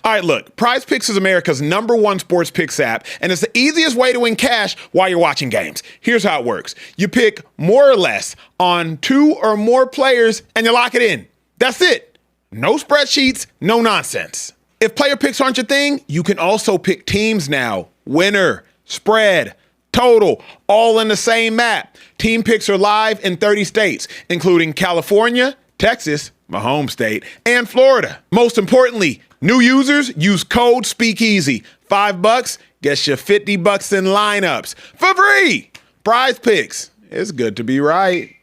All right, look, PrizePicks is America's #1 sports picks app, and it's the easiest way to win cash while you're watching games. Here's how it works. You pick more or less on 2 or more players, and you lock it in. That's it. No spreadsheets, no nonsense. If player picks aren't your thing, you can also pick teams now. Winner, spread, total, all in the same app. Team picks are live in 30 states, including California, Texas, my home state, and Florida. Most importantly, new users use code Speakeasy. $5 gets you $50 in lineups for free. PrizePicks. It's good to be right.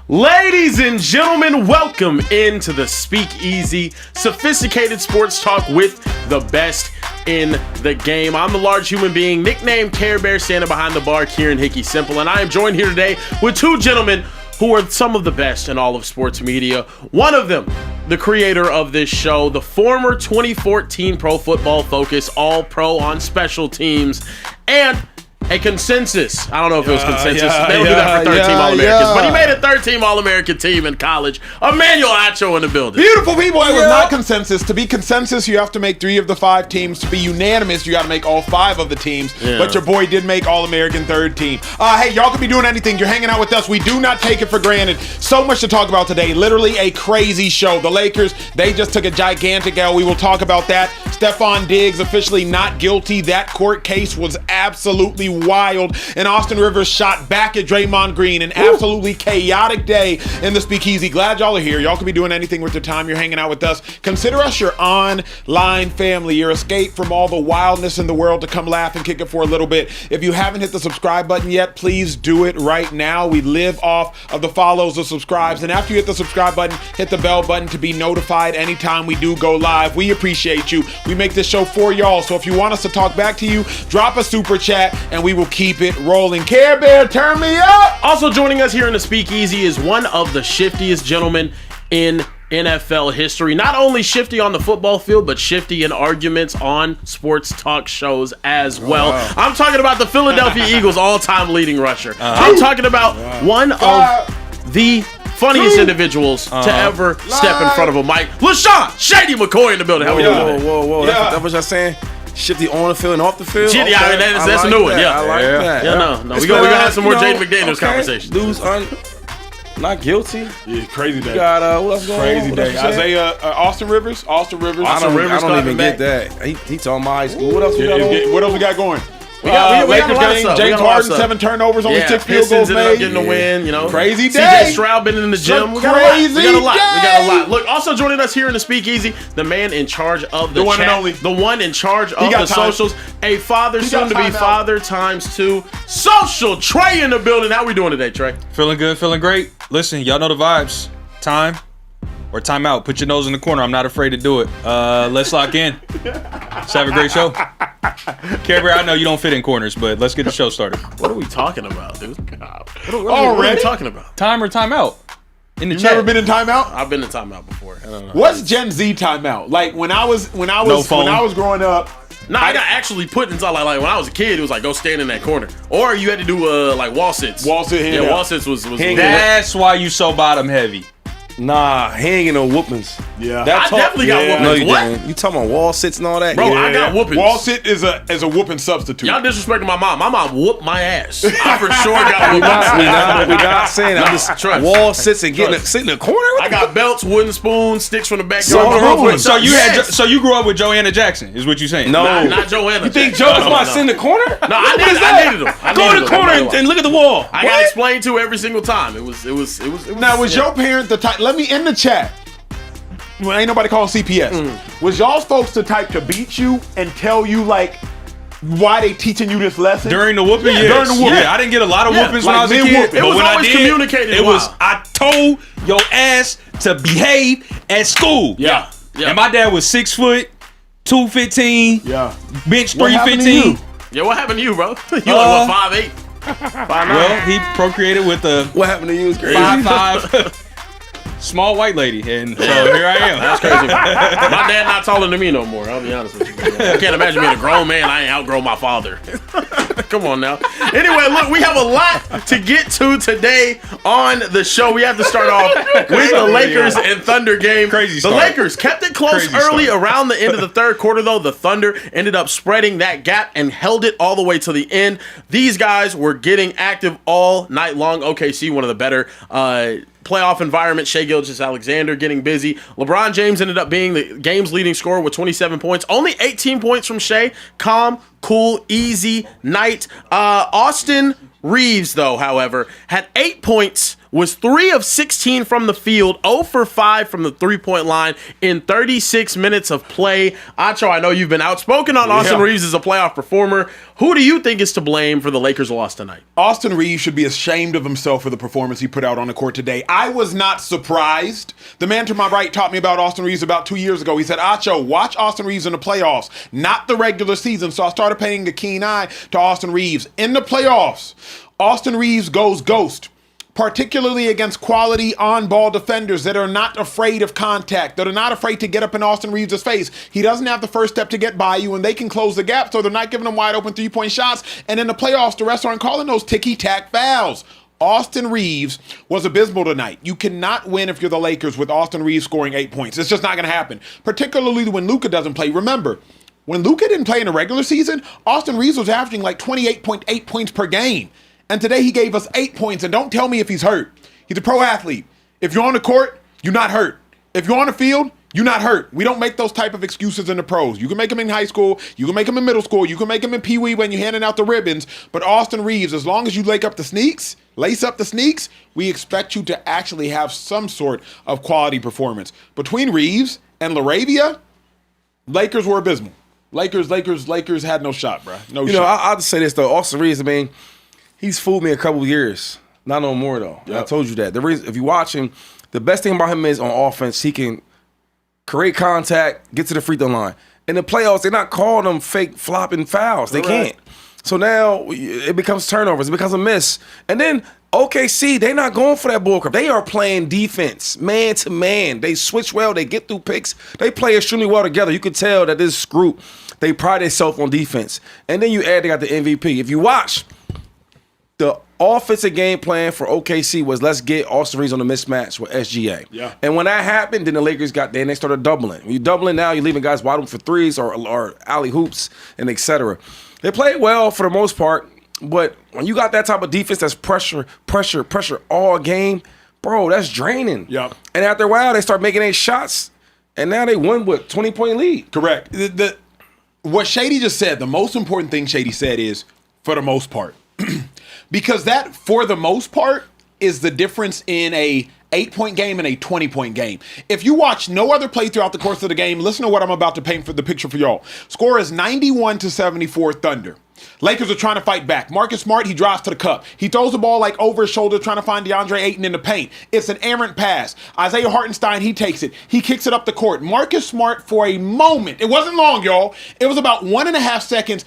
Ladies and gentlemen, welcome into the Speakeasy, sophisticated sports talk with the best in the game. I'm the large human being, nicknamed Carebear, standing behind the bar, Kieran Hickey Simple, and I am joined here today with two gentlemen who are some of the best in all of sports media. One of them, the creator of this show, the former 2014 Pro Football Focus All-Pro on special teams, and a consensus. I don't know if it was consensus. They don't do that for third-team All-Americans, but he made a third-team All-American team in college. Emmanuel Acho in the building. Beautiful people. It was not consensus. To be consensus, you have to make 3 of the 5 teams. To be unanimous, you got to make all 5 of the teams. Yeah. But your boy did make All-American third team. Hey, y'all could be doing anything. You're hanging out with us. We do not take it for granted. So much to talk about today. Literally a crazy show. The Lakers, they just took a gigantic L. We will talk about that. Steffon Diggs officially not guilty. That court case was absolutely wild. And Austin Rivers shot back at Draymond Green. An absolutely chaotic day in the Speakeasy. Glad y'all are here. Y'all could be doing anything with your time. You're hanging out with us. Consider us your online family, your escape from all the wildness in the world to come laugh and kick it for a little bit. If you haven't hit the subscribe button yet, please do it right now. We live off of the follows, the subscribes. And after you hit the subscribe button, hit the bell button to be notified anytime we do go live. We appreciate you. We make this show for y'all. So if you want us to talk back to you, drop a super chat and we will keep it rolling. Care Bear, turn me up. Also joining us here in the Speakeasy is one of the shiftiest gentlemen in NFL history. Not only shifty on the football field, but shifty in arguments on sports talk shows as well. Wow. I'm talking about the Philadelphia Eagles all-time leading rusher. I'm talking about one of the funniest individuals to ever step in front of a mic. LaShawn Shady McCoy in the building. How we doing? Whoa. That's what y'all saying? Shifty on the field and off the field? Shifty, okay. I mean, that's a new one. Yeah, I like that. Yeah, no. We're going to have some more Jaden McDaniels conversations. Dude's not guilty. Yeah, crazy day. You got, what else going on? Crazy day. Isaiah, Austin Rivers. I don't even get that. He talking my high school. What else we got on? What else we got going? We got Lakers game. James Harden, 7 turnovers, only 6 field goals made. Getting a win, you know. Crazy day. CJ Stroud been in the gym. We got a lot. Look, also joining us here in the Speakeasy, the man in charge of the one chat, and only. the one in charge of the socials, a father, soon to be father ×2, social Trey in the building. How we doing today, Trey? Feeling good, feeling great. Listen, y'all know the vibes. Time or time out. Put your nose in the corner. I'm not afraid to do it. Let's lock in. Let's have a great show. Carebear, I know you don't fit in corners, but let's get the show started. What are we talking about, dude? What are we talking about? Time or time out? In the You've chat. never been in timeout? I've been in timeout before. I don't know. What's Gen Z timeout? Like when I was growing up. No, I got actually put into like when I was a kid, it was like go stand in that corner, or you had to do like wall sits. Wall sit. Wall sits was. That's why you so bottom heavy. Nah, he ain't getting no whoopings. Yeah, I definitely got whoopings. No, you what? didn't. You talking about wall sits and all that? Bro, I got whoopings. Wall sit is a whooping substitute. Y'all disrespecting my mom. My mom whooped my ass. I for sure got whoopings. We not saying that. I'm just wall sits and getting sit in the corner. I got belts, wooden spoons, sticks from the backyard. So you grew up with Joanna Jackson, is what you saying? No, not Joanna. You think Joe's about to sit in the corner? No, I needed them. Go in the corner and look at the wall. I got explained to every single time. It was. Now, was your parent the type? Let me in the chat. Well, ain't nobody calling CPS. Was y'all's folks the type to beat you and tell you like why they teaching you this lesson? During the whooping, during the whooping. Yeah, I didn't get a lot of whoopings when I was a kid. It was always communicated. It was I told your ass to behave at school. Yeah. And my dad was 6 foot, 215. Yeah. Bench 315. Yeah, what happened to you, bro? You like what, 5'8"? 5'9"? Well, he procreated with a What happened to you is crazy. 5'5". small white lady, and so here I am. That's crazy. My dad not taller than me no more. I'll be honest with you. I can't imagine being a grown man. I ain't outgrow my father. Come on now. Anyway, look, we have a lot to get to today on the show. We have to start off with the Lakers and Thunder game. Crazy The start. Lakers kept it close early around the end of the third quarter, though. The Thunder ended up spreading that gap and held it all the way to the end. These guys were getting active all night long. OKC, one of the better playoff environment. Shai Gilgeous-Alexander getting busy. LeBron James ended up being the game's leading scorer with 27 points. Only 18 points from Shai. Calm, cool, easy night. Austin Reeves, though, however, had 8 points, was 3 of 16 from the field, 0 for 5 from the three-point line in 36 minutes of play. Acho, I know you've been outspoken on Austin Reeves as a playoff performer. Who do you think is to blame for the Lakers' loss tonight? Austin Reeves should be ashamed of himself for the performance he put out on the court today. I was not surprised. The man to my right taught me about Austin Reeves about 2 years ago. He said, Acho, watch Austin Reeves in the playoffs, not the regular season. So I started paying a keen eye to Austin Reeves. In the playoffs, Austin Reeves goes ghost, particularly against quality on-ball defenders that are not afraid of contact, that are not afraid to get up in Austin Reeves' face. He doesn't have the first step to get by you, and they can close the gap, so they're not giving him wide-open three-point shots. And in the playoffs, the refs aren't calling those ticky-tack fouls. Austin Reeves was abysmal tonight. You cannot win if you're the Lakers with Austin Reeves scoring 8 points. It's just not going to happen, particularly when Luka doesn't play. Remember, when Luka didn't play in the regular season, Austin Reeves was averaging like 28.8 points per game. And today he gave us 8 points, and don't tell me if he's hurt. He's a pro athlete. If you're on the court, you're not hurt. If you're on the field, you're not hurt. We don't make those type of excuses in the pros. You can make them in high school. You can make them in middle school. You can make them in Pee Wee when you're handing out the ribbons. But Austin Reeves, as long as you lace up the sneaks, we expect you to actually have some sort of quality performance. Between Reeves and LaRavia, Lakers were abysmal. Lakers had no shot, bro. No shot. You know, I'll just say this, though. Austin Reeves, I mean, he's fooled me a couple of years. Not no more, though. Yep. I told you that. The reason, if you watch him, the best thing about him is on offense, he can create contact, get to the free throw line. In the playoffs, they're not calling them fake flopping fouls. They can't. So now it becomes turnovers. It becomes a miss. And then OKC, they're not going for that bullcrap. They are playing defense, man to man. They switch well. They get through picks. They play extremely well together. You could tell that this group, they pride themselves on defense. And then you add, they got the MVP. If you watch, the offensive game plan for OKC was let's get Austin Reeves on the mismatch with SGA. Yeah. And when that happened, then the Lakers they started doubling. When you're doubling now, you're leaving guys wide open for threes or alley hoops and et cetera. They played well for the most part, but when you got that type of defense that's pressure all game, bro, that's draining. Yep. And after a while, they start making 8 shots, and now they won with 20-point lead. Correct. What Shady just said, the most important thing Shady said is for the most part. Because that, for the most part, is the difference in a 8-point game and a 20-point game. If you watch no other play throughout the course of the game, listen to what I'm about to paint for the picture for y'all. Score is 91-74 Thunder. Lakers are trying to fight back. Marcus Smart, he drives to the cup. He throws the ball like over his shoulder trying to find DeAndre Ayton in the paint. It's an errant pass. Isaiah Hartenstein, he takes it. He kicks it up the court. Marcus Smart, for a moment, it wasn't long, y'all. It was about 1.5 seconds.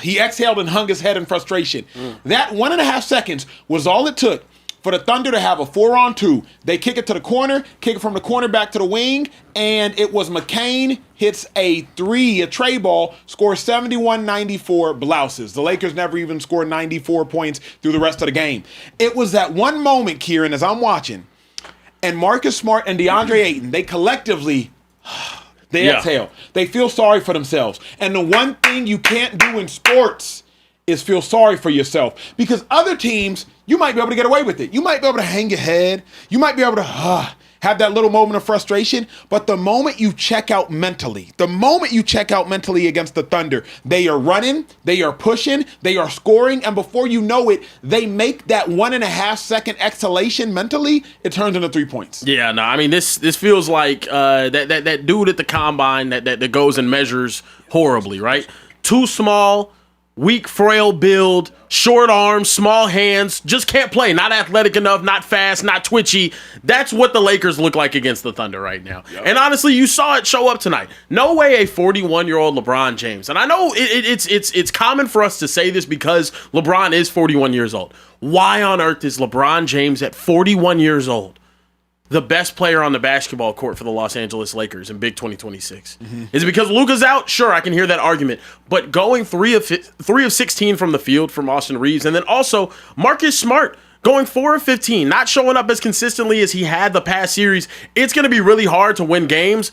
He exhaled and hung his head in frustration. That 1.5 seconds was all it took for the Thunder to have a 4-on-2. They kick it to the corner, kick it from the corner back to the wing, and it was McCain hits a three, a tray ball, scores 71-94 blouses. The Lakers never even scored 94 points through the rest of the game. It was that one moment, Kieran, as I'm watching, and Marcus Smart and DeAndre Ayton, they collectively... They exhale. They feel sorry for themselves. And the one thing you can't do in sports is feel sorry for yourself. Because other teams, you might be able to get away with it. You might be able to hang your head. You might be able to have that little moment of frustration. But the moment you check out mentally against the Thunder, they are running, they are pushing, they are scoring, and before you know it, they make that 1.5 second exhalation mentally, it turns into 3 points. Yeah, no, I mean, this feels like that dude at the combine that goes and measures horribly, right? Too small, weak, frail build, short arms, small hands, just can't play. Not athletic enough, not fast, not twitchy. That's what the Lakers look like against the Thunder right now. Yep. And honestly, you saw it show up tonight. No way a 41-year-old LeBron James. And I know it's common for us to say this because LeBron is 41 years old. Why on earth is LeBron James at 41 years old the best player on the basketball court for the Los Angeles Lakers in Big 2026? Is it because Luka's out? Sure, I can hear that argument. But going 3 of 16 from the field from Austin Reeves, and then also Marcus Smart going 4 of 15, not showing up as consistently as he had the past series. It's going to be really hard to win games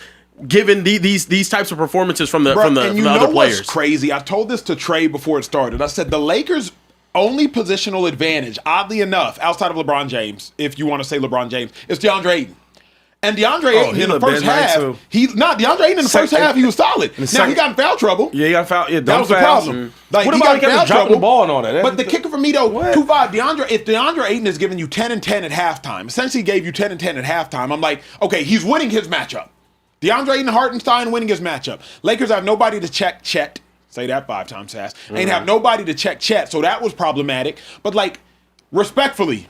given these types of performances from the other players. What's crazy? I told this to Trey before it started. I said the Lakers' only positional advantage, oddly enough, outside of LeBron James, if you want to say LeBron James, is DeAndre Ayton. And DeAndre Ayton in the first half, DeAndre Ayton in the first half, he was solid. Now he got in foul trouble. Yeah, he got foul. Yeah, that was the problem. Like, what he about got dropping the ball and all that? But the kicker for me though, if DeAndre Ayton is giving you 10 and 10 at halftime, essentially gave you 10 and 10 at halftime, I'm like, okay, he's winning his matchup. DeAndre Ayton, Hartenstein winning his matchup. Lakers have nobody to check Chet. Say that 5 times fast. Ain't have nobody to check Chet, so that was problematic. But like, respectfully,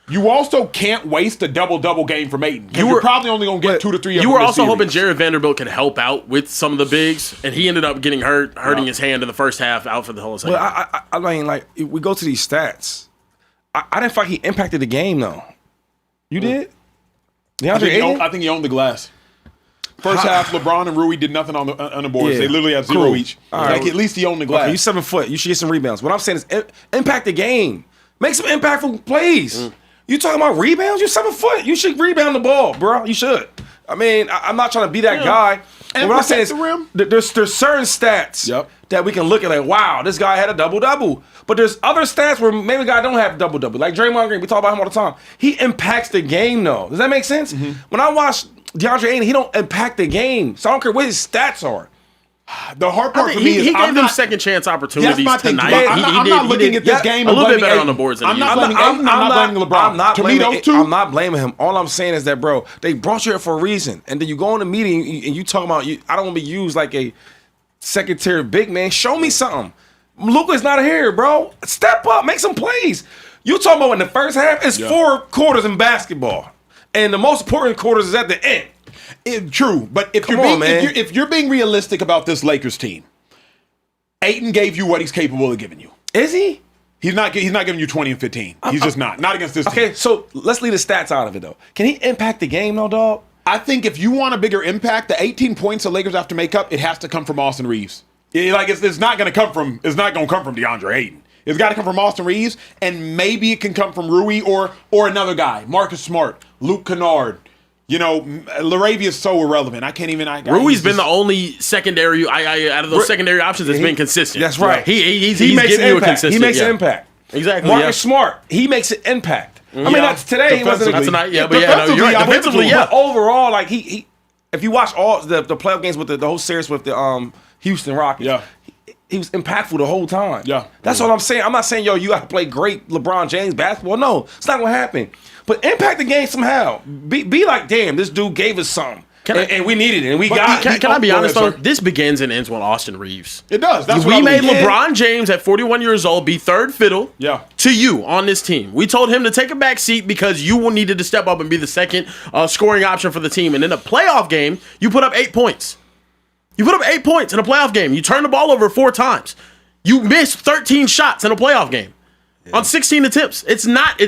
you also can't waste a double-double game from Ayton. You're probably only going to get 2 to 3 of them. You were also hoping Jared Vanderbilt could help out with some of the bigs, and he ended up getting hurting his hand in the first half, out for the whole second. Well, I mean, like, if we go to these stats, I didn't feel like he impacted the game, though. You did? I think he owned the glass. First half, LeBron and Rui did nothing on the boards. Yeah. They literally had 0 each. Like, at least he owned the glass. Okay, you 7 foot. You should get some rebounds. What I'm saying is impact the game. Make some impactful plays. You talking about rebounds? You're 7 foot. You should rebound the ball, bro. You should. I mean, I'm not trying to be that guy. And what I'm saying is there's certain stats that we can look at like, wow, this guy had a double-double. But there's other stats where maybe a guy don't have double-double. Like Draymond Green, we talk about him all the time. He impacts the game, though. Does that make sense? When I watch DeAndre Ayton, he don't impact the game. So I don't care what his stats are. The hard part for me is he gave them second chance opportunities tonight. I'm not looking at this game a little bit better on the boards than I'm not blaming Ayton. I'm not blaming LeBron. I'm not blaming him. All I'm saying is that, bro, they brought you here for a reason. And then you go in a meeting and you talk about, I don't want to be used like a second-tier big man. Show me something. Luka's not here, bro. Step up. Make some plays. You talking about in the first half? It's 4 quarters in basketball. And the most important quarters is at the end. True, but if you're being realistic about this Lakers team, Ayton gave you what he's capable of giving you. Is he? He's not giving you 20 and 15. He's just not against this team. Okay, so let's leave the stats out of it though. Can he impact the game though, dog? I think if you want a bigger impact, the 18 points the Lakers have to make up, it has to come from Austin Reeves. It's not going to come from DeAndre Ayton. It's got to come from Austin Reeves, and maybe it can come from Rui or another guy, Marcus Smart, Luke Kennard. You know, Laravia is so irrelevant. I can't even. Rui's been the only secondary out of those secondary options that's been consistent. That's right. He makes giving you a consistent. He makes an impact. Exactly. Marcus Smart. He makes an impact. I mean, that's today. He wasn't. Not tonight. Yeah, but yeah, no, you're right. Defensively, yeah. But overall, like he, if you watch all the playoff games with the whole series with the Houston Rockets, he was impactful the whole time. Yeah, that's all I'm saying. I'm not saying you got to play great LeBron James basketball. No, it's not gonna happen. But impact the game somehow. Be like, damn, this dude gave us something. And we needed it, and we got it. Can I be honest, though? This begins and ends with Austin Reeves. It does. We made LeBron James at 41 years old be third fiddle to you on this team. We told him to take a back seat because you needed to step up and be the second scoring option for the team. And in a playoff game, you put up 8 points. You put up 8 points in a playoff game. You turned the ball over 4 times. You missed 13 shots in a playoff game on 16 attempts. It's not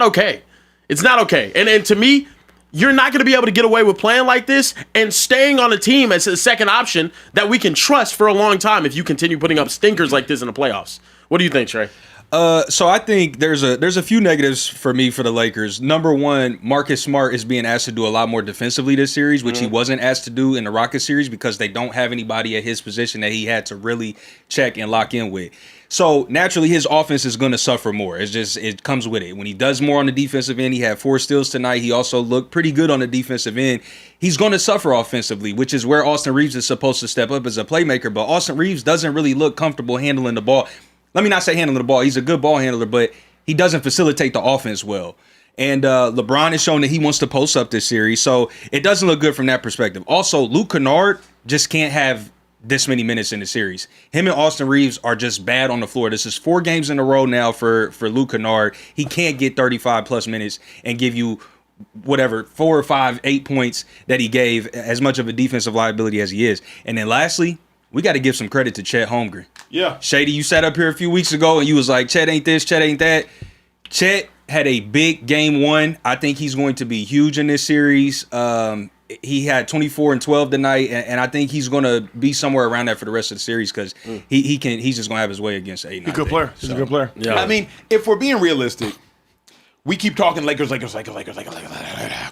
okay. It's not okay. And to me, you're not going to be able to get away with playing like this and staying on a team as a second option that we can trust for a long time if you continue putting up stinkers like this in the playoffs. What do you think, Trey? So I think there's a few negatives for me for the Lakers. Number one, Marcus Smart is being asked to do a lot more defensively this series, which he wasn't asked to do in the Rockets series because they don't have anybody at his position that he had to really check and lock in with. So naturally, his offense is going to suffer more. It comes with it. When he does more on the defensive end, he had 4 steals tonight. He also looked pretty good on the defensive end. He's going to suffer offensively, which is where Austin Reeves is supposed to step up as a playmaker. But Austin Reeves doesn't really look comfortable handling the ball. Let me not say handling the ball. He's a good ball handler, but he doesn't facilitate the offense well. And LeBron has shown that he wants to post up this series, so it doesn't look good from that perspective. Also, Luke Kennard just can't have this many minutes in the series. Him and Austin Reeves are just bad on the floor. This is 4 games in a row now for Luke Kennard. He can't get 35-plus minutes and give you whatever, 4 or 5, 8 points that he gave, as much of a defensive liability as he is. And then lastly, we got to give some credit to Chet Holmgren. Yeah. Shady, you sat up here a few weeks ago and you was like, Chet ain't this, Chet ain't that. Chet had a big game one. I think he's going to be huge in this series. He had 24 and 12 tonight, and I think he's going to be somewhere around that for the rest of the series because he's just going to have his way against Aiden. He's a good player. He's a good player. Yeah. I mean, if we're being realistic, we keep talking Lakers.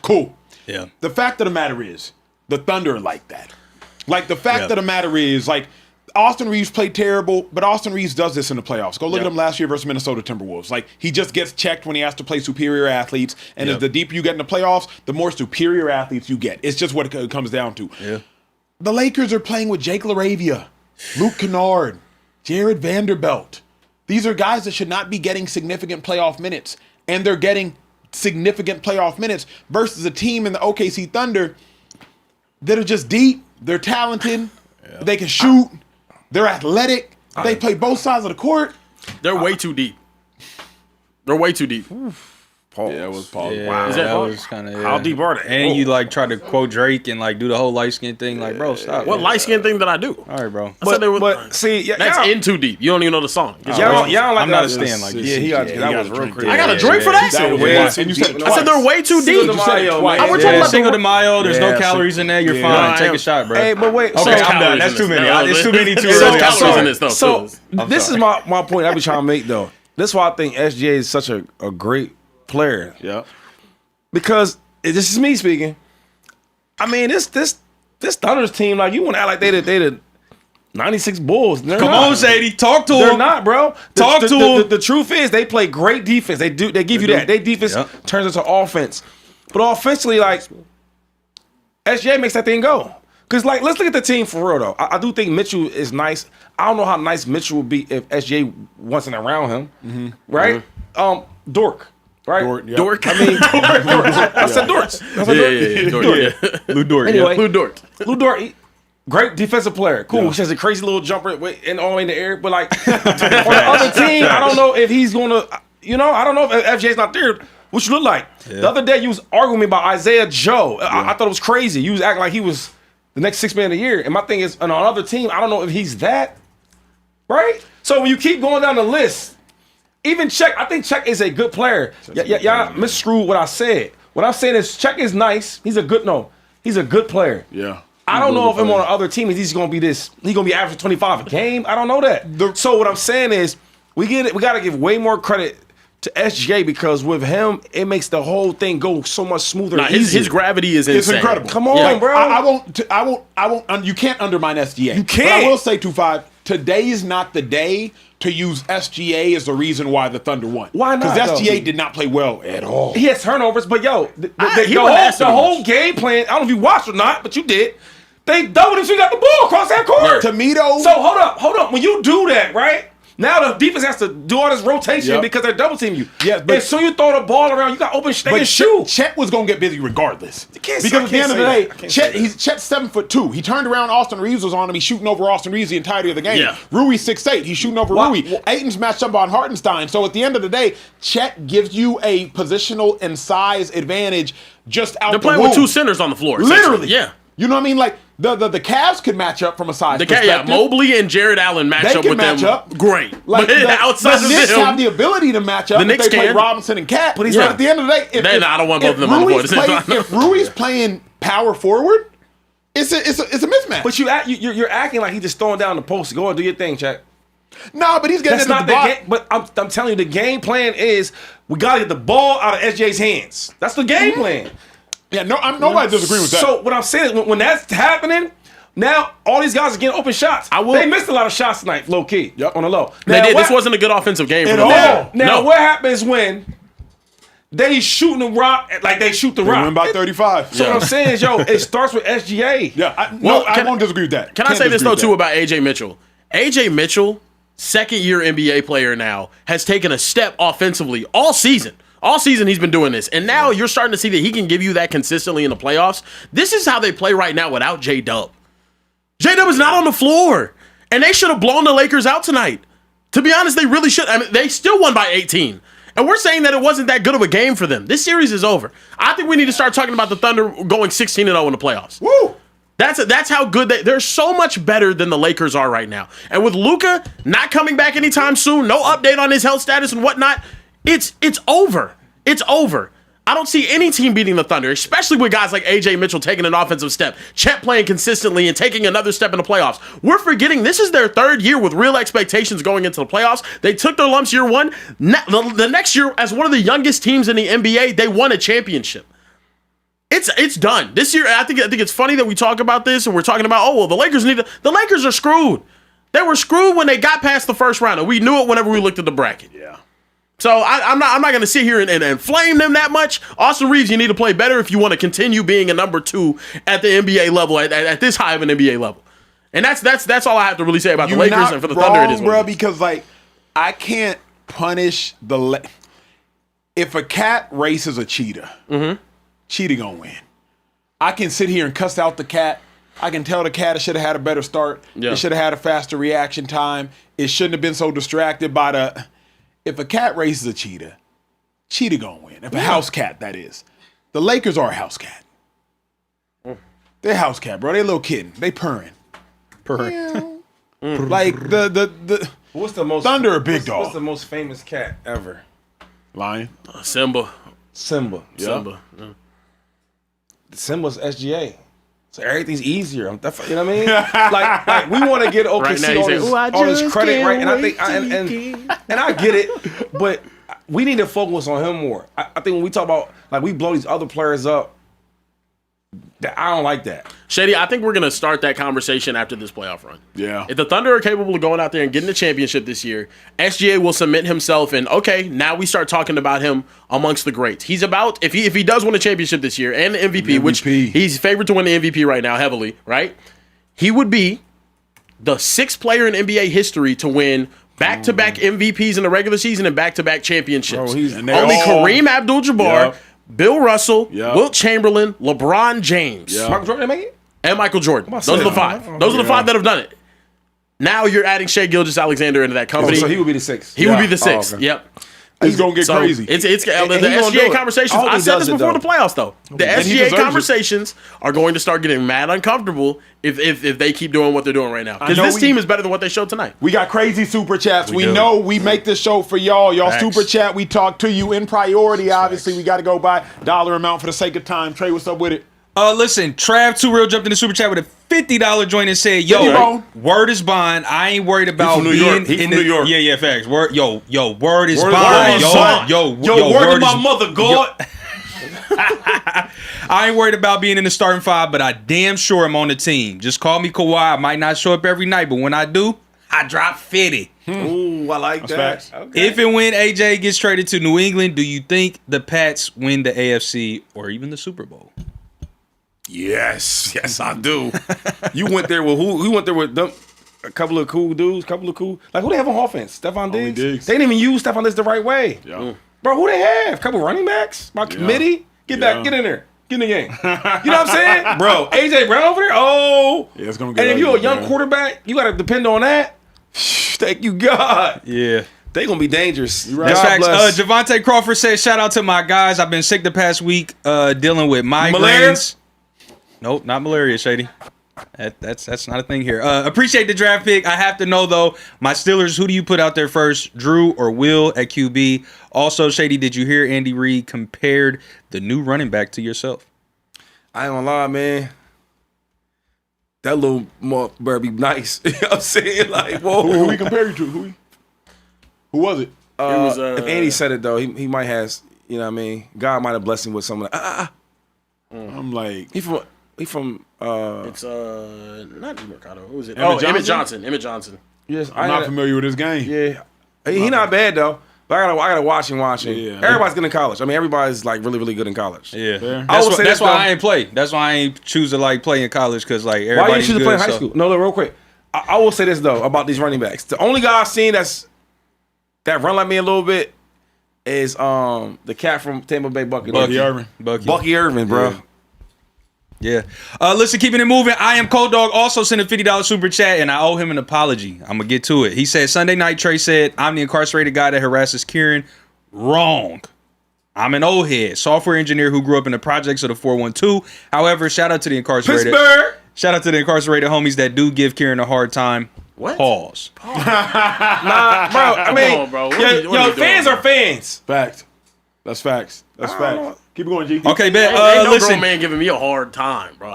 Cool. Yeah. The fact of the matter is, the Thunder are like that. Like, the fact of the matter is, like, Austin Reeves played terrible, but Austin Reeves does this in the playoffs. Go look at him last year versus Minnesota Timberwolves. Like, he just gets checked when he has to play superior athletes, and as the deeper you get in the playoffs, the more superior athletes you get. It's just what it comes down to. Yeah. The Lakers are playing with Jake LaRavia, Luke Kennard, Jared Vanderbilt. These are guys that should not be getting significant playoff minutes, and they're getting significant playoff minutes versus a team in the OKC Thunder that are just deep. They're talented. They can shoot. They're athletic. They play both sides of the court. They're way too deep. They're way too deep. Pause. Yeah, it was Paul. Yeah, Wow. Is that that Paul? was kind of How deep are they? And you like try to quote Drake and like do the whole light skin thing. Like, bro, stop. What light skin thing did I do? All right, bro. I said they were, But see, that's y'all, in too deep. You don't even know the song. y'all don't like I'm not a that. stan like Yeah, that was real crazy. I got a drink for that? That was way wild. too And you said deep. it I said they're way too deep. You said it twice. Oh, we're talking Yeah, about Cinco the- de Mayo. There's no Yeah, calories in there. You're yeah. fine. No, Take I a shot, bro. Hey, but wait. Okay, so, I'm done. calories That's in too this. many. No, It's too many too there's no early. I'm calories in sorry. this stuff. So too. this is my point I be trying to make though. This is why I think SGA is such a great player. Yeah. Because this is me speaking. I mean, this Thunder's team, like, you want to act like they the 96 Bulls. They're Come not. on, Shady. Talk to They're him. not, bro. Talk to him. The truth is, they play great defense. They give you that. They defense Yep. turns into offense. But offensively, like, SGA makes that thing go. Because, like, let's look at the team for real, though. I do think Mitchell is nice. I don't know how nice Mitchell would be if SGA wasn't around him. Right? Dork. Right? Dort, yeah. Dork. I mean, I said Dorks. I said Yeah, Dork. Dort, yeah. Lou Dort. Anyway, Lou Dort. Lou Dort, great defensive player. Cool. He has a crazy little jumper and all the way in the air. But, like, on the other team, I don't know if he's going to, I don't know if FJ's not there. What you look like. Yeah. The other day, you was arguing me about Isaiah Joe. I thought it was crazy. You was acting like he was the next sixth man of the year. And my thing is, on another team, I don't know if he's that. Right? So when you keep going down the list, even Czech, I think Czech is a good player. Y'all misconstrued what I said. What I'm saying is Czech is nice. He's a good player. Yeah. I don't know if him on the other team, he's going to be this. He's going to be averaging 25 a game. I don't know that. So what I'm saying is, we got to give way more credit to SGA because with him, it makes the whole thing go so much smoother. Nah, and his easier. gravity is insane. It's incredible. Come on, bro. I won't. You can't undermine SGA. You can't. But I will say 2-5. Today is not the day to use SGA as the reason why the Thunder won. Why not, Because though? SGA did not play well at all. He has turnovers, but yo, the wouldn't whole game plan, I don't know if you watched or not, but you did. They doubled him so he got the ball across that court. To me, though. So hold up. When you do that, right? Now the defense has to do all this rotation because they're double teaming you. Yes, but- and so you throw the ball around, you got open they can shoot. Chet was going to get busy regardless. can't Because say- I at the end of the can't day, say that. Chet's 7'2". He turned around. Austin Reeves was on him. He's shooting over Austin Reeves the entirety of the game. Yeah. Rui 6'8". He's shooting over Rui. Ayton's matched up on Hardenstein. So at the end of the day, Chet gives you a positional and size advantage just out They're the playing womb. with two centers on the floor. Literally. Yeah. You know what I mean? Like the Cavs could match up from a size perspective. Mobley and Jared Allen match They up can with match them. up. Great. Like But outside the of Knicks them, have the ability to match up. The if Knicks they play can. Robinson and Cat. But he's But not- at the end of the day, I don't want both of them on the floor at the same time. If Rui's playing power forward, it's a mismatch. But you're acting like he's just throwing down the post. Go and do your thing, Chuck. No, but he's getting That's into not the the box. game. But I'm telling you, the game plan is we got to get the ball out of SJ's hands. That's the game plan. Yeah, nobody disagrees with that. So what I'm saying is when that's happening, now all these guys are getting open shots. They missed a lot of shots tonight, low key, on the low. They Now, did. what- This wasn't a good offensive game for At them. all. Now what happens when they shooting the rock like they shoot the they rock? win by 35. So what I'm saying is, yo, it starts with SGA. Yeah, I won't disagree with that. Can I say this though too about AJ Mitchell? AJ Mitchell, second-year NBA player now, has taken a step offensively all season. All season he's been doing this, and now you're starting to see that he can give you that consistently in the playoffs. This is how they play right now without J-Dub. J-Dub is not on the floor, and they should have blown the Lakers out tonight. To be honest, they really should. I mean, they still won by 18. And we're saying that it wasn't that good of a game for them. This series is over. I think we need to start talking about the Thunder going 16-0 in the playoffs. Woo! That's how good they're so much better than the Lakers are right now. And with Luka not coming back anytime soon, no update on his health status and whatnot, it's over. It's over. I don't see any team beating the Thunder, especially with guys like AJ Mitchell taking an offensive step, Chet playing consistently and taking another step in the playoffs. We're forgetting this is their third year with real expectations going into the playoffs. They took their lumps year one. The next year, as one of the youngest teams in the NBA, they won a championship. It's done. This year, I think it's funny that we talk about this and we're talking about, the Lakers the Lakers are screwed. They were screwed when they got past the first round, and we knew it whenever we looked at the bracket. Yeah. So I'm not going to sit here and flame them that much. Austin Reeves, you need to play better if you want to continue being a number 2 at the NBA level, at this high of an NBA level. And that's all I have to really say about the Lakers and for the Thunder. It is bro, because I can't punish if a cat races a cheetah, cheetah gonna win. I can sit here and cuss out the cat. I can tell the cat it should have had a better start. Yeah. It should have had a faster reaction time. It shouldn't have been so distracted by the. If a cat races a cheetah, cheetah gonna win. If a house cat, that is. The Lakers are a house cat. They're a house cat, bro. They a little kitten. They purring. Like the What's the most Thunder or big dog? What's the most famous cat ever? Lion. Simba. Simba. Simba. Yeah. Simba's SGA. So everything's easier. You know what I mean? like we want to get OKC Right now he's saying, all this credit, right? And I think and I get it, but we need to focus on him more. I think when we talk about we blow these other players up, I don't like that. Shady, I think we're going to start that conversation after this playoff run. Yeah. If the Thunder are capable of going out there and getting the championship this year, SGA will submit himself and, okay, now we start talking about him amongst the greats. He's about, if he does win a championship this year and the MVP, which he's favored to win the MVP right now heavily, right? He would be the 6th player in NBA history to win back-to-back MVPs in the regular season and back-to-back championships. Bro, Only Kareem Abdul-Jabbar, Yep. Bill Russell, Yep. Wilt Chamberlain, LeBron James. Yep. Michael Jordan make it? And Michael Jordan. Those are the 5. Those are the Yeah. 5 that have done it. Now you're adding Shai Gilgeous-Alexander into that company. So he would be the 6th. He would be the 6th. okay. Yep. He's gonna get crazy. It's the he gonna SGA do it. conversations. I hope I he said does this it, before though. the playoffs, though. The And he SGA deserves it. conversations are going to start getting mad uncomfortable if they keep doing what they're doing right now. Because know this we- team is better than what they showed tonight. We got crazy super chats. We do. know we make this show for y'all. Y'all Facts. super chat. We talk to you in priority. Obviously, we got to go by dollar amount for the sake of time. Trey, what's up with it? Listen, Trav 2 Real jumped in the super chat with a $50 join and said, Hey, "Yo, bro. word is bond. I ain't worried about from New being York. He in from the New York. Yeah, facts. Word is bond. Word is Yo, bond. Word to my is- mother, God. I ain't worried about being in the starting 5, but I damn sure am on the team. Just call me Kawhi. I might not show up every night, but when I do, I drop 50. Ooh, I like that. facts. Okay. If and when AJ gets traded to New England, do you think the Pats win the AFC or even the Super Bowl? Yes, I do. You went there with who? We went there with them, a couple of cool dudes, like who they have on offense? Steffon Diggs. Diggs. They didn't even use Steffon Diggs the right way. Yeah. Bro, who they have? Couple running backs? My committee? Get back, get in there. Get in the game. You know what I'm saying? Bro, AJ Brown over there? Oh. Yeah, it's gonna get And if you're a ugly, young man. quarterback, you got to depend on that. Thank you, God. Yeah. They going to be dangerous. right. That's God facts. bless. Javante Crawford says, shout out to my guys. I've been sick the past week dealing with migraines. Malaria? Nope, not malaria, Shady. That's not a thing here. Appreciate the draft pick. I have to know, though, my Steelers, who do you put out there first, Drew or Will at QB? Also, Shady, did you hear Andy Reid compared the new running back to yourself? I ain't gonna lie, man. That little more better be nice. You know what I'm saying? Like, whoa. Who we compare you to? Who was it? If Andy said it though, he might have. You know what I mean? God might have blessed him with something. I'm like, He from. It's not Mercado. Who is it? Emmett Emmett Johnson? Johnson. Emmett Johnson. Yes, I'm not familiar with this game. Yeah, he not bad though. But I gotta watch him. Yeah. Everybody's good in college. I mean, everybody's like really, really good in college. Yeah. Fair. I would say That's this, why though. I ain't play. That's why I ain't choose to like play in college because like Why everybody's you choose to good, play in high so- school? No, real quick. I will say this though about these running backs. The only guy I've seen that run like me a little bit is the cat from Tampa Bay, Bucky Irvin. Bucky Irvin, bro. Yeah. Listen, keeping it moving. I am Cold Dog. Also sent a $50 super chat, and I owe him an apology. I'm gonna get to it. He said Sunday night. Trey said I'm the incarcerated guy that harasses Kieran. Wrong. I'm an old head, software engineer who grew up in the projects of the 412. However, shout out to the incarcerated. Pittsburgh. Shout out to the incarcerated homies that do give Kieran a hard time. What? Pause. Nah, bro. I mean, on, bro. What yo, are you doing, fans bro? are fans. Fact. That's facts. That's facts. Keep it going, G. Okay, bet. Ain't no Listen. grown man giving me a hard time, bro.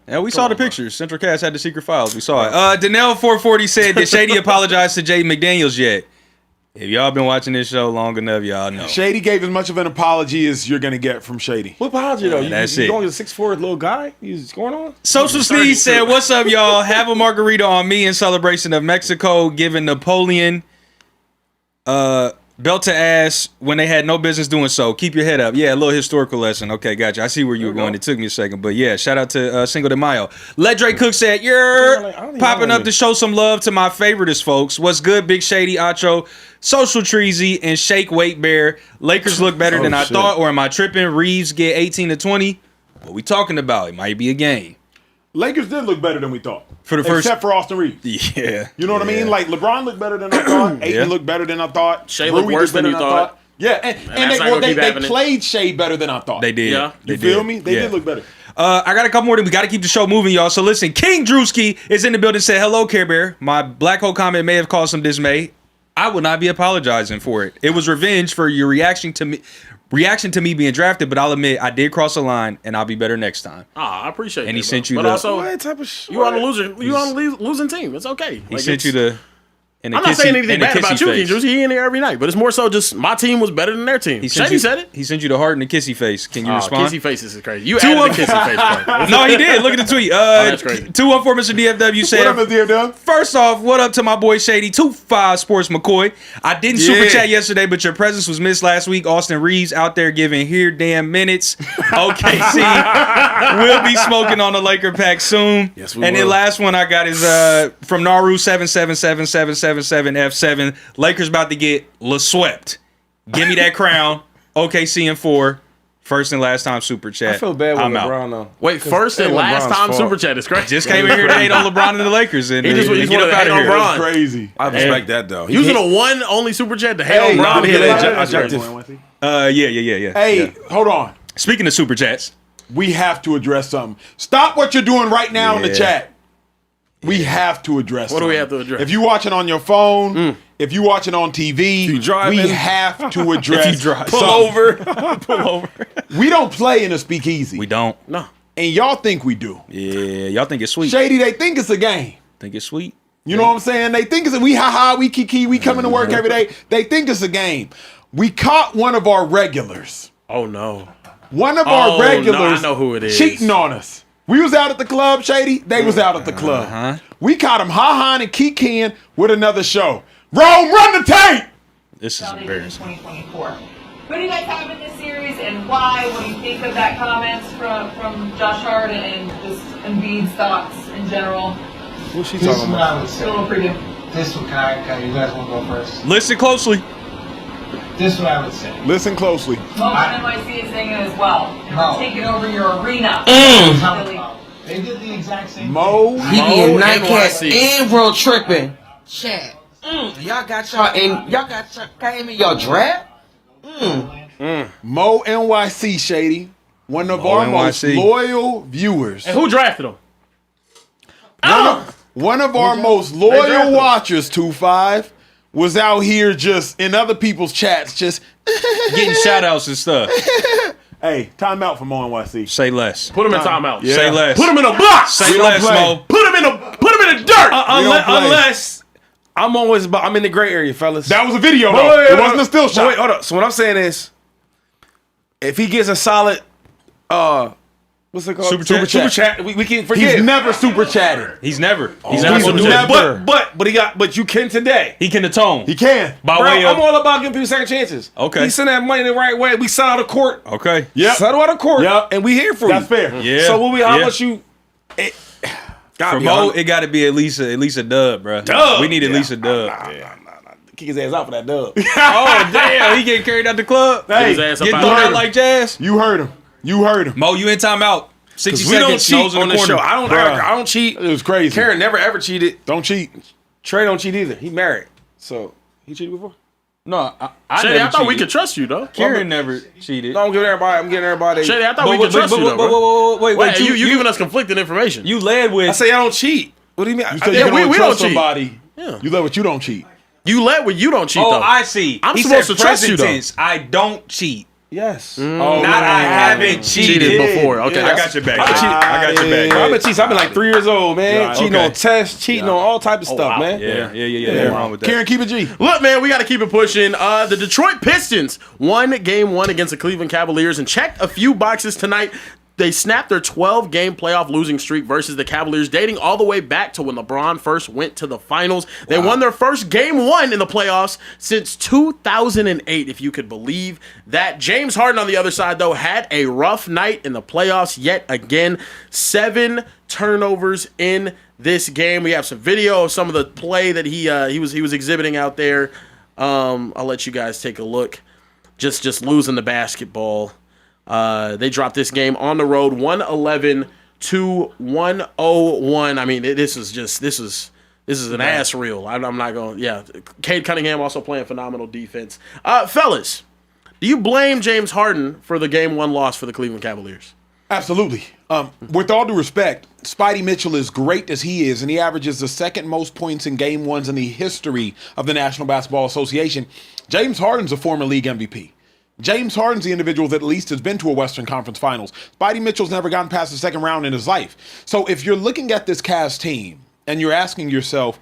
Yeah, we saw the pictures. Central Cast had the secret files. We saw it. Danelle440 said, did Shady apologize to Jay McDaniels yet? If y'all been watching this show long enough, y'all know. Shady gave as much of an apology as you're going to get from Shady. What apology, though? That's you it. going to 6'4" little guy? You scoring on? Social Sneeze said, what's up, y'all? Have a margarita on me in celebration of Mexico giving Napoleon belt to ass when they had no business doing so. Keep your head up. Yeah, a little historical lesson. Okay, gotcha. I see where you were going. It took me a second. But yeah, shout out to Cinco de Mayo. Let Drake Cook said, popping up to show some love to my favoriteest folks. What's good, Big Shady, Acho, Social Treasy, and Shake Weight Bear? Lakers look better than I thought, or am I tripping? Reeves get 18 to 20. What we talking about? It might be a game. Lakers did look better than we thought. For the first, except for Austin Reeves. Yeah. You know what I mean? Like, LeBron looked better than I thought. Aiden looked better than I thought. Shea looked worse than you thought. Yeah, and they played Shea better than I thought. They did. Yeah. You feel me? They did look better. I got a couple more. We got to keep the show moving, y'all. So listen, King Drewski is in the building. Said, hello, Care Bear. My black hole comment may have caused some dismay. I will not be apologizing for it. It was revenge for your reaction to me being drafted, but I'll admit I did cross a line, and I'll be better next time. I appreciate it. And he bro. sent you but the also, What type of you on a losing team. It's okay. He sent you the. I'm not saying anything bad about you, King Juice. He in there every night, but it's more so just my team was better than their team. Shady said it. He sent you the heart and the kissy face. Can you respond? Kissy faces is crazy. You added the kissy face part. No, he did. Look at the tweet. That's crazy. 214 Mr. DFW said, What up, Mr. DFW? First off, what up to my boy Shady 25 Sports McCoy. I didn't super chat yesterday, but your presence was missed last week. Austin Reeves out there giving here damn minutes. OKC will be smoking on the Laker pack soon. Yes, we and will. the last one I got is from Naru 777777F7. Lakers about to get swept. Give me that crown. OKC in 4. First and last time super chat. I feel bad with I'm LeBron, out. though. Wait, first and last time super chat is crazy. Just came in here to hate on LeBron and the Lakers, and He just get wanted up to out hate of on here. LeBron. That's crazy. I respect that, though. Using a one only super chat to hate on Hey, LeBron. he objective. Yeah. Hey, hold on. Speaking of super chats, We have to address something. Stop what you're doing right now in the chat. We have to address What do something. we have to address? If you're watching on your phone, if you're watching on TV, you driving? we have to address If you drive. something. pull over. We don't play in a speakeasy. We don't. No. And y'all think we do. Yeah, y'all think it's sweet. Shady, they think it's a game. Think it's sweet. You know what I'm saying? They think it's we we kiki, we coming to work every day. They think it's a game. We caught one of our regulars. Oh no. One of Oh, our no, regulars I know who it is. cheating on us. We was out at the club, Shady. They was out at the club. We caught them ha-haing and kikiing with another show. Rome, run the tape! This is embarrassing. 2024. Who do you guys have in this series and why? When you think of that comments from Josh Harden and just Embiid's thoughts in general? What's she This is talking what about? I would say. A little preview. This one, can I, you guys want to go first? Listen closely. This is what I would say. Listen closely. Mo from NYC is saying it as well. No. Taking over your arena. Really? They did the exact same Mo, Mo, He Nightcat NYC. and World tripping. Chat. Y'all got y'all came in your draft? Mo NYC, Shady. One of Mo our most NYC. loyal viewers. And who drafted him? One of our most drafted loyal him. watchers, 2-5, was out here just in other people's chats, just, Getting shout outs and stuff. hey, time out for Mo NYC. Say less. Put him in timeout. Yeah. Say less. Put him in a box. Say We don't less, play. Mo. Put him in the dirt. Unless I'm in the gray area, fellas. That was a video, Wait, though. wait, It wait, wasn't a still shot. Wait, hold up. So what I'm saying is, if he gets a solid, what's it called? Super chat. Super chat. We can forgive. He's never super chatted. He's never. He's never never. gonna do it. But you can today. He can atone. He can. By Bro, way of. I'm all about giving people second chances. Okay. He send that money the right way. We settle out of court. Okay. Yep. Settle out of court. Yep. And we here for That's you. fair. Yeah. So how Yeah. much you? For Mo, it got to be at least a dub, bro. Dub? We need at least a dub. Nah. Kick his ass out for that dub. Oh damn, he getting carried out the club. Hey, His ass up Get out thrown of out here. like Jazz. you heard him. You heard him. Mo, you in timeout. 60 we don't seconds. cheat Nose in on the the corner. show. I don't cheat. It was crazy. Karen never ever cheated. Don't cheat. Trey don't cheat either. He married. So he cheated before? No, I Shady, never I thought we cheated. could trust you though. Karen never cheated. No, I'm getting everybody. Shady, I thought we could trust you though, bro. Wait, Wait, you giving us conflicting information. you led with. I say I don't cheat. What do you mean? You said Yeah, you can we only don't trust cheat. somebody. Yeah. You love what you don't cheat. You led with you don't cheat, Oh, though. I see. I'm He supposed said to trust you, though. present tense. I don't cheat. Yes. Not I haven't cheated. before. Okay, I got your back. I've been cheating. I got your back. I've been cheating. I've been like 3 years old, man. Yeah, cheating okay. on tests, cheating on all type of stuff, wow. man. Yeah. Nothing wrong with that. Kieran, keep it G. Look, man, we got to keep it pushing. The Detroit Pistons won game 1 against the Cleveland Cavaliers and checked a few boxes tonight. They snapped their 12-game playoff losing streak versus the Cavaliers, dating all the way back to when LeBron first went to the finals. They won their first game 1 in the playoffs since 2008, if you could believe that. James Harden, on the other side, though, had a rough night in the playoffs yet again. 7 turnovers in this game. We have some video of some of the play that he was exhibiting out there. I'll let you guys take a look. Just losing the basketball. They dropped this game on the road, 111 to 101. I mean, this is an ass reel. I'm not going. Yeah, Cade Cunningham also playing phenomenal defense. Fellas, do you blame James Harden for the game 1 loss for the Cleveland Cavaliers? Absolutely. With all due respect, Spidey Mitchell, as great as he is, and he averages the second most points in game 1s in the history of the National Basketball Association, James Harden's a former league MVP. James Harden's the individual that at least has been to a Western Conference Finals. Spidey Mitchell's never gotten past the second round in his life. So if you're looking at this Cavs team and you're asking yourself,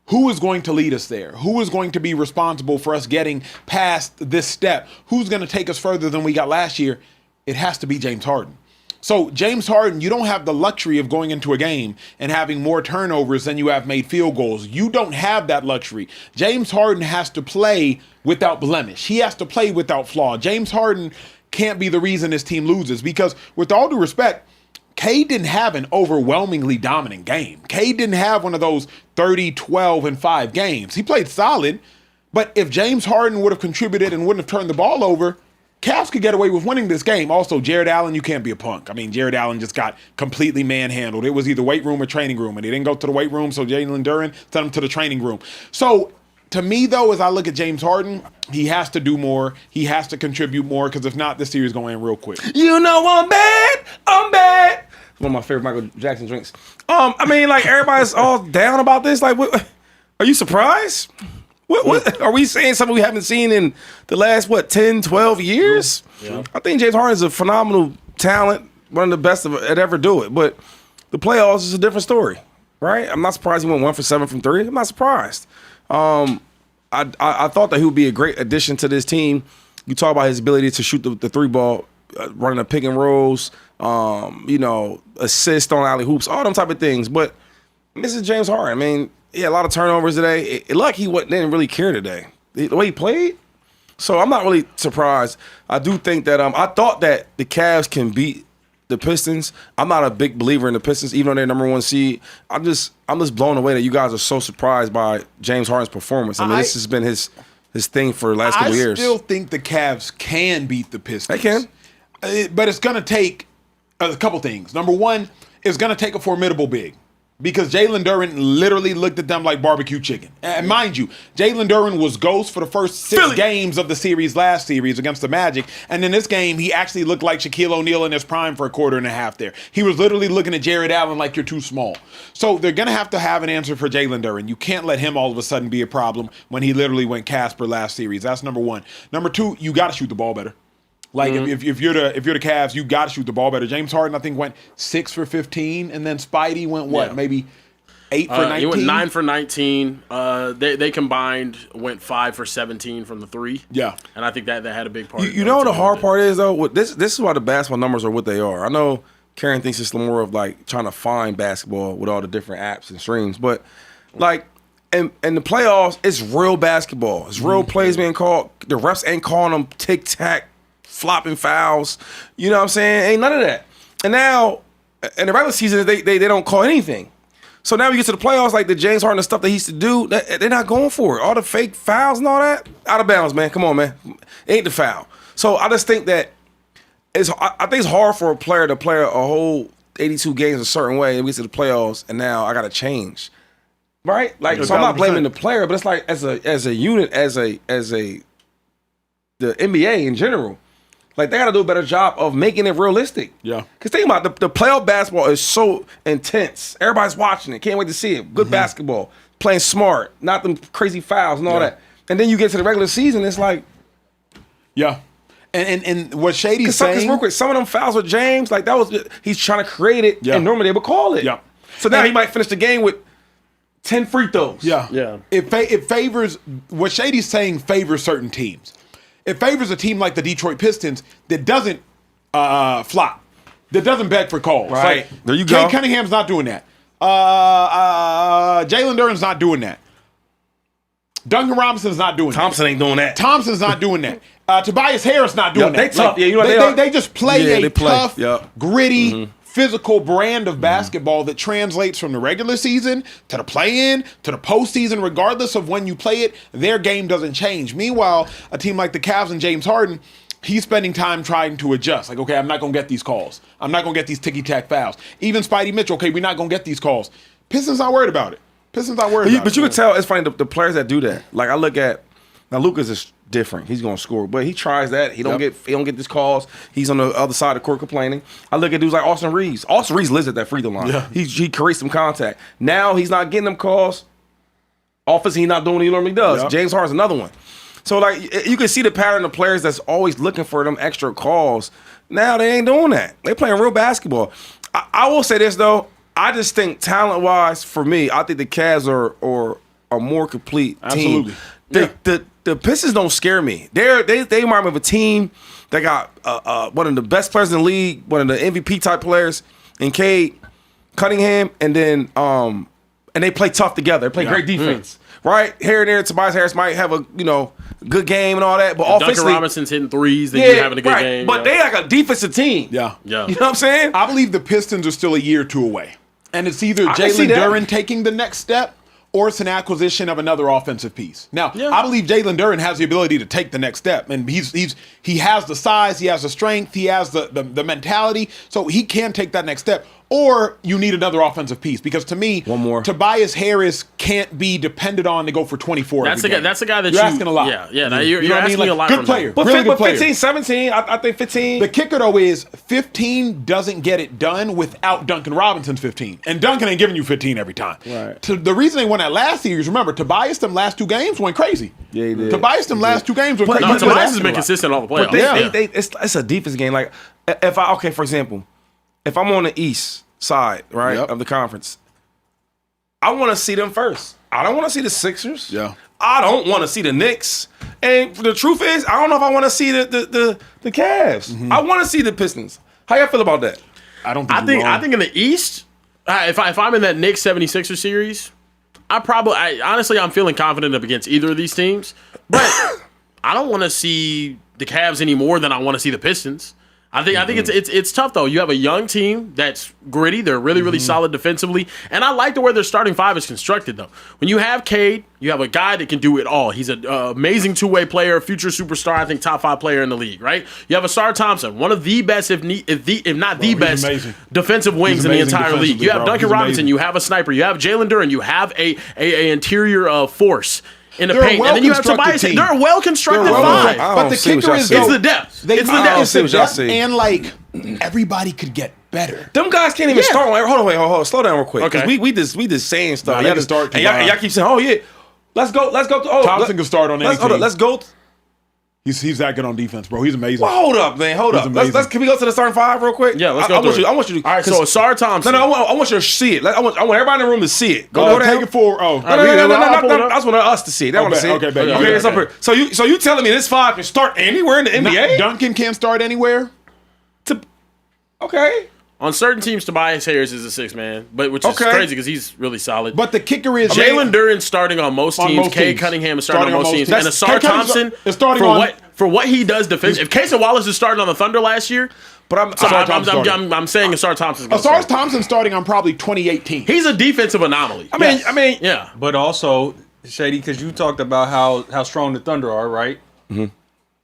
who is going to lead us there? Who is going to be responsible for us getting past this step? Who's going to take us further than we got last year? It has to be James Harden. So James Harden, you don't have the luxury of going into a game and having more turnovers than you have made field goals. You don't have that luxury. James Harden has to play without blemish. He has to play without flaw. James Harden can't be the reason this team loses because, with all due respect, Cade didn't have an overwhelmingly dominant game. Cade didn't have one of those 30, 12, and 5 games. He played solid, but if James Harden would have contributed and wouldn't have turned the ball over, Cavs could get away with winning this game. Also, Jared Allen, you can't be a punk. I mean, Jared Allen just got completely manhandled. It was either weight room or training room, and he didn't go to the weight room, so Jalen Duren sent him to the training room. So, to me, though, as I look at James Harden, he has to do more. He has to contribute more, because if not, this series is going to end real quick. You know I'm bad. One of my favorite Michael Jackson drinks. I mean, like, everybody's all down about this. Like, what, are you surprised? What are we saying something we haven't seen in the last, 10, 12 years? Yeah. I think James Harden is a phenomenal talent, one of the best that ever do it. But the playoffs is a different story, right? I'm not surprised he went 1 for 7 from 3. I'm not surprised. I thought that he would be a great addition to this team. You talk about his ability to shoot the 3 ball, running the pick and rolls, assist on alley hoops, all them type of things. But this is James Harden. I mean, a lot of turnovers today. Like he didn't really care today, the way he played. So I'm not really surprised. I do think that I thought that the Cavs can beat the Pistons. I'm not a big believer in the Pistons, even though they're number 1 seed. I'm just blown away that you guys are so surprised by James Harden's performance. I mean, this has been his thing for the last couple years. I still think the Cavs can beat the Pistons. They can. But it's going to take a couple things. Number 1, it's going to take a formidable big. Because Jalen Duren literally looked at them like barbecue chicken. And mind you, Jalen Duren was ghost for the first 6 games of the series last series against the Magic. And in this game, he actually looked like Shaquille O'Neal in his prime for a quarter and a half there. He was literally looking at Jared Allen like, you're too small. So they're going to have an answer for Jalen Duren. You can't let him all of a sudden be a problem when he literally went Casper last series. That's number 1. Number 2, you got to shoot the ball better. Like, if you're the Cavs, you got to shoot the ball better. James Harden, I think, went 6 for 15, and then Spidey went maybe 8 for 19? He went 9 for 19. They combined went 5 for 17 from the 3. Yeah. And I think that had a big part. You know what the hard part is, though? This is why the basketball numbers are what they are. I know Karen thinks it's more of, like, trying to find basketball with all the different apps and streams. But, like, in the playoffs, it's real basketball. It's real plays being called. The refs ain't calling them tic-tac, flopping fouls. You know what I'm saying? Ain't none of that. And now, in the regular season, they don't call anything. So now we get to the playoffs, like the James Harden stuff that he used to do, they're not going for it. All the fake fouls and all that, out of bounds, man. Come on, man. It ain't the foul. So I just think that I think it's hard for a player to play a whole 82 games a certain way and we get to the playoffs, and now I got to change. Right? Like, so I'm not blaming the player, but it's like as a unit, as the NBA in general. Like, they got to do a better job of making it realistic. Yeah. Because think about it, the playoff basketball is so intense. Everybody's watching it. Can't wait to see it. Good basketball. Playing smart. Not them crazy fouls and all that. And then you get to the regular season, it's like. Yeah. And what Shady's Because saying. real quick, some of them fouls with James, like, that was, he's trying to create it, and normally they would call it. Yeah. So now he might finish the game with 10 free throws. Yeah. Yeah. It favors, what Shady's saying favors certain teams. It favors a team like the Detroit Pistons that doesn't flop, that doesn't beg for calls. Right. Like, There you go. Cade Cunningham's not doing that. Jalen Duren's not doing that. Duncan Robinson's not doing Thompson ain't doing that. that. Thompson's not doing that. Tobias Harris not doing They that. tough. Yeah, you know what they just play a tough, Yep. gritty, physical brand of basketball that translates from the regular season to the play-in to the postseason. Regardless of when you play it, their game doesn't change. Meanwhile, a team like the Cavs and James Harden, he's spending time trying to adjust. Like, okay, I'm not going to get these calls. I'm not going to get these ticky-tack fouls. Even Spidey Mitchell, okay, we're not going to get these calls. Pistons not worried about it. Pistons not worried about it. But you can tell, it's funny, the players that do that. Like, I look at, now Luka's is different. He's going to score. But he tries that. He don't get these calls. He's on the other side of the court complaining. I look at dudes like Austin Reeves. Austin Reeves lives at that free throw line. Yeah. He creates some contact. Now he's not getting them calls. Offense, he's not doing what he normally does. Yep. James Harden's another one. So, like, you can see the pattern of players that's always looking for them extra calls. Now they ain't doing that. They playing real basketball. I will say this, though. I just think talent-wise, for me, I think the Cavs are a more complete team. Absolutely. The Pistons don't scare me. They remind me of a team that got one of the best players in the league, one of the MVP type players, in Cade Cunningham, and then and they play tough together. They play great defense, right? Here and there, Tobias Harris might have a good game and all that, but Duncan offensively, Robinson's hitting threes, then you're having a good game. But they like a defensive team. Yeah. Yeah. You know what I'm saying? I believe the Pistons are still a year or two away. And it's either can see Jalen that. Duren taking the next step or it's an acquisition of another offensive piece. Now, Yeah. I believe Jalen Duren has the ability to take the next step. And he has the size, he has the strength, he has the mentality. So he can take that next step. Or you need another offensive piece. Because to me, One more. Tobias Harris can't be depended on to go for 24. That's every the guy. game. That's the guy that you're you asking a lot. Yeah. You're You know what I asking mean? a lot. Good from player. him. But, Really good but player. 15, 17, I think 15. The kicker, though, is 15 doesn't get it done without Duncan Robinson's 15. And Duncan ain't giving you 15 every time. Right. The reason they won that last series, remember, Tobias, them last two games went crazy. Yeah, he did. Tobias, them last two games went But- crazy. No, but- Tobias has been consistent all the playoffs. But it's a defense game. Like, for example, if I'm on the east side, right, Yep. of the conference, I want to see them first. I don't want to see the Sixers. Yeah. I don't want to see the Knicks. And the truth is, I don't know if I want to see the Cavs. Mm-hmm. I want to see the Pistons. How y'all feel about that? I don't I think think you're wrong. in the East, if I'm in that Knicks 76er series, honestly I'm feeling confident up against either of these teams. But I don't want to see the Cavs any more than I want to see the Pistons. I think it's tough though. You have a young team that's gritty. They're really solid defensively, and I like the way their starting five is constructed though. When you have Cade, you have a guy that can do it all. He's an amazing two-way player, future superstar. I think top 5 player in the league. Right? You have Asar Thompson, one of the best, if not the He's best, amazing. defensive wings He's in the amazing entire league. You have defensively, Duncan bro. He's Robinson. amazing. You have a sniper. You have Jalen Duren. You have a interior force in the They're a paint, and then you have well-constructed Tobias. team. They're a well-constructed They're five. well-constructed. I But don't the see what kicker y'all is see. It's though, the depth. They, It's the I don't depth. see what y'all see. and like everybody could get better. Them guys can't even start. Hold on. Slow down real quick. 'Cause Okay. we just saying stuff. Nah, they Y'all can start and y'all keep saying, oh yeah, let's go. Thompson can start on any Hold on, team. let's go. He's that good on defense, bro. He's amazing. Well, hold up, man. Hold He's up. amazing. Can we go to the starting five real quick? Yeah, let's I go. want through you. it. I want you to. All right, so Asar Thompson. No, I want you to see it. I want everybody in the room to see it. Go Take down. it forward. Oh, All right, I'll pull it up. I just want us to see it. They want to see it. Okay, baby. Okay, Okay, it's up okay. here. So you telling me this five can start anywhere in the NBA? Duncan can't start anywhere. Okay. On certain teams, Tobias Harris is a 6-man, which is Okay. crazy because he's really solid. But the kicker is Jalen Duren starting on most On teams. most Cade teams. Cunningham is starting on most teams. And That's- Asar Cade Cunningham's Thompson is starting for on- what he does defensively. If Casey Wallace is starting on the Thunder last year, But I'm saying Asar Thompson's going to Asar start. Thompson starting on probably 2018. He's a defensive anomaly. I mean, Yeah. But also, Shady, because you talked about how strong the Thunder are, right? Mm-hmm.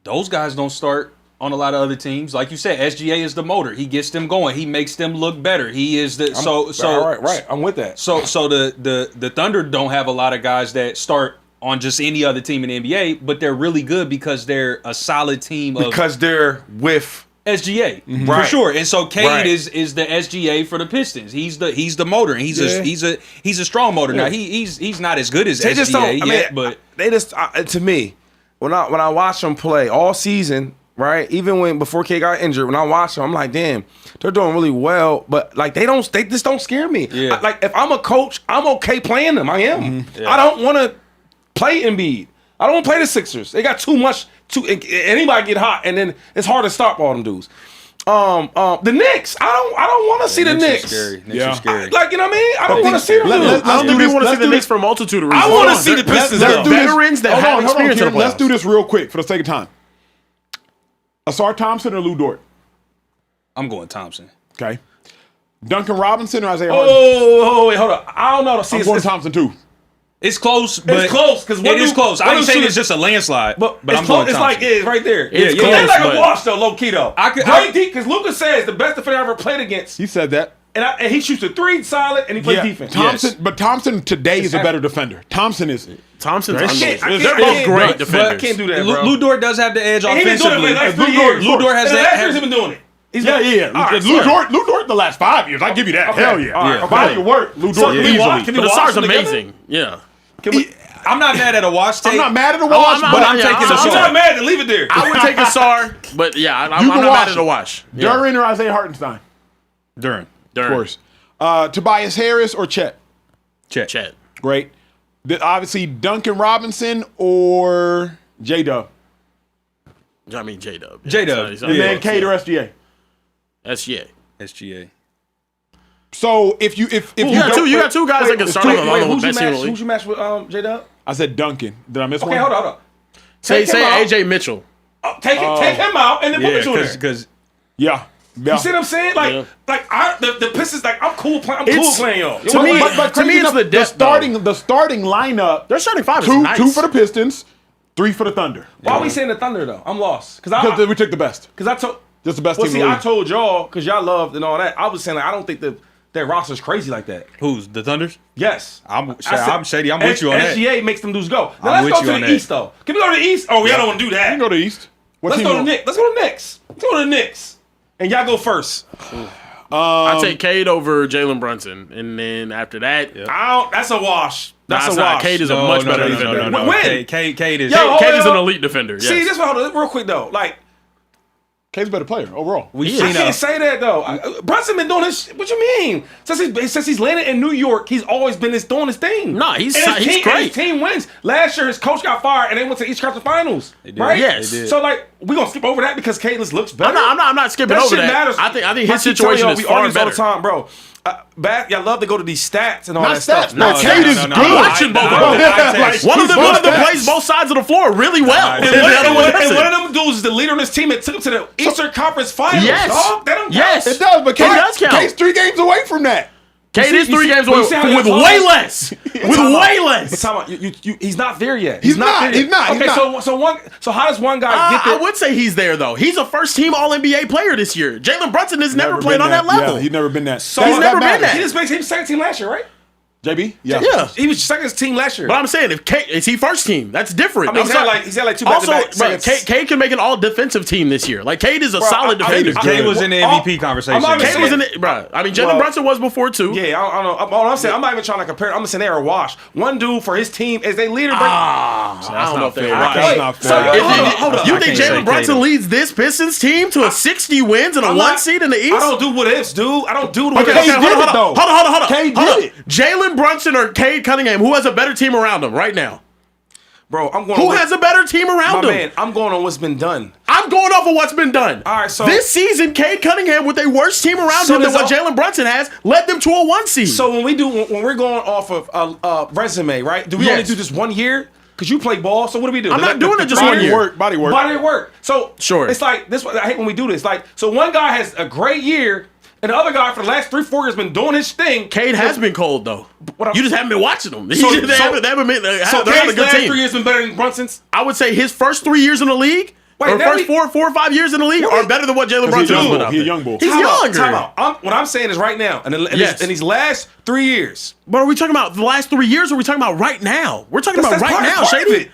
Those guys don't start on a lot of other teams. Like you said, SGA is the motor. He gets them going. He makes them look better. He is the right. I'm with that. So the Thunder don't have a lot of guys that start on just any other team in the NBA, but they're really good because they're a solid team of Because they're with SGA for Right. sure. And so Cade Right. is the SGA for the Pistons. He's the motor. And he's a strong motor. Now he's not as good as they SGA just don't. I mean, yet, but they just to me when I watch them play all season, right? Even before K got injured, when I watch them, I'm like, damn, they're doing really well. But like they just don't scare me. Yeah. Like if I'm a coach, I'm okay playing them. I am. Yeah. I don't want to play Embiid. I don't want to play the Sixers. They got too much. Anybody get hot, and then it's hard to stop all them dudes. The Knicks. I don't want to see the Knicks. Knicks are scary. Like, you know what I mean? I don't want to see them. let's I don't think we do want to this- see the Knicks for a multitude of I reasons. want to Hold on. see the Pistons. let's though. do this. Veterans that Hold have on, experience in Kieran. the Let's playoffs. do this real quick for the sake of time. Asar Thompson or Lou Dort? I'm going Thompson. Okay. Duncan Robinson or Isaiah Harden? Oh, wait, hold on. I don't know. See, I'm going Thompson too. It's close, but close, 'cause it is close. I ain't saying it's just a landslide, but it's I'm close. going It's Thompson. like it's right there. It's yeah, close, It's like but- a wash though, low key though. I could- Great deep because Lucas says the best defender I ever played against, He said that. and he shoots a three solid, and he plays defense. Thompson, but Thompson today is a better defender. Thompson is. Thompson's I can't- unbelievable. I They're can't- both I great can't- defenders. I can't do that, Lou, bro. Lou Dort does have the edge And he been doing it offensively. for the last Lou 3 Dort- years. Lou Dort has And the that- last years he been doing it. He's Yeah. All right, Lou sorry. Dort the last 5 years. I give you that. Okay. Hell yeah. All right, Yeah. okay. Body of work. Lou So Dort can we easily. watch? Can we But watch Asar's them together? amazing. Yeah. Can we? I'm not mad at a watch tape. I'm not mad at the watch, I'm but not- I'm yeah, taking I'm I'm Asar. not mad. Leave it there. I would take Asar, but yeah, I'm You not can mad watch at it. a watch. Yeah. Duran or Isaiah Hartenstein? Duran. Of course. Tobias Harris or Chet? Chet. Great. Obviously, Duncan Robinson or J-Dub. I mean, J-Dub. Yeah. J-Dub. He's And then Cade or SGA. SGA. SGA. So if you You got two guys that can start on the Who's you best team in the match? league. Who's you match with J Dub? I said Duncan. Did I miss Okay, one? hold on. Say Take him out. AJ Mitchell. Take him out and then put Yeah, Mitchell there. because Yeah. You see what I'm saying? Like, the Pistons. Like, I'm cool playing. I'm cool It's- playing y'all. to me- to crazy me, it's enough, the depth, though. the starting lineup. Their starting five is two nice. two for the Pistons, 3 for the Thunder. Why are we saying the Thunder though? I'm lost Because we took the best. I told. Just the best Well, team see, in the I league. told y'all because y'all loved and all that. I was saying like I don't think that roster's crazy like that. who's the Thunders? Yes, I'm Shady. I'm with you on that. SGA makes them dudes go. Now I'm let's with go you to on the that. East though. Can we go to the East? Oh, we don't want to do You that. can go to the East. What Let's team go you to want? Knicks. Let's go to Knicks. Let's go to the Knicks. And y'all go first. I take Cade over Jalen Brunson, and then after that, That's a wash. That's it's a not. wash. Cade is a much better defender. No. When? Cade is. Yo, Cade is an yo. elite defender. Yes. See, this one, hold on, real quick though. Like, Cade's a better player overall. We've He is. I seen can't say that though. Brunson been doing his. What you mean? Since he's landed in New York, he's always been doing his thing. Nah, he's And his great. and his team wins. Last year, his coach got fired, and they went to East Conference Finals. did. Right? Yes. They did. So like, we gonna skip over that because Caitlin's looks better. I'm not skipping That over shit that. matters. I think I his keep telling situation y'all, is we far argue this all better. the time, bro. Y'all love to go to these stats and all Not that stuff. stats, bro. No, Cade is no, good. I'm watching both of them. One of them plays both sides of the floor really well. And And the other And one one doesn't. of them dudes is the leader on this team that took him to the Eastern Conference Finals. Yes. Dog. That don't count. Yes. It does, but Cade does count. Cade's 3 games away from that. Cade is you 3 see- games you away see how with y'all way talk? less. With Time out. way But less. time out. He's not there yet. He's not. there yet. He's not. He's Okay, not. so how does one guy get there? I would say he's there though. He's a first team All NBA player this year. Jalen Brunson has never played been on that level. Yeah, he's never been that. So he's never been that. He just makes him second team last year, right? JB? Yeah. Yeah. He was second team last year. But I'm saying, is he first team? That's different. I mean, I'm sorry. he's had like 2 Also, back-to-back bro, seconds. Cade can make an all defensive team this year. Like Cade is a Bro, solid I- I- defender. I- Cade was in the MVP conversation. I'm not even Cade was in saying- it, bro. I mean, Jalen Well, Brunson was before too. Yeah, I don't know. All I'm saying, I'm not even trying to compare. I'm just saying they're a wash. One dude for his team is they leader. I don't know if they're fair. right. That's not fair. So If hold up. you I think can't say Jalen Brunson Cade. leads this Pistons team to a 60 wins and a I'm 1 not- seed in the East? I don't do what ifs, dude. I don't do what Okay, ifs. Cade did it, though. Hold on. Cade Hold did on. it. Jalen Brunson or Cade Cunningham, who has a better team around him right now? Bro, I'm going Who on has a better team my around him? man, I'm going on what's been done. I'm going off of what's been done. All right, so- this season, Cade Cunningham with a worse team around So him than does what Jalen Brunson has led them to a 1 seed. So when we're going off of resume, right? Do we only Yes. do this 1 year? Because you play ball, so what do we do? I'm not doing it just 1 Body year. work. Body work. Body work. So Sure. it's like this. I hate when we do this. Like, so one guy has a great year, and the other guy for the last 3-4 years been doing his thing. Cade has been cold though. What I'm- You just haven't been watching them. So- they haven't been. So They're not a Cade's good last team. 3 years been better than Brunson's. I would say his first 3 years in the league, Or first 4 or 5 years in the league are better than what Jalen Brunson has put out. He's a young bull. He's younger. Time out. What I'm saying is right now, in these last 3 years. But are we talking about the last 3 years or are we talking about right now? We're talking about right now, Shady.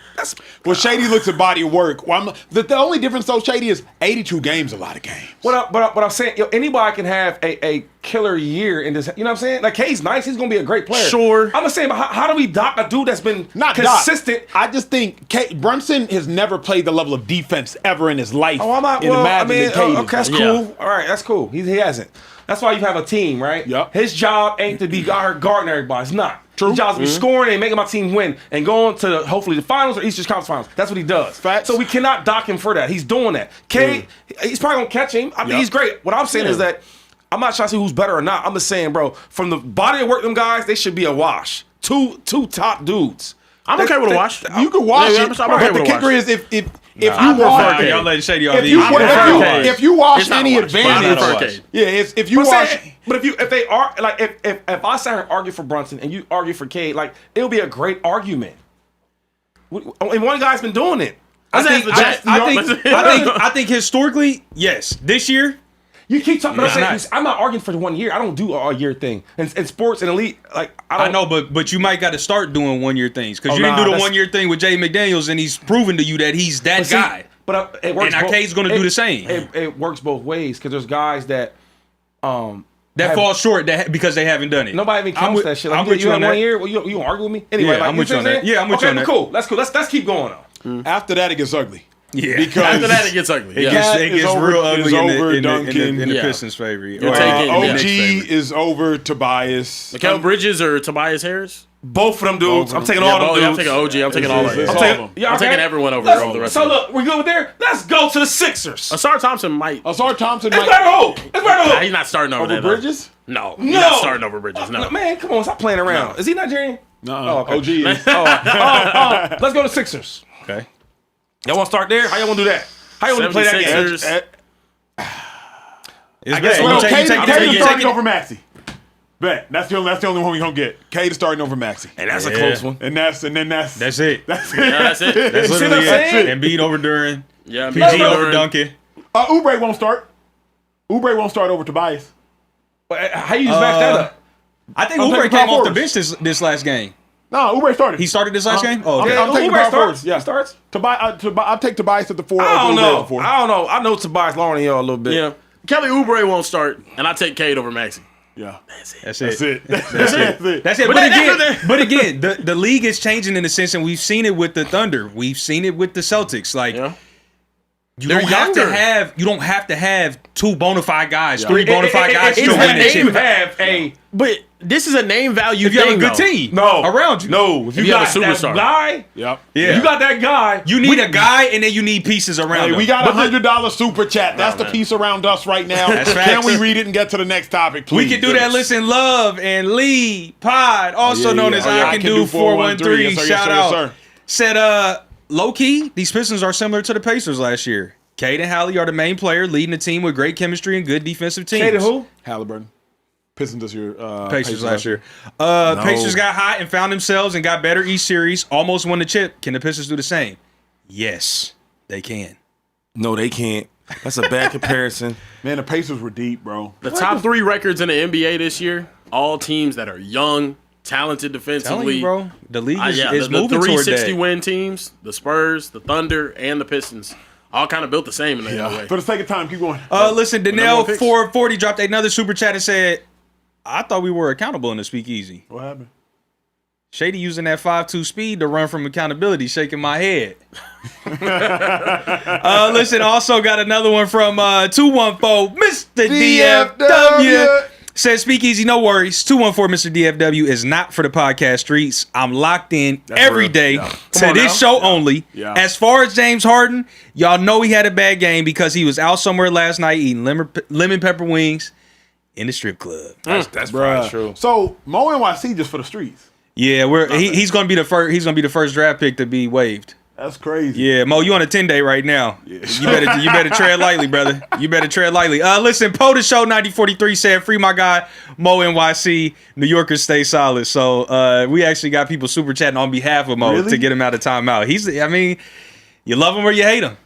Well, Shady looks at body of work. Well, the only difference, though, Shady, is 82 games, a lot of games. But I'm saying, anybody can have a killer year in this. You know what I'm saying? Like, K's nice. He's going to be a great player. Sure. I'm just saying, but how do we dock a dude that's been Not consistent? I just think Brunson has never played the level of defense ever in his life. Oh, I'm not. in Madden than Okay, that's Cade. cool. All right, that's cool. He hasn't. That's why you have a team, right? Yep. His job ain't to be guarding everybody. It's not. True. His job is to be scoring and making my team win and going to hopefully the finals or Eastern Conference Finals. That's what he does. Facts. So we cannot dock him for that. He's doing that. Cade, he's probably gonna catch him. I think he's great. What I'm saying is that I'm not trying to see who's better or not. I'm just saying, bro, from the body of work, them guys, they should be a wash. Two top dudes. I'm okay with a wash. You can wash Yeah, it, I'm okay but the with a kicker wash. is if you Y'all wash, letting Shady off if easy. you Cade. wash It's not any a wash. advantage, I prefer Cade. yeah, if you But, wash. if they are like if I sat here and argue for Brunson and you argue for Cade, like it'll be a great argument. And one guy's been doing it. I think historically, yes. This year, You keep talking. Nah. I'm not arguing for the 1 year. I don't do a year thing. In sports and elite, like I know, but you might got to start doing 1 year things because you nah, didn't do the that's- 1 year thing with Jay McDaniels, and he's proven to you that he's that guy. But it works. And Cade's gonna do the same. It works both ways because there's guys that That falls short because they haven't done it. nobody even counts that shit. Like, I'm with you had on 1 that. year. Well, you don't argue with me anyway. Yeah, like, I'm with you on know what that. Yeah, I'm with you on that. Cool. That's cool. Let's keep going on. After that, it gets ugly. Yeah, Because After that, it gets ugly. Yeah. Cat it is gets over- real is ugly over in Duncan. the Yeah. Pistons' favor. You're Or, taking- in the OG Knicks' favor. is over Tobias. Mikal Bridges or Tobias Harris? Both of them dudes. I'm taking Yeah, all them dudes. I'm taking OG. I'm taking all of it's them. all I'm of taking, them. yeah, I'm okay. taking everyone over the rest So of them. look, we good with there? Let's go to the Sixers. Asar Thompson might. Asar Thompson It's might better who? It's better Nah, who? he's not starting over, over there. though. Bridges. No, he's No. not starting over Bridges. No. Man, come on, stop playing around. Is he Nigerian? No, okay. OG is. Let's go to Sixers. Okay. Y'all want to start there? How y'all want to do that? How y'all want to play that game? 76ers. It's guess bad. well, You Cade take is it. starting over Maxey. Bet that's the only one we gonna get. Cade is starting over Maxey, And that's a Yeah. close one. and that's That's it. that's Yeah, it. that's it. That's see what I'm literally saying? it. Embiid over Duran. Yeah, PG over Duncan. Oubre won't start. Oubre won't start over Tobias. How you just match that up? I think I'm Oubre taking came power off the forwards. bench this last game. No, Oubre started. He started this last game? Oh, okay. I'm taking Oubre power starts? forwards. Yeah, Starts? I'll take Tobias at the 4. I don't over Oubre know. at the 4. I don't know. I know Tobias lower than y'all a little bit. Yeah. Kelly Oubre won't start, and I take Cade over Maxey. Yeah, That's it. that's it. That's That's it. That's it. But again, the league is changing in the sense, and we've seen it with the Thunder. We've seen it with the Celtics. Like Yeah. you They're don't have younger. to have two bona fide guys, three bona fide guys It's to win the this name shit. have a But this is a name value If you have a thing, good though. team no around you. No, if you you have got a that superstar. guy, Yep. Yeah. you got that guy. You need a guy, and then you need pieces around Hey, him. we got a $100 super chat. That's the piece around us right now. That's Can facts. we read it and get to the next topic, please? We can do that. Listen, Love and Lee Pod, also known as I Can Do 413. Yes, sir, yes, Shout sir, out. yes, sir. Said, low key, these Pistons are similar to the Pacers last year. Cade and Hallie are the main player, leading the team with great chemistry and good defensive teams. Shady who? Halliburton. Pistons this year. Pacers last year. Pacers got hot and found themselves and got better each series. Almost won the chip. Can the Pistons do the same? Yes, they can. No, they can't. That's a bad comparison. Man, the Pacers were deep, bro. The top 3 records in the NBA this year, all teams that are young, talented Telling defensively. you, bro. The league is, Yeah, is the moving toward 360 that. win teams, the Spurs, the Thunder, and the Pistons, all kind of built the same in a way. For the sake of time, keep going. Listen, number Danelle one picks. 440 dropped another super chat and said, I thought we were accountable in the Speakeasy. What happened? Shady using that 5'2" speed to run from accountability, shaking my head. Listen, also got another one from 214, Mr. DFW. Says Speakeasy, no worries. 214 Mr. DFW is not for the podcast streets. I'm locked in every real. day Yeah. to on this now. show only. Yeah. As far as James Harden, y'all know he had a bad game because he was out somewhere last night eating lemon pepper wings in the strip club. That's probably true. So Mo NYC just for the streets. Yeah, he's gonna be the first. He's gonna be the first draft pick to be waived. That's crazy. Yeah, Mo, you on a 10-day right now. You better tread lightly, brother. You better tread lightly. Listen, Poe the Show 9043 said, free my guy, Mo NYC. New Yorkers stay solid. So we actually got people super chatting on behalf of Mo Really? to get him out of timeout. You love him or you hate him.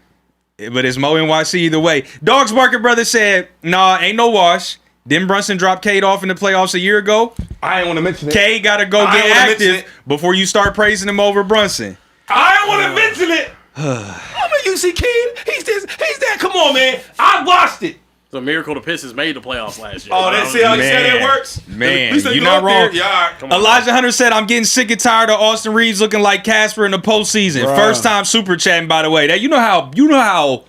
but it's Mo NYC either way. Dogs Barker brother said, nah, ain't no wash. Didn't Brunson drop Cade off in the playoffs a year ago? I ain't want to mention it. Cade got to go get active before you start praising him over Brunson. I don't want to mention it. I'm a UC kid. He's that. Come on, man. I watched it. It's a miracle the Pistons made the playoffs last year. Oh, that's see how you said it works? Man, you're not wrong. Yeah, Come on, Elijah Hunter said, I'm getting sick and tired of Austin Reeves looking like Casper in the postseason. Bruh. First time super chatting, by the way. That you know how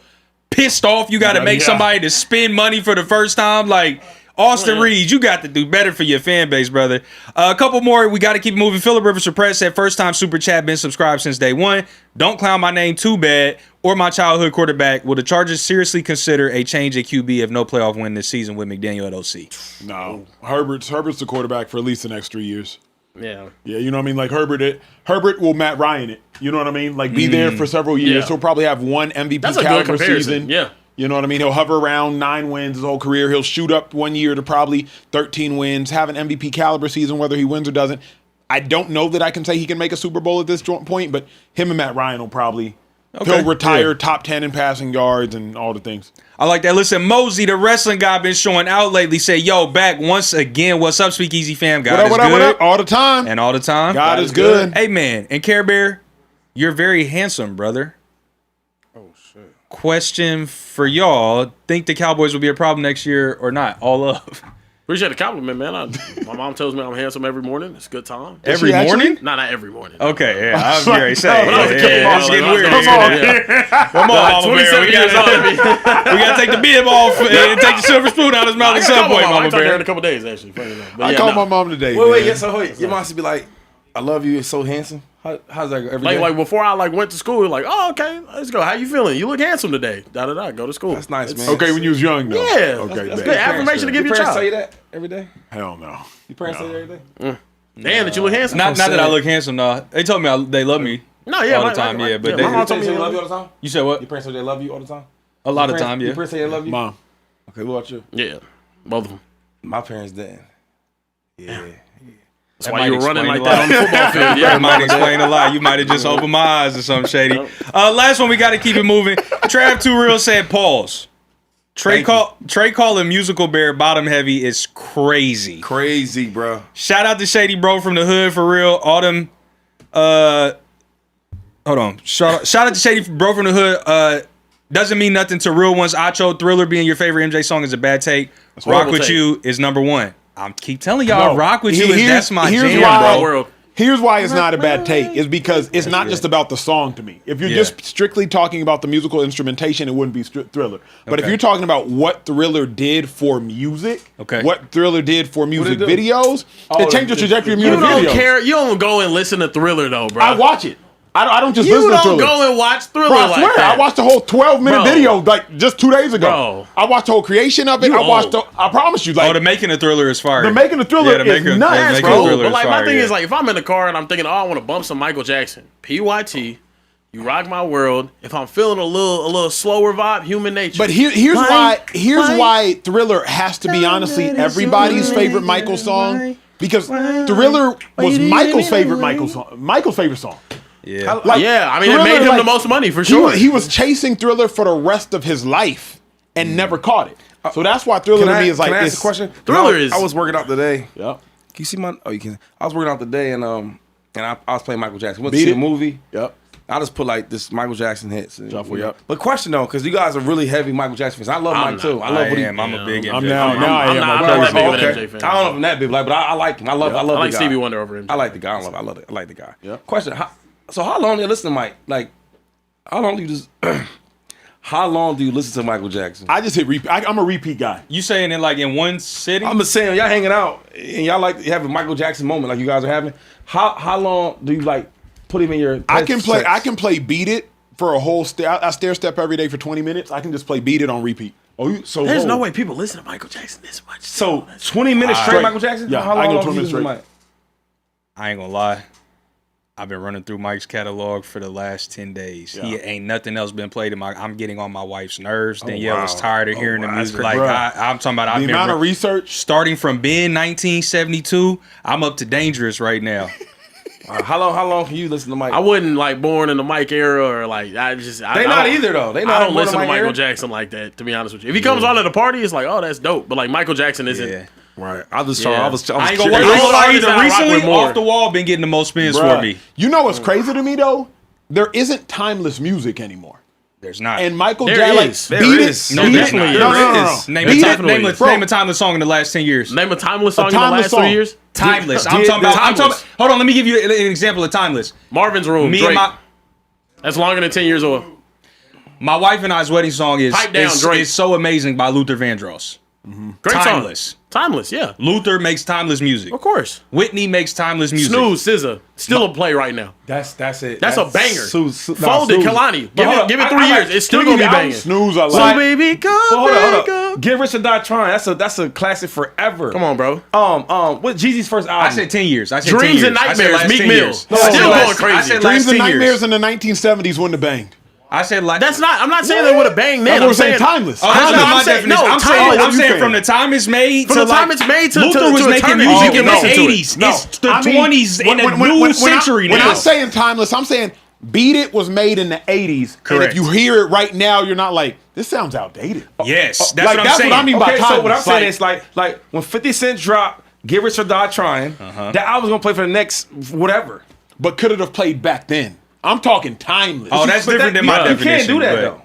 pissed off you got to make somebody to spend money for the first time? Like, Austin Reeves, you got to do better for your fan base, brother. A couple more. We got to keep moving. Philip Rivers Suppressed said, first time super chat, been subscribed since day one. Don't clown my name too bad or my childhood quarterback. Will the Chargers seriously consider a change at QB if no playoff win this season with McDaniel at OC? No. Herbert's the quarterback for at least the next 3 years. Yeah. Yeah, you know what I mean? Like Herbert will Matt Ryan it. You know what I mean? Like be there for several years. Yeah. He'll probably have one MVP That's a good caliber comparison. season. Yeah. You know what I mean? He'll hover around 9 wins his whole career. He'll shoot up 1 year to probably 13 wins, have an MVP caliber season, whether he wins or doesn't. I don't know that I can say he can make a Super Bowl at this point, but him and Matt Ryan will probably he'll retire top 10 in passing yards and all the things. I like that. Listen, Mosey, the wrestling guy, been showing out lately. Say, yo, back once again. What's up, Speakeasy fam? God is good. What up? All the time. And all the time. God is good. Hey, man. And Carebear, you're very handsome, brother. Oh, shit. Question for y'all. Think the Cowboys will be a problem next year or not? All of. Appreciate the compliment, man. My mom tells me I'm handsome every morning. It's a good time. Every morning? Not every morning. Okay, yeah. I was going to say. When I was a kid, It's getting weird. Come on, Mama Bear. We got to take the bib off and take the silver spoon out of his mouth at some point, Mama I talked to her in Bear. a couple days, actually. Funny enough. But I yeah, called no. my mom today. Wait, man. yeah. So your mom should be like, "I love you. You're so handsome." How's that go every day? Like before I went to school, like, oh, okay, let's go. How you feeling? You look handsome today. Da da da. Go to school. That's nice, man. Okay, when you was young, though. Yeah. Okay, That's bet. good affirmation to give Your your parents child. tell you that every day? Hell no. Your parents tell you every day? Damn, that you look handsome. Not that I look handsome, no. They told me they love me No, yeah, all the time, yeah. But my mom They told me say they they love you all the time? you said what? Your parents say they love you all the time? A lot of time, Your yeah. parents say they love you? Mom. Okay, what about you? Yeah, both of them. My parents didn't. Yeah. That's why you were running like that on the football field. That Yeah, might explain a lot. You might have just opened my eyes or something, Shady. Last one, we got to keep it moving. Trav Too Real said, pause. Trey calling Musical Bear bottom heavy is crazy. Crazy, bro. Shout out to Shady Bro from the hood for real. All them, hold on. Shout out to Shady Bro from the hood. Doesn't mean nothing to real ones. Acho, Thriller being your favorite MJ song is a bad take. Rock with take. You is number one. I'm keep telling y'all, No. Rock with You is that's my here's jam, why- bro. world. Here's why it's not a bad take. Is because it's not just about the song to me. If you're just strictly talking about the musical instrumentation, it wouldn't be Thriller. But if Okay. you're talking about what Thriller did for music, Okay. what Thriller did for music do? videos, it changed the trajectory of You music don't videos. care. You don't go and listen to Thriller though, bro. I watch it. I don't just You listen to don't Thriller. go and watch Thriller Bro, I like swear, that. I watched the whole 12-minute Bro. video like just 2 days ago. Bro. I watched the whole creation of it. You I watched. old. I promise you, like Oh, the making of Thriller is fire. The making of Thriller is nuts, the making bro. of Thriller But is like fire, my thing yeah. is like if I'm in the car and I'm thinking, oh, I want to bump some Michael Jackson, PYT, You Rock My World. If I'm feeling a little slower vibe, Human Nature. But here's why Thriller has to be honestly everybody's favorite Michael song because Thriller was Michael's favorite song. Yeah. Like, yeah, I mean it Thriller, made him like, the most money for sure. He was chasing Thriller for the rest of his life and never caught it. So that's why Thriller to me is like can I ask this a question? Thriller is- I was working out today. Yeah. Can you see my? Oh, you can. I was working out today and I was playing Michael Jackson. Went to Beat see It. a movie. Yep. I just put like this Michael Jackson hits. And, Shuffle, yep. But question though, because you guys are really heavy Michael Jackson fans. I love I'm Mike too. not. I love what he. I'm a big I'm MJ now fan. I am. I'm not I'm that big of an okay. MJ fan. I don't know if I'm that big, like, but I like him. I love I the like guy. Stevie Wonder over him. I like the guy. I like the guy. Yeah. Question: So how long do you listen to Mike? Like, how long do you just? How long do you listen to Michael Jackson? I just hit repeat. I'm a repeat guy. You saying it like in one sitting? I'm just saying, y'all hanging out and y'all like have a Michael Jackson moment like you guys are having. How long do you like put him in your? I can play Beat It for a whole I stair step every day for 20 minutes. I can just play Beat It on repeat. There's no way people listen to Michael Jackson this much. So 20 minutes straight, Straight. Michael Jackson. Yeah, how I long go do 20 you minutes listen to straight. Mike? I ain't gonna lie. I've been running through Mike's catalog for the last 10 days. Yeah. He ain't nothing else been played in my. I'm getting on my wife's nerves. Danielle wow. was tired of hearing the wow, music. that's Like crazy. I'm talking about. I've The been amount of research. starting from being 1972. I'm up to dangerous right now. How long can you listen to Mike? I wouldn't like born in the Mike era or like They not either though. They not I don't born in listen to Mike Michael era. Jackson like that. To be honest with you, if he comes on at a party, it's like, oh, that's dope. But like Michael Jackson isn't. Yeah. Right. I was Yeah. I was I ain't curious. gonna lie Artists I either. rock Recently, with more. Off the Wall been getting the most spins Bruh. for me. You know what's crazy to me though? There isn't timeless music anymore. There's not. And Michael There Jackson, is. There Beat is. It. No, Beat It. definitely No, there no, no, is. no. Name Beat a, It. time, name, a, Bro. name a timeless song in the last 10 years. Name a timeless song in the timeless last song. 3 years. Timeless. I'm Did- talking about. timeless. Hold on. Let me give you an example of timeless. Marvin's Room. Me Drake. and That's longer than 10 years old. my wife and I's wedding song is Pipe down, Drake. is so amazing by Luther Vandross. Great Timeless. song. Timeless, yeah. Luther makes timeless music. Of course. Whitney makes timeless music. Snooze, SZA. Still a play right now. That's it. That's a banger. Folded Kalani. Give it 3 years. It's still Can gonna we be give the banging. Snooze, I So like. baby, come Hold back on. up. Get Rich or Die Trying. That's a classic forever. Come on, bro. What Jeezy's first album? I said 10 years. I said Dreams 10 years. and I said Nightmares, last Meek 10 Mill. years. Still I said going last- crazy. I said Dreams last and 10 Nightmares years. in the 1970s wouldn't have banged. I said like. That's not. I'm not saying they would have banged then. That's what I'm saying, timeless. Oh, that's I'm not my saying- definition. no, I'm timeless. saying, what I'm you saying saying? from the time it's made From to the time like, it's made to Luther was making eternity, music you in can the listen to it. 80s. No. It's the I mean, 20s in a new century when now. I'm saying timeless, I'm saying Beat It was made in the 80s. Correct. And if you hear it right now, you're not like, this sounds outdated. Yes, that's Like, what I'm that's saying. what I mean by Okay, so what I'm timeless. saying Like- is like when 50 Cent dropped Get Rich or Die Trying, that album's gonna play for the next whatever. But could it have played back then? I'm talking timeless. Oh, that's But different than my you definition. can't do that but- though.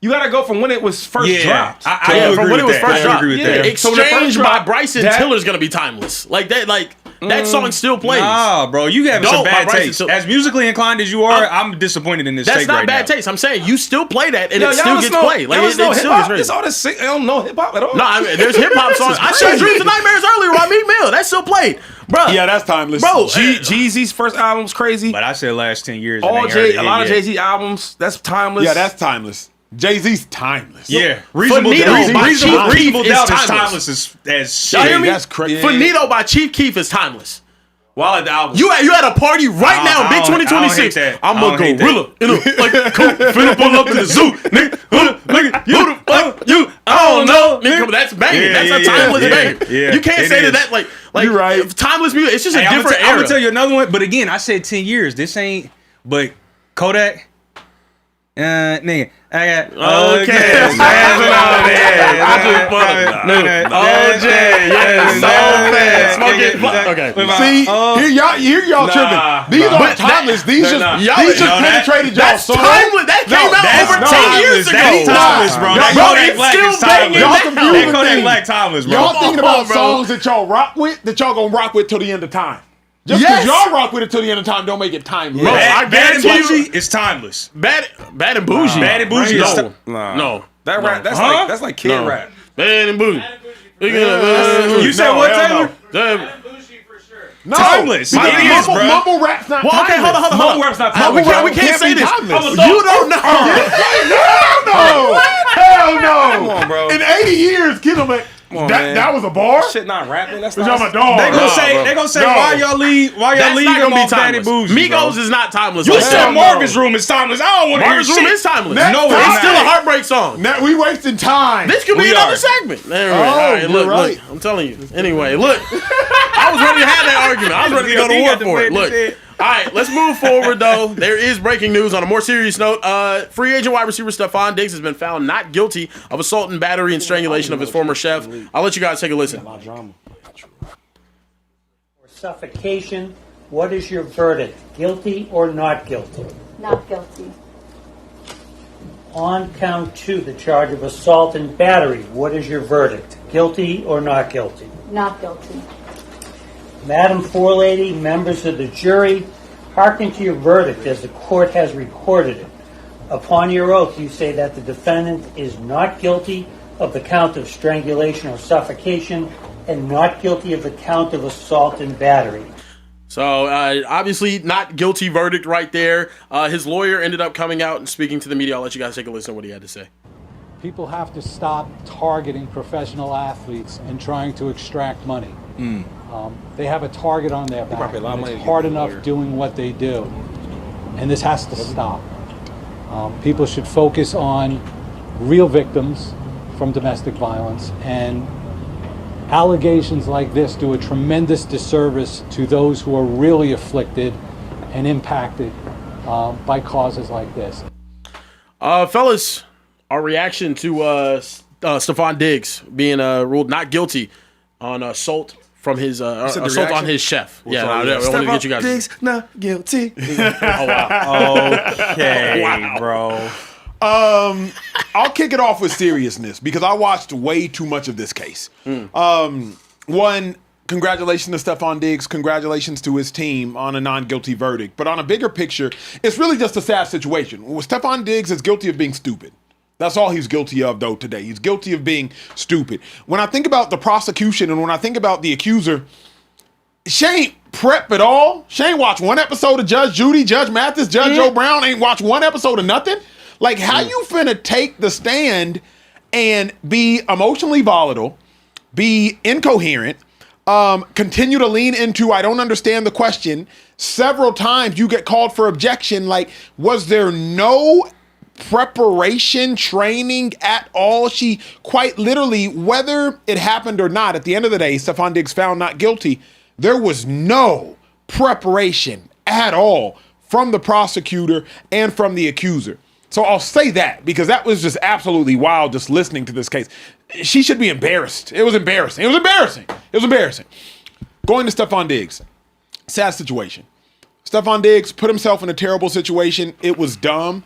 You gotta go from when it was first Yeah, dropped. I Yeah, do from agree when it with was that. first I dropped. agree with Yeah. that. So when the first Exchange by drop, Bryson that- Tiller's gonna be timeless. Like that song still plays. Nah, bro, you have some Dope by bad Bryson taste. Tiller. As musically inclined as you are, I'm disappointed in this That's take not right bad now. taste. I'm saying you still play that and Yo, it still y'all gets listen to- played. Like y'all it listen to still hip-hop? gets raised. It's all this. I don't know hip hop at all. No, I mean, there's hip hop songs. I said Dreams and Nightmares earlier by Meek Mill. That's still played, bro. Yeah, that's timeless. Bro, Jeezy's first album's crazy. But I said last 10 years. All and ain't heard it a lot of yet. Jay-Z albums, that's timeless. Yeah, that's timeless. Jay-Z's timeless. Yeah, reasonable, Finito reasonable, by reasonable, Chief reasonable Keef doubt is is timeless as Y'all shit. hear me? That's crazy. Finito by Chief Keef is timeless. While at the album. You at a party right now, I big don't- 2026. I don't hate that. I'm I a don't hate that. gorilla in a like coat, finna pull up in the zoo, nigga. Who the fuck you? I don't know, nigga. That's banging. Yeah, That's yeah, a timeless yeah, banger. yeah, You can't it say is. that like You're right. timeless music. It's just Hey, a different I'm era. gonna tell you another one, but again, I said 10 years. This ain't. But Kodak. Nigga, I got Okay. OJ, yeah, so fast. Smoking blunt. Okay. See, here y'all tripping. These aren't timeless. These just penetrated y'all That's soul. timeless. That came out over 10 years ago. That's timeless, bro. Y'all- That bro, Kodak it's Black still is timeless. banging Y'all now. confusing That Kodak things. Black timeless, bro. Y'all thinking Come about on, bro. songs that y'all rock with that y'all gonna rock with till the end of time. Just because Yes. y'all rock with it till the end of time don't make it timeless. Bro, I Bad and guarantee you- Bougie is timeless. Bad and bougie. Bad and Bougie is no. Nah. No. That rap, that's Huh? like kid No. rap. Bad and bougie. You said what, Taylor? No, Timeless. because It is, mumble, bro. mumble rap's not Well, okay, timeless. hold on. Mumble rap's not timeless. We can't say be this. timeless. You don't know. Hell no! Hell no! Come on, bro. In 80 years, kid, I'm like, on, man. that was a bar? Shit not rapping. That's Bitch, not. I'm a dog. They gonna No, say bro. they gonna say No. why y'all leave That's them not gonna be off Bad and timeless. Bougie. Migos bro. is not timeless. You like said that. Marvin's Room is timeless. I don't want to hear Marvin's Room shit. is timeless. That's No, it's timeless. still a heartbreak song. Now, we wasting time. This could be We another are. segment. Anyway, Oh, all right, you're look, right. I'm telling you. Anyway, look. I was ready to have that argument. I was ready to go to He war got to for play it. the Look. shit. All right, let's move forward, though. There is breaking news on a more serious note. Free agent wide receiver Steffon Diggs has been found not guilty of assault and battery and strangulation of his former chef. I'll let you guys take a listen. Suffocation, what is your verdict? Guilty or not guilty? Not guilty. On count 2, the charge of assault and battery, what is your verdict? Guilty or not guilty? Not guilty. Madam Forelady, members of the jury, hearken to your verdict as the court has recorded it. Upon your oath, you say that the defendant is not guilty of the count of strangulation or suffocation and not guilty of the count of assault and battery. So, obviously, not guilty verdict right there. His lawyer ended up coming out and speaking to the media. I'll let you guys take a listen to what he had to say. People have to stop targeting professional athletes and trying to extract money. They have a target on their back. probably a lot of And money it's to hard get a enough lawyer. doing what they do. And this has to stop. People should focus on real victims from domestic violence, and allegations like this do a tremendous disservice to those who are really afflicted and impacted by causes like this. Fellas, our reaction to Steffon Diggs being ruled not guilty on assault from his assault on his chef. Yeah, I wanted to get you guys. Diggs not guilty. Oh wow. Okay, Wow. bro. I'll kick it off with seriousness because I watched way too much of this case. One, congratulations to Steffon Diggs. Congratulations to his team on a non-guilty verdict. But on a bigger picture, it's really just a sad situation. Steffon Diggs is guilty of being stupid. That's all he's guilty of, though, today. He's guilty of being stupid. When I think about the prosecution and when I think about the accuser, she ain't prep at all. She ain't watched one episode of Judge Judy, Judge Mathis, Judge Joe Brown, ain't watched one episode of nothing. Like, how you finna take the stand and be emotionally volatile, be incoherent, continue to lean into, I don't understand the question. Several times you get called for objection. Like, was there no preparation, training at all? She quite literally, whether it happened or not, at the end of the day, Steffon Diggs found not guilty. There was no preparation at all from the prosecutor and from the accuser. So I'll say that because that was just absolutely wild just listening to this case. She should be embarrassed. It was embarrassing. It was embarrassing. It was embarrassing. Going to Steffon Diggs. Sad situation. Steffon Diggs put himself in a terrible situation. It was dumb.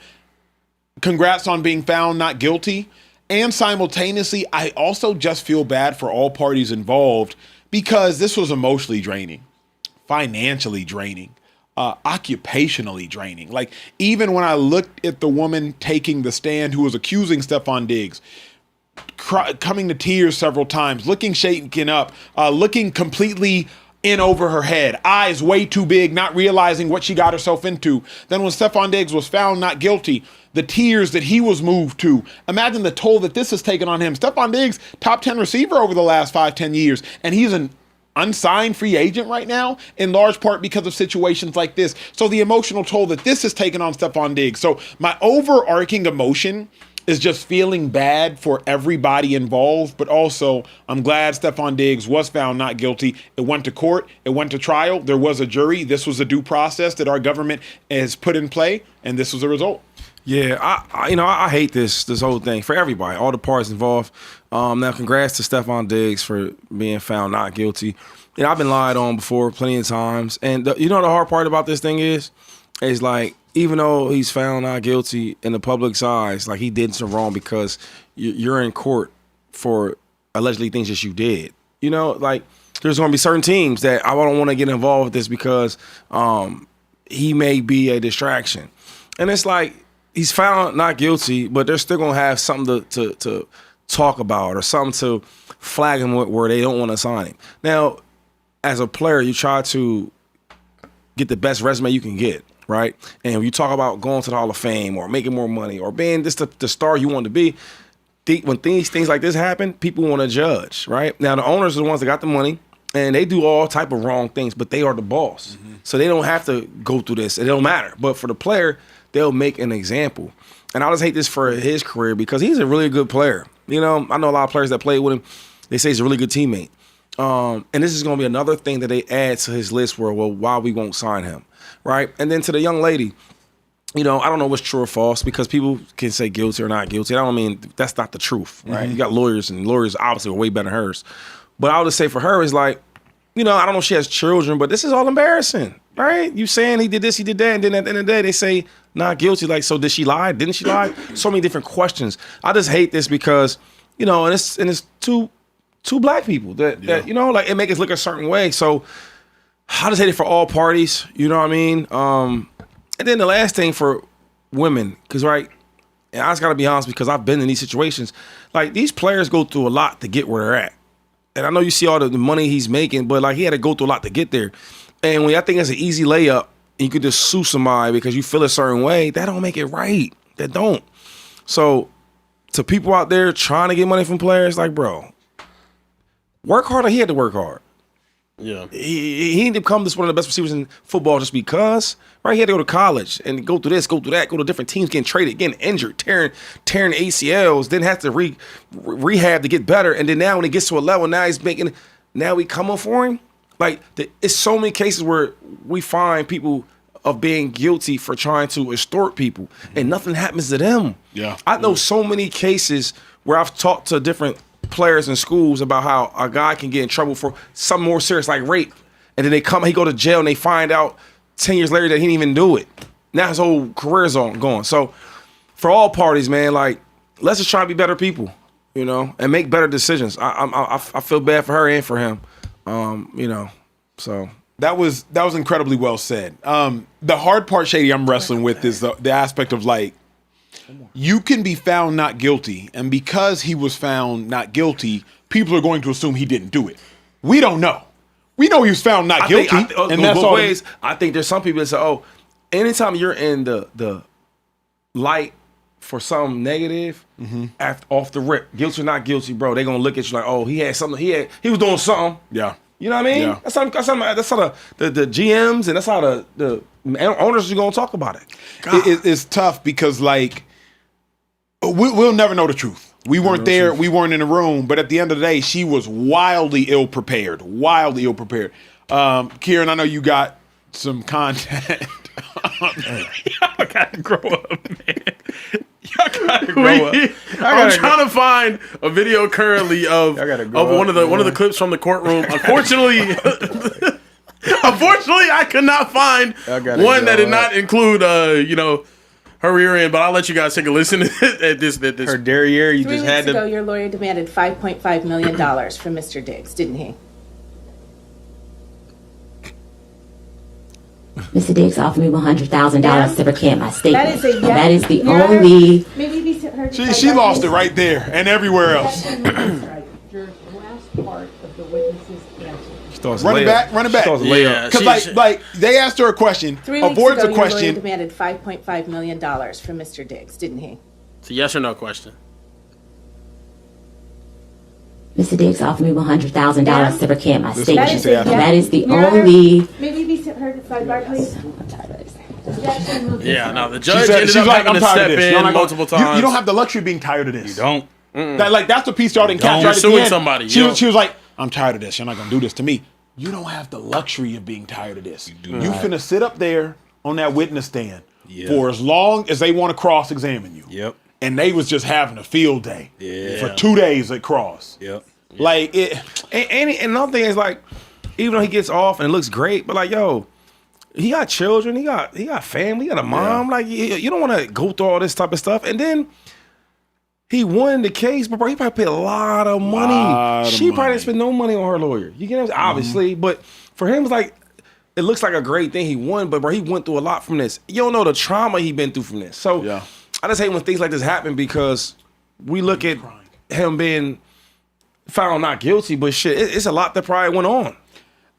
Congrats on being found not guilty. And simultaneously, I also just feel bad for all parties involved because this was emotionally draining, financially draining, occupationally draining. Like, even when I looked at the woman taking the stand who was accusing Steffon Diggs, coming to tears several times, looking shaken up, looking completely in over her head, eyes way too big, not realizing what she got herself into. Then when Steffon Diggs was found not guilty, the tears that he was moved to. Imagine the toll that this has taken on him. Steffon Diggs, top 10 receiver over the last 5-10 years, and he's an unsigned free agent right now, in large part because of situations like this. So the emotional toll that this has taken on Steffon Diggs. So my overarching emotion is just feeling bad for everybody involved, but also I'm glad Steffon Diggs was found not guilty. It went to court, it went to trial, there was a jury, this was a due process that our government has put in play, and this was the result. Yeah, I hate this whole thing for everybody, all the parties involved. Now, congrats to Steffon Diggs for being found not guilty. I've been lied on before plenty of times, and the hard part about this thing is like, even though he's found not guilty in the public's eyes, like he did some wrong because you're in court for allegedly things that you did. Like there's going to be certain teams that I don't want to get involved with this because he may be a distraction. And it's like he's found not guilty, but they're still going to have something to talk about or something to flag him with where they don't want to sign him. Now, as a player, you try to get the best resume you can get. Right? And when you talk about going to the Hall of Fame or making more money or being just the star you want to be, when things like this happen, people want to judge, right? Now, the owners are the ones that got the money, and they do all type of wrong things, but they are the boss. Mm-hmm. So they don't have to go through this. It don't matter. But for the player, they'll make an example. And I just hate this for his career because he's a really good player. I know a lot of players that play with him, they say he's a really good teammate. And this is going to be another thing that they add to his list where, why we won't sign him. Right. And then to the young lady, I don't know what's true or false because people can say guilty or not guilty. I don't mean that's not the truth. Right. Mm-hmm. You got lawyers and lawyers obviously are way better than hers. But I would just say for her is like, I don't know if she has children, but this is all embarrassing. Right. You saying he did this, he did that. And then at the end of the day, they say not guilty. Like, so did she lie? Didn't she lie? So many different questions. I just hate this because, and it's two black people that like it make us look a certain way. So I just hate it for all parties, you know what I mean? And then the last thing for women, because, right, and I just got to be honest because I've been in these situations, like these players go through a lot to get where they're at. And I know you see all the money he's making, but like he had to go through a lot to get there. And when I think it's an easy layup and you could just sue somebody because you feel a certain way, that don't make it right. That don't. So to people out there trying to get money from players, like, bro, work hard or he had to work hard. Yeah, he didn't become this one of the best receivers in football just because, right? He had to go to college and go through this, go through that, go to different teams, getting traded, getting injured, tearing ACLs, then have to rehab to get better, and then now when he gets to a level, now we coming for him. Like it's so many cases where we find people of being guilty for trying to extort people, and nothing happens to them. Yeah. I know so many cases where I've talked to different players in schools about how a guy can get in trouble for something more serious like rape, and then he go to jail and they find out 10 years later that he didn't even do it. Now his whole career's gone. So for all parties, man, like, let's just try to be better people, you know, and make better decisions. I feel bad for her and for him, you know, so. That was incredibly well said. The hard part, Shady, I'm wrestling with is the aspect of, like, you can be found not guilty, and because he was found not guilty, people are going to assume he didn't do it. We don't know. We know he was found not guilty, and that's all. I think there's some people that say, "Oh, anytime you're in the light for something negative, off the rip, guilty or not guilty, bro, they're gonna look at you like, oh, he had something. He was doing something. Yeah." You know what I mean? Yeah. That's how the GMs and that's how the owners are going to talk about it. It's tough because, like, we'll never know the truth. We weren't there. We weren't in the room. But at the end of the day, she was wildly ill-prepared. Kieran, I know you got some content. Y'all gotta grow up, man. Y'all gotta grow up. I'm trying to find a video currently of one of the clips from the courtroom. Unfortunately, I could not find one that did not include her rear end. But I'll let you guys take a listen at this. Her derriere, you 3 just weeks had ago, to. your lawyer demanded $5.5 million from Mr. Diggs, didn't he? Mr. Diggs offered me $100,000 to recant my statement. That is a yes. That is the You're- only. Maybe we heard She lost it right there and everywhere else. Your last part of the witness's answer. Run it back. Yeah, Because like they asked her a question, 3 weeks avoids ago, the your lawyer question. demanded $5.5 million from Mr. Diggs, didn't he? It's a yes or no question. Mr. Diggs offered me $100,000 to recant my This is what statement. she said after. That is the You're- only. Maybe we heard the sidebar, please. Yeah, no, the She judge said, ended she's up like, having I'm to tired step of this. in You're not gonna- multiple times. You don't have the luxury of being tired of this. You don't. That's the piece y'all didn't catch. Right at the suing end. somebody. She was like, I'm tired of this. You're not gonna do this to me. You don't have the luxury of being tired of this. You finna sit up there on that witness stand for as long as they want to cross-examine you. Yep. And they was just having a field day. Yeah. For 2 days at cross. Yep. Like it. And another thing is, like, even though he gets off and looks great, but like, yo, he got children, he got family, he got a mom. Like, you don't want to go through all this type of stuff. And then he won the case, but bro, he probably paid a lot of money. She probably didn't spend no money on her lawyer. You get it? Obviously, but for him, it's like, it looks like a great thing he won, but bro, he went through a lot from this. You don't know the trauma he been through from this. So I just hate when things like this happen because we look at him being found not guilty, but shit, it's a lot that probably went on.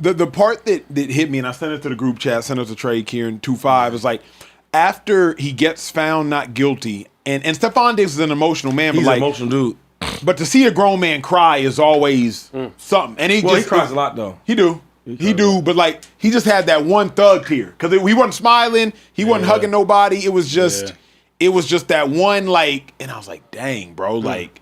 The part that hit me, and I sent it to the group chat, sent it to Trey Kieran 25, is like, after he gets found not guilty, and Steffon Diggs is an emotional man, He's but like an emotional dude. But to see a grown man cry is always something. And he cries a lot though. He do, but like he just had that one thug tear because he wasn't smiling, he wasn't hugging nobody. It was just that one, like, and I was like, dang, bro, like.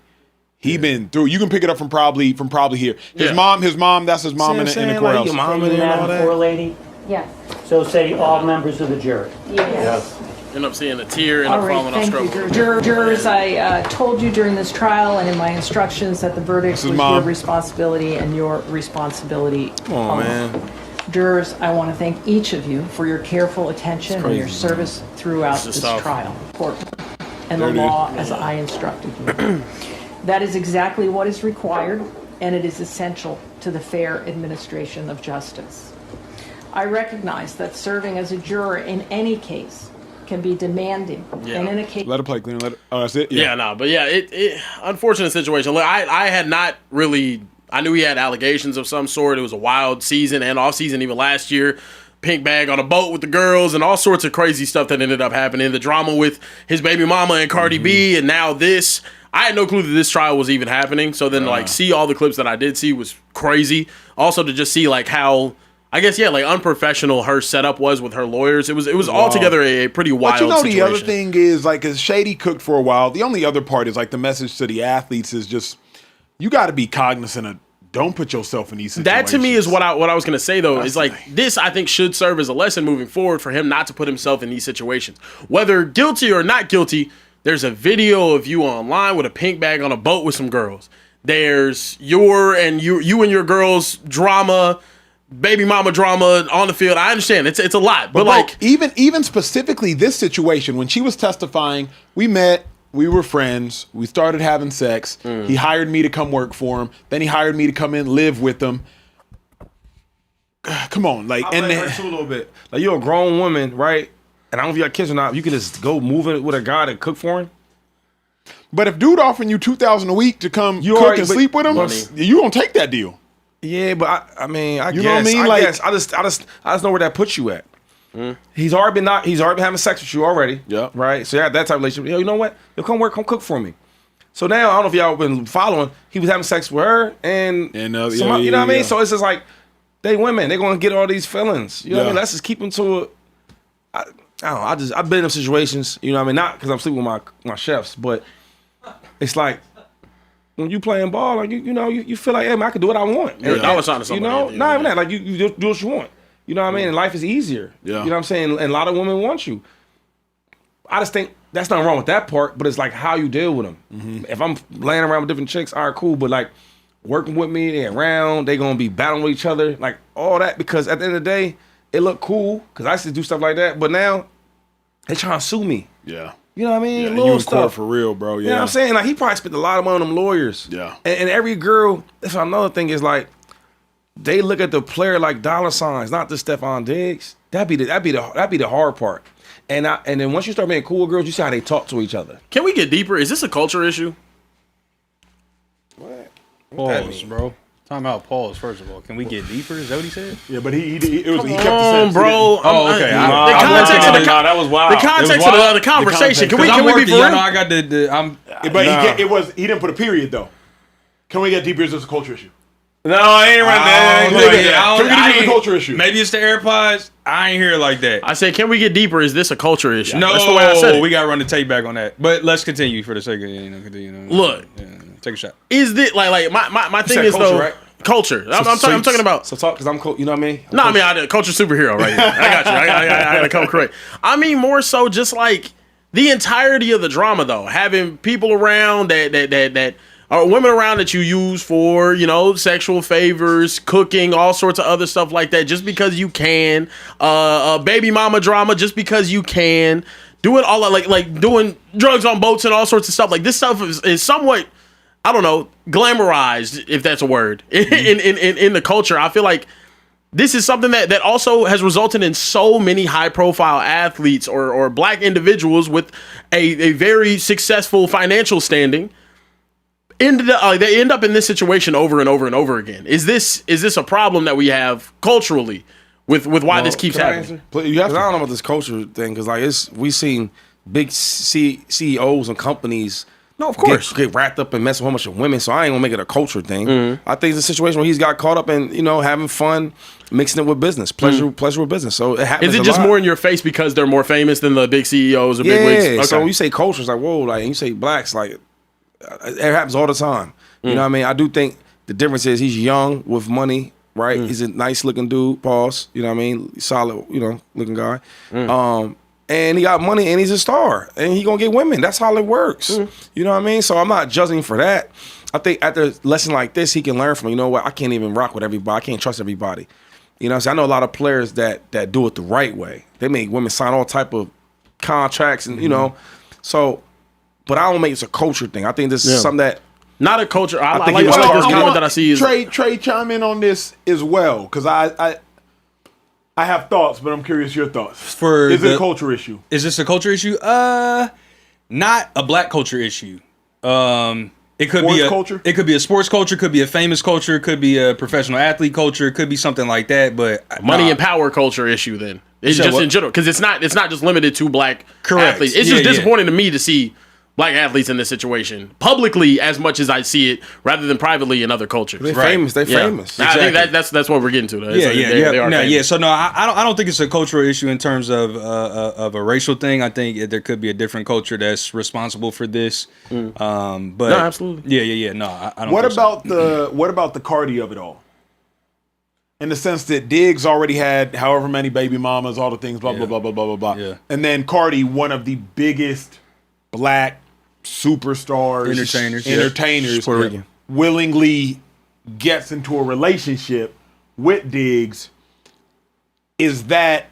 He been through. You can pick it up from probably here. His mom. That's his mom in the courthouse. Your mom in there and all Madam Poor that. Lady? Yes. So say all members of the jury. Yes. End up seeing a tear and All a right, falling off thank you. scrubber. Jurors, I told you during this trial and in my instructions that the verdict was your responsibility and your responsibility. Come on, man. Jurors, I want to thank each of you for your careful attention and your service throughout this trial. Court and the law as I instructed you. That is exactly what is required, and it is essential to the fair administration of justice. I recognize that serving as a juror in any case can be demanding, and in a case. Let it play, Glenn. That's it. It unfortunate situation. Look, I had not really. I knew he had allegations of some sort. It was a wild season and off season, even last year. Pink bag on a boat with the girls and all sorts of crazy stuff that ended up happening. The drama with his baby mama and Cardi B, and now this. I had no clue that this trial was even happening. So then, see all the clips that I did see was crazy. Also, to just see like how, I guess, like unprofessional her setup was with her lawyers. It was altogether a pretty wild situation. But you know, the other thing is, like, as Shady cooked for a while, the only other part is like the message to the athletes is just, you got to be cognizant of Don't put yourself in these situations. That to me is what I was gonna say though. Is like this I think should serve as a lesson moving forward for him not to put himself in these situations. Whether guilty or not guilty, there's a video of you online with a pink bag on a boat with some girls. There's you and your girls drama, baby mama drama on the field. I understand it's a lot, but like even specifically this situation when she was testifying, we met. We were friends. We started having sex. He hired me to come work for him. Then he hired me to come in, live with him. Come on, like, and then a little bit. Like, you're a grown woman, right? And I don't know if you got kids or not. You can just go move in with a guy to cook for him. But if dude offering you $2,000 a week to come cook and sleep with him, you don't take that deal. Yeah, but I mean, I you guess. Know what I mean? I like, guess. I just know where that puts you at. He's already been having sex with you already. Yeah. Right. So you had that type of relationship. Yo, you know what? Yo, come cook for me. So now I don't know if y'all been following. He was having sex with her and you know what I mean. So it's just like they women. They're gonna get all these feelings. You know what I mean? Let's just keep them to it. I don't know. I've been in them situations. You know what I mean? Not because I'm sleeping with my chefs, but it's like when you playing ball, like you feel like, hey man, I can do what I want. Yeah. I was trying to somebody. You know, not even that. Like you do what you want. You know what I mean? And life is easier. Yeah. You know what I'm saying? And a lot of women want you. I just think that's not wrong with that part, but it's like how you deal with them. Mm-hmm. If I'm laying around with different chicks, all right, cool. But like working with me, they around, they gonna be battling with each other, like all that. Because at the end of the day, it looked cool because I used to do stuff like that. But now they trying to sue me. Yeah. You know what I mean? Yeah, little you in stuff court for real, bro. Yeah. You know what I'm saying? Like he probably spent a lot of money on them lawyers. Yeah. And every girl. That's another thing is like. They look at the player like dollar signs, not the Steffon Diggs. That'd be the hard part. And then once you start being cool with girls, you see how they talk to each other. Can we get deeper? Is this a culture issue? What? Pause, bro. Time out. Pause. First of all, can we get deeper? Is that what he said? Yeah, but he kept the sentence, bro. Oh, okay. That was wild. The context of the conversation. Can we be for real? I got But he didn't put a period though. Can we get deeper? Is this a culture issue? No, I ain't right there. It's a culture issue. Maybe it's the AirPods. I ain't hear it like that. I said, can we get deeper? Is this a culture issue? No, that's the way I said it. We got to run the tape back on that. But let's continue for the sake of continue. Look, take a shot. Is this like my thing is culture, though? Right? Culture. I'm talking about. So talk because I'm cool. You know what I mean? No, I mean I culture superhero right here. I got you. I gotta come correct. I mean more so just like the entirety of the drama though, having people around that. Or women around that you use for, sexual favors, cooking, all sorts of other stuff like that, just because you can. Baby mama drama, just because you can. Doing all that, like doing drugs on boats and all sorts of stuff. Like this stuff is somewhat, I don't know, glamorized, if that's a word, in the culture. I feel like this is something that also has resulted in so many high profile athletes or black individuals with a very successful financial standing. They end up in this situation over and over and over again. Is this a problem that we have culturally with why this keeps happening? I don't know about this culture thing because we seen big CEOs and companies. No, of course, get wrapped up and mess with a whole bunch of women. So I ain't gonna make it a culture thing. I think it's a situation where he's got caught up in having fun, mixing it with business, pleasure with business. So it happens. Is it just more in your face because they're more famous than the big CEOs or big wigs? Okay. So when you say culture, it's like whoa, like and you say blacks, like. It happens all the time. You know what I mean? I do think the difference is he's young with money, right? He's a nice looking dude, pause. You know what I mean? Solid, looking guy. And he got money and he's a star. And he gonna get women. That's how it works. You know what I mean? So I'm not judging for that. I think after a lesson like this, he can learn from, you know what, I can't even rock with everybody. I can't trust everybody. You know what I'm saying? I know a lot of players that do it the right way. They make women sign all type of contracts and, so... But I don't make it a culture thing. I think this is something that not a culture. I like this comment that I see. Trey, chime in on this as well because I have thoughts, but I'm curious your thoughts. Is it a culture issue? Is this a culture issue? Not a black culture issue. It could be a culture. It could be a sports culture. Could be a famous culture. Could be a professional athlete culture. Could be something like that. But money and power culture issue. Then it's just in general because it's not just limited to black athletes. It's just disappointing to me to see black athletes in this situation publicly as much as I see it, rather than privately in other cultures. They're famous. They're famous. Exactly. I think that's what we're getting to. Though. So no, I don't think it's a cultural issue in terms of a racial thing. I think there could be a different culture that's responsible for this. But no, absolutely. Yeah. No, I don't. What about the Cardi of it all? In the sense that Diggs already had however many baby mamas, all the things, blah blah blah blah blah blah blah, and then Cardi, one of the biggest black superstars, entertainers, willingly gets into a relationship with Diggs. Is that,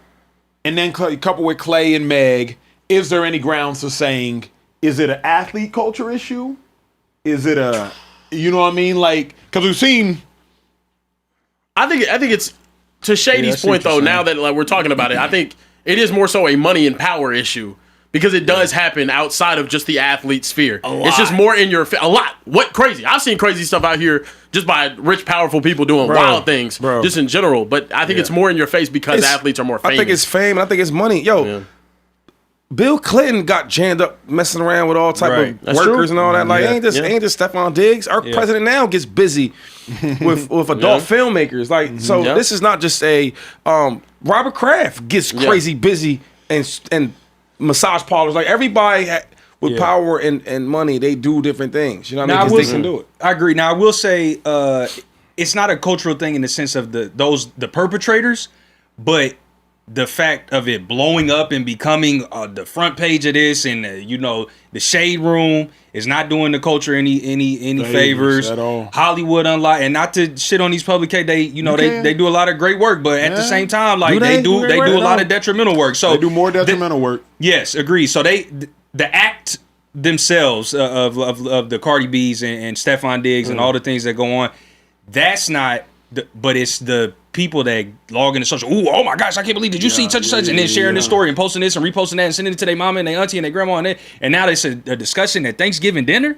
and then couple with Clay and Meg, is there any grounds for saying, is it an athlete culture issue? Is it a, you know what I mean? Like, because we've seen. I think it's, to Shady's point though, now that like we're talking about it, I think it is more so a money and power issue. Because it does happen outside of just the athlete sphere. It's just more in your a lot. What crazy? I've seen crazy stuff out here just by rich, powerful people doing wild things, just in general. But I think it's more in your face because athletes are more famous. I think it's fame. I think it's money. Bill Clinton got jammed up messing around with all type of workers and all that. Like, ain't this Steffon Diggs? Our president now gets busy with adult filmmakers. Like, so this is not just a Robert Kraft gets crazy busy and massage parlors. Like, everybody with power and money, they do different things. You know what I mean? Because they can do it. I agree. Now, I will say it's not a cultural thing in the sense of the perpetrators, but the fact of it blowing up and becoming the front page of this, and the Shade Room is not doing the culture any favors at all. Hollywood, unlike, and not to shit on these publications, they do a lot like work, but at the same time, like they do a lot of detrimental work. So they do more detrimental work. Yes, agree. So the act themselves of the Cardi B's and Steffon Diggs and all the things that go on, that's not. But it's the people that log into social. Oh my gosh, I can't believe, did you see such and such? And then sharing this story and posting this and reposting that and sending it to their mama and their auntie and their grandma and now there's a discussion at Thanksgiving dinner.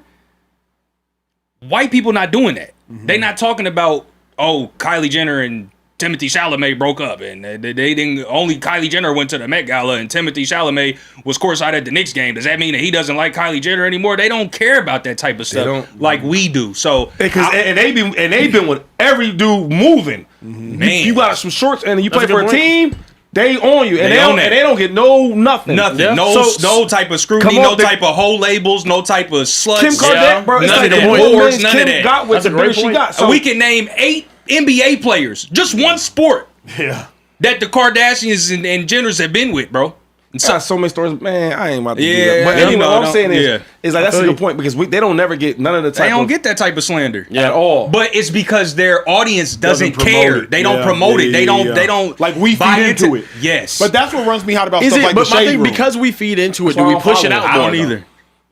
White people not doing that. They not talking about, Kylie Jenner and Timothy Chalamet broke up and they didn't. Only Kylie Jenner went to the Met Gala and Timothy Chalamet was courtside at the Knicks game. Does that mean that he doesn't like Kylie Jenner anymore? They don't care about that type of stuff like we do. So and they been with every dude moving. Man, you got some shorts and you play for a team. They on you and they don't get nothing. Yeah. No type of scrutiny, no type of whole labels, no type of sluts. Kim Kardashian, bro, none of the awards, none of that. Got with the great she got. So we can name 8 NBA players, just one sport. That the Kardashians and Jenners have been with, bro. Got so many stories, man. I ain't about to do that. But anyway, what I'm saying is like that's a good point because they don't never get none of the type. They don't get that type of slander at all. But it's because their audience doesn't care. They don't promote it. They don't like we feed into it. Yes, but that's what runs me hot about stuff like the Shade Room. Because we feed into it, do we push it out more? I don't either.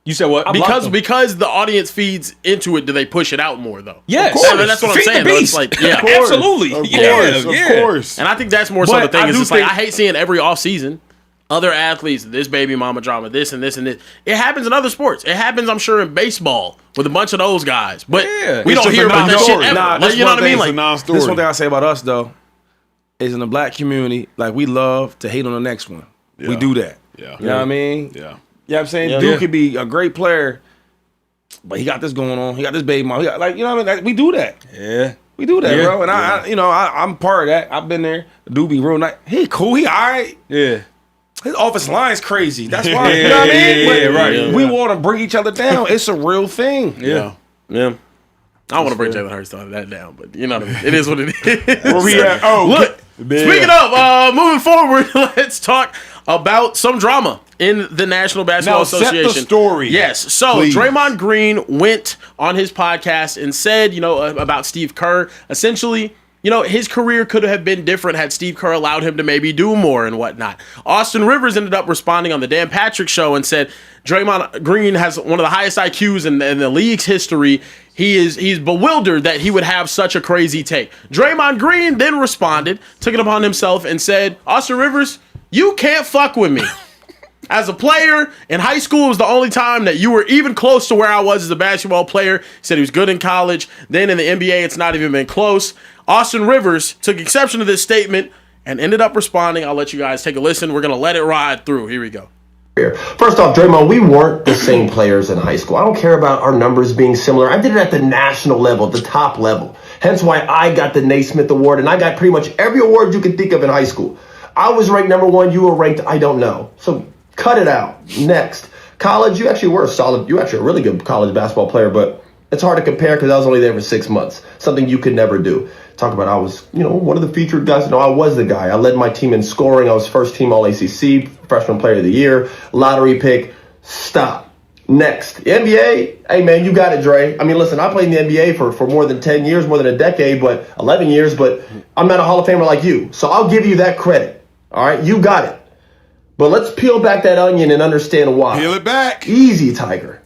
You said what? Because the audience feeds into it, do they push it out more though? Yes, that's what I'm saying. It's like, absolutely, of course. And I think that's more so the thing. Is it's like I hate seeing every offseason other athletes, this baby mama drama, this and this and this. It happens in other sports. It happens, I'm sure, in baseball with a bunch of those guys. But we don't hear about that shit ever. You know what I mean? Like, this one thing I say about us though is in the black community, like we love to hate on the next one. We do that. You know what I mean? Yeah. You know what I'm saying? Dude could be a great player, but he got this going on. He got this baby mom. You know what I mean? Like, we do that. Yeah. We do that, bro. And I'm part of that. I've been there. The dude be real nice. He cool. He all right. Yeah. His offensive line's crazy. That's why. You know what I mean? We want to bring each other down. It's a real thing. Yeah. I don't want to bring Jalen Hurts that down, but you know what I mean? It is what it is. Where we at? Look, speaking of, moving forward, let's talk about some drama in the National Basketball Association. Set the story. Yes. So please. Draymond Green went on his podcast and said, about Steve Kerr, essentially, his career could have been different had Steve Kerr allowed him to maybe do more and whatnot. Austin Rivers ended up responding on the Dan Patrick Show and said Draymond Green has one of the highest IQs in the league's history. He's bewildered that he would have such a crazy take. Draymond Green then responded, took it upon himself and said, Austin Rivers, you can't fuck with me. As a player, in high school was the only time that you were even close to where I was as a basketball player. He said he was good in college. Then in the NBA, it's not even been close. Austin Rivers took exception to this statement and ended up responding. I'll let you guys take a listen. We're going to let it ride through. Here we go. First off, Draymond, we weren't the same players in high school. I don't care about our numbers being similar. I did it at the national level, the top level. Hence why I got the Naismith Award, and I got pretty much every award you can think of in high school. I was ranked number 1. You were ranked, I don't know. So cut it out. Next. College, you actually were solid. You actually a really good college basketball player, but it's hard to compare because I was only there for 6 months. Something you could never do. Talk about I was, one of the featured guys. No, I was the guy. I led my team in scoring. I was first team All-ACC, freshman player of the year, lottery pick. Stop. Next. The NBA, hey, man, you got it, Dre. I mean, listen, I played in the NBA for more than 10 years, more than a decade, but 11 years, but I'm not a Hall of Famer like you. So I'll give you that credit. All right? You got it. But let's peel back that onion and understand why. Peel it back. Easy, Tiger.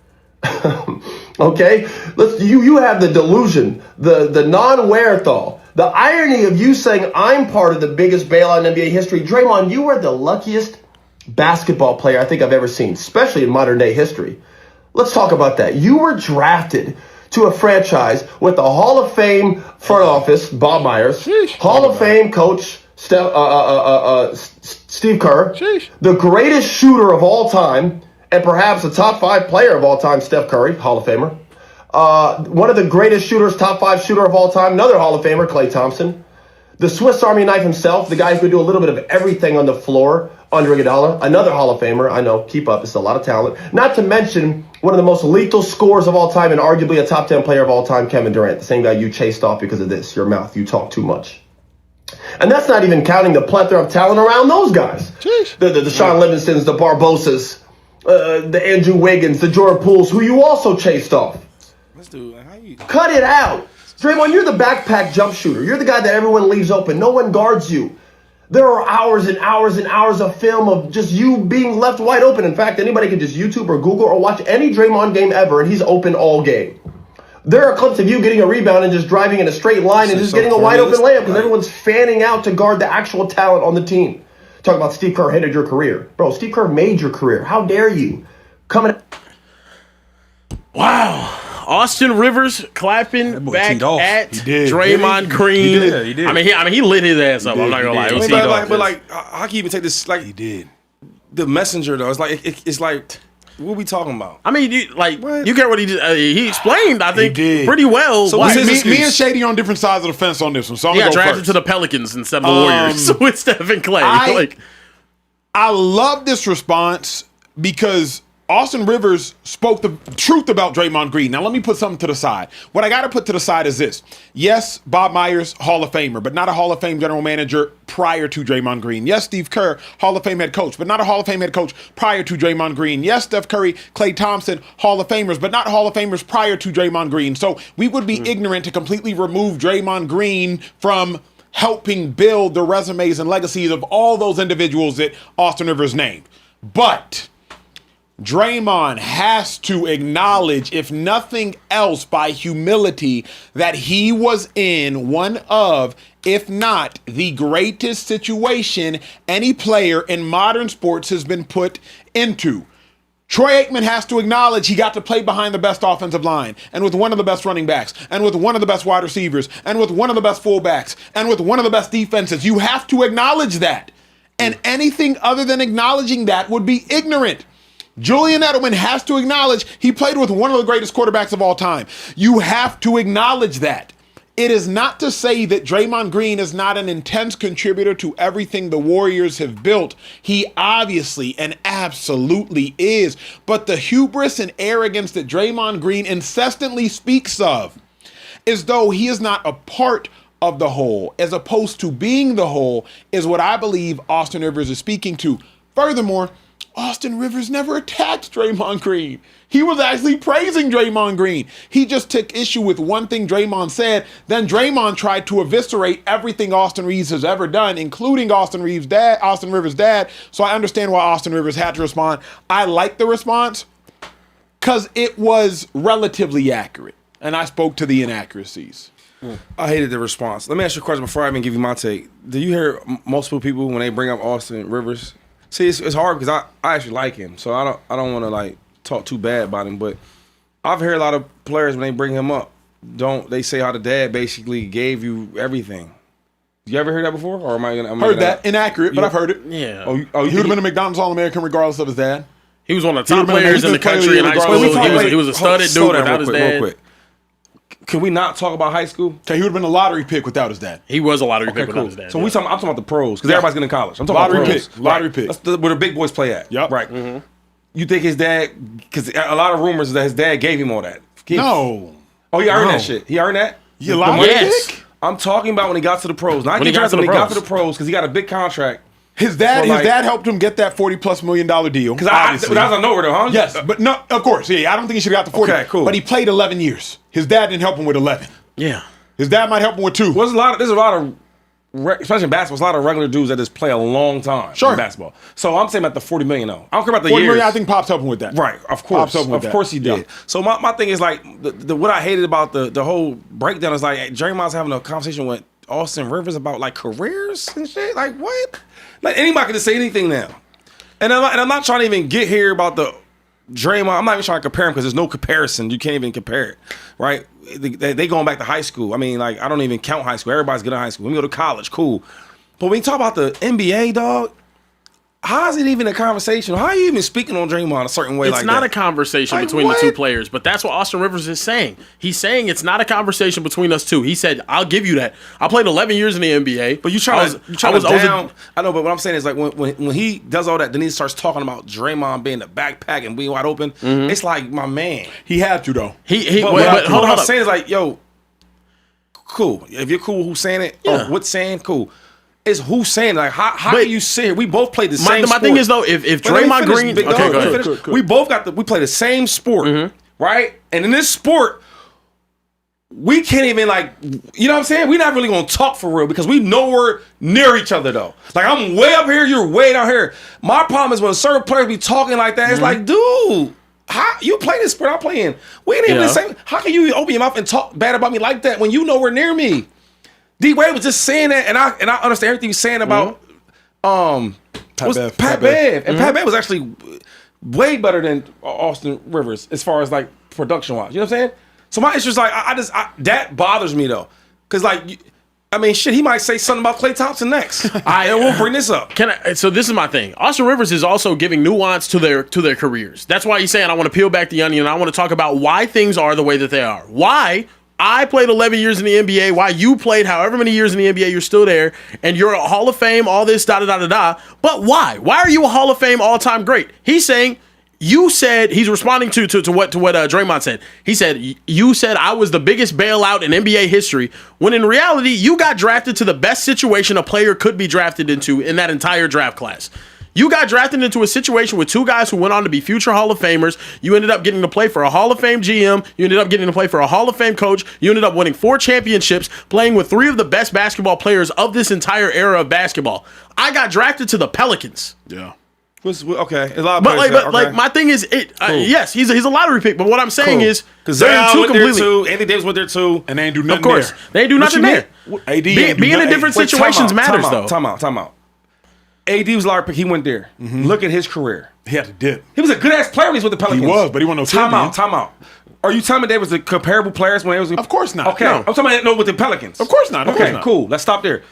Okay? You have the delusion, the non-wherethal, the irony of you saying I'm part of the biggest bailout in NBA history. Draymond, you are the luckiest basketball player I think I've ever seen, especially in modern day history. Let's talk about that. You were drafted to a franchise with the Hall of Fame front office, Bob Myers, Hall of Fame coach, Steve Kerr, the greatest shooter of all time, and perhaps a top 5 player of all time, Steph Curry, Hall of Famer. One of the greatest shooters, top 5 shooter of all time, another Hall of Famer, Klay Thompson. The Swiss Army knife himself, the guy who could do a little bit of everything on the floor, Andre Iguodala, another Hall of Famer. I know, keep up, it's a lot of talent. Not to mention one of the most lethal scorers of all time and arguably a top 10 player of all time, Kevin Durant, the same guy you chased off because of this, your mouth. You talk too much. And that's not even counting the plethora of talent around those guys. The Sean Livingstons, the Barbosas, the Andrew Wiggins, the Jordan Pooles, who you also chased off. Cut it out. Draymond, you're the backpack jump shooter. You're the guy that everyone leaves open. No one guards you. There are hours and hours and hours of film of just you being left wide open. In fact, anybody can just YouTube or Google or watch any Draymond game ever, and he's open all game. There are clips of you getting a rebound and just driving in a straight line and just getting a wide open layup because everyone's fanning out to guard the actual talent on the team. Talk about Steve Kerr hindered your career. Bro, Steve Kerr made your career. How dare you? Wow. Austin Rivers clapping back at Draymond Green. He did. I mean, he lit his ass up. I'm not gonna lie. But how can you even take this? Like he did. The messenger though. It's like it's like what are we talking about? I mean, you get what he did. He explained, I think, pretty well. So me and Shady on different sides of the fence on this one. So I'm gonna go drafted first. to the Pelicans instead of the Warriors with Stephen Clay. I love this response because Austin Rivers spoke the truth about Draymond Green. Now, let me put something to the side. What I got to put to the side is this. Yes, Bob Myers, Hall of Famer, but not a Hall of Fame general manager prior to Draymond Green. Yes, Steve Kerr, Hall of Fame head coach, but not a Hall of Fame head coach prior to Draymond Green. Yes, Steph Curry, Klay Thompson, Hall of Famers, but not Hall of Famers prior to Draymond Green. So we would be ignorant to completely remove Draymond Green from helping build the resumes and legacies of all those individuals that Austin Rivers named. But Draymond has to acknowledge, if nothing else by humility, that he was in one of, if not the greatest situation any player in modern sports has been put into. Troy Aikman has to acknowledge he got to play behind the best offensive line and with one of the best running backs and with one of the best wide receivers and with one of the best fullbacks and with one of the best defenses. You have to acknowledge that. And anything other than acknowledging that would be ignorant. Julian Edelman has to acknowledge he played with one of the greatest quarterbacks of all time. You have to acknowledge that. It is not to say that Draymond Green is not an intense contributor to everything the Warriors have built. He obviously and absolutely is. But the hubris and arrogance that Draymond Green incessantly speaks of, as though he is not a part of the whole, as opposed to being the whole, is what I believe Austin Rivers is speaking to. Furthermore, Austin Rivers never attacked Draymond Green. He was actually praising Draymond Green. He just took issue with one thing Draymond said. Then Draymond tried to eviscerate everything Austin Reeves has ever done, including Austin Rivers' dad. So I understand why Austin Rivers had to respond. I like the response because it was relatively accurate, and I spoke to the inaccuracies. I hated the response. Let me ask you a question before I even give you my take. Do you hear multiple people when they bring up Austin Rivers? See, it's hard because I actually like him, so I don't want to talk too bad about him. But I've heard a lot of players when they bring him up, they say how the dad basically gave you everything. You ever heard that before, or am I gonna? Heard that inaccurate, but I've heard it. Yeah. Oh, he would have been a McDonald's All-American regardless of his dad. He was one of the top players in the country in high school. He was a studded dude without his dad. Real quick. Can we not talk about high school? Okay, he would have been a lottery pick without his dad. He was a lottery pick without his dad. So I'm talking about the pros because everybody's getting in college. I'm talking lottery about pick. Lottery pick. That's where the big boys play at. Yep. Right. You think his dad? Because a lot of rumors that his dad gave him all that. No. Oh, he earned that shit. He earned that. You lottery pick? I'm talking about when he got to the pros. Not when he got to the pros because he got a big contract. His dad helped him get that $40+ million deal. Because that was out of nowhere, though, huh? Yes, but no, of course, yeah. I don't think he should have got the 40. Okay, cool. But he played 11 years. His dad didn't help him with 11. Yeah, his dad might help him with 2. There's a lot of, especially in basketball, there's a lot of regular dudes that just play a long time in basketball. So I'm saying about the $40 million, though. I don't care about the years. $40 million, I think Pop's helping with that. Right, of course. Pop's helping with of course he did. Yeah. So my thing is like, what I hated about the whole breakdown is like, Draymond's having a conversation with Austin Rivers about like careers and shit. Like what? Like anybody can just say anything now. And I'm not trying to even get here about the Draymond. I'm not even trying to compare him because there's no comparison. You can't even compare it, right? They going back to high school. I mean, like I don't even count high school. Everybody's good in high school. When we go to college, cool. But when you talk about the NBA, dog, how is it even a conversation? How are you even speaking on Draymond a certain way? It's not a conversation between the two players, but that's what Austin Rivers is saying. He's saying it's not a conversation between us two. He said, "I'll give you that. I played 11 years in the NBA." But I know, but what I'm saying is like when he does all that, then he starts talking about Draymond being the backpack and being wide open. It's like, my man, he had to though. But hold on, what I'm saying is like, yo, cool. If you're cool with who's saying it or what's saying, cool. It's who's saying like how can you sit here? We both played the same sport. My thing is though, if Draymond Green, go ahead. We both we play the same sport, right? And in this sport, we can't even like, you know what I'm saying? We're not really gonna talk for real because we nowhere near each other though. Like I'm way up here, you're way down here. My problem is when certain players be talking like that, it's like, dude, how you play this sport I play in? We ain't even the same. How can you open your mouth and talk bad about me like that when you nowhere near me? D-Wade was just saying that, and I understand everything he's saying about Pat Bev. And Pat Bev was actually way better than Austin Rivers as far as like production wise. You know what I'm saying? So my issue is like that bothers me though, because like I mean shit, he might say something about Klay Thompson next. And we'll bring this up. So this is my thing. Austin Rivers is also giving nuance to their careers. That's why he's saying I want to peel back the onion. I want to talk about why things are the way that they are. Why I played 11 years in the NBA. Why you played however many years in the NBA, you're still there, and you're a Hall of Fame, all this, da-da-da-da-da. But why? Why are you a Hall of Fame all-time great? He's saying, you said, he's responding to what Draymond said. He said, you said I was the biggest bailout in NBA history, when in reality, you got drafted to the best situation a player could be drafted into in that entire draft class. You got drafted into a situation with 2 guys who went on to be future Hall of Famers. You ended up getting to play for a Hall of Fame GM. You ended up getting to play for a Hall of Fame coach. You ended up winning 4 championships, playing with 3 of the best basketball players of this entire era of basketball. I got drafted to the Pelicans. Yeah. Okay. A lot of but my thing is, yes, he's a lottery pick. But what I'm saying is, because they're 2 completely. Anthony Davis went there too, and they ain't do nothing. Of course, they ain't do nothing there. Being in different situations matters though. Time out. AD was a lottery pick. He went there. Look at his career. He had to dip. He was a good ass player when he was with the Pelicans. He was, but he wasn't no champion. Time out. Are you telling me they was the comparable players when they was? Of course not. Okay, no. I'm talking about with the Pelicans. Of course not. Okay, cool. Let's stop there.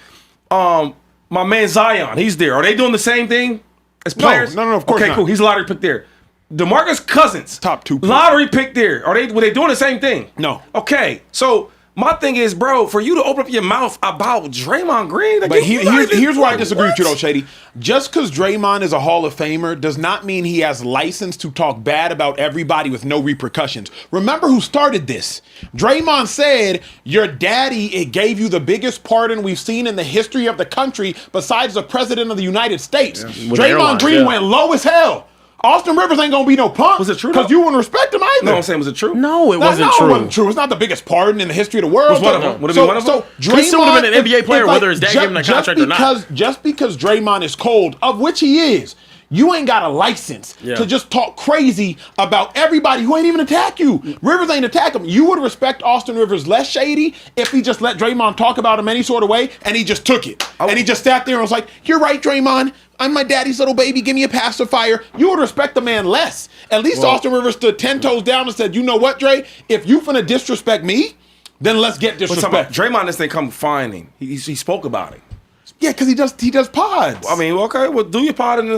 My man Zion, he's there. Are they doing the same thing as players? No, of course not. Okay, cool. He's a lottery pick there. DeMarcus Cousins, top 2 picks. Lottery pick there. Were they doing the same thing? No. Okay, so. My thing is, bro, for you to open up your mouth about Draymond Green, like but here's where I disagree with you, though, Shady. Just because Draymond is a Hall of Famer does not mean he has license to talk bad about everybody with no repercussions. Remember who started this? Draymond said, your daddy, it gave you the biggest pardon we've seen in the history of the country besides the president of the United States. Yeah. Draymond Green went low as hell. Austin Rivers ain't gonna be no punk. Was it true? Because you wouldn't respect him either. No, I'm saying, was it true? No, it wasn't true. It wasn't true. It's not the biggest pardon in the history of the world. Was one of them? Would it be one of them? Draymond, he still would have been an NBA player, whether his dad gave him the contract or not. Just because Draymond is cold, of which he is, you ain't got a license to just talk crazy about everybody who ain't even attack you. Rivers ain't attack him. You would respect Austin Rivers less, Shady, if he just let Draymond talk about him any sort of way, and he just took it. And he just sat there and was like, you're right, Draymond. I'm my daddy's little baby. Give me a pacifier. You would respect the man less. At least Austin Rivers stood 10 toes down and said, you know what, Dre? If you finna disrespect me, then let's get disrespect. Draymond, this thing come finding. He spoke about it. Yeah, because he does pods. I mean, okay, well, do your pod in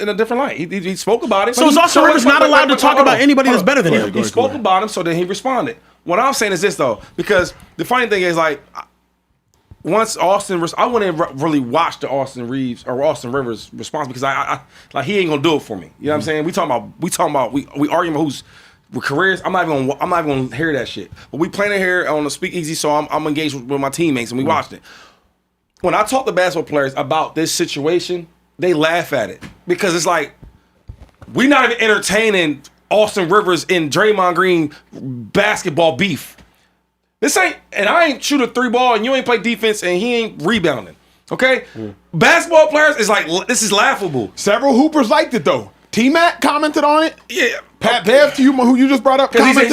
a different light. He spoke about it. So is Austin Rivers not allowed to talk about anybody that's better than him? He spoke about him, so then he responded. What I'm saying is this, though, because the funny thing is, like, once I wouldn't really watch the Austin Rivers response because I like he ain't gonna do it for me. You know what I'm saying? We arguing about who's with careers. I'm not even gonna hear that shit. But we playing it here on the Speakeasy, so I'm engaged with my teammates and we watched it. When I talk to basketball players about this situation, they laugh at it because it's like we're not even entertaining Austin Rivers and Draymond Green basketball beef. This ain't, and I ain't shoot a 3-ball and you ain't play defense and he ain't rebounding. Okay? Basketball players is like, this is laughable. Several hoopers liked it though. T-Mac commented on it. Yeah. Pat Bev, to you, who you just brought up, commented on it.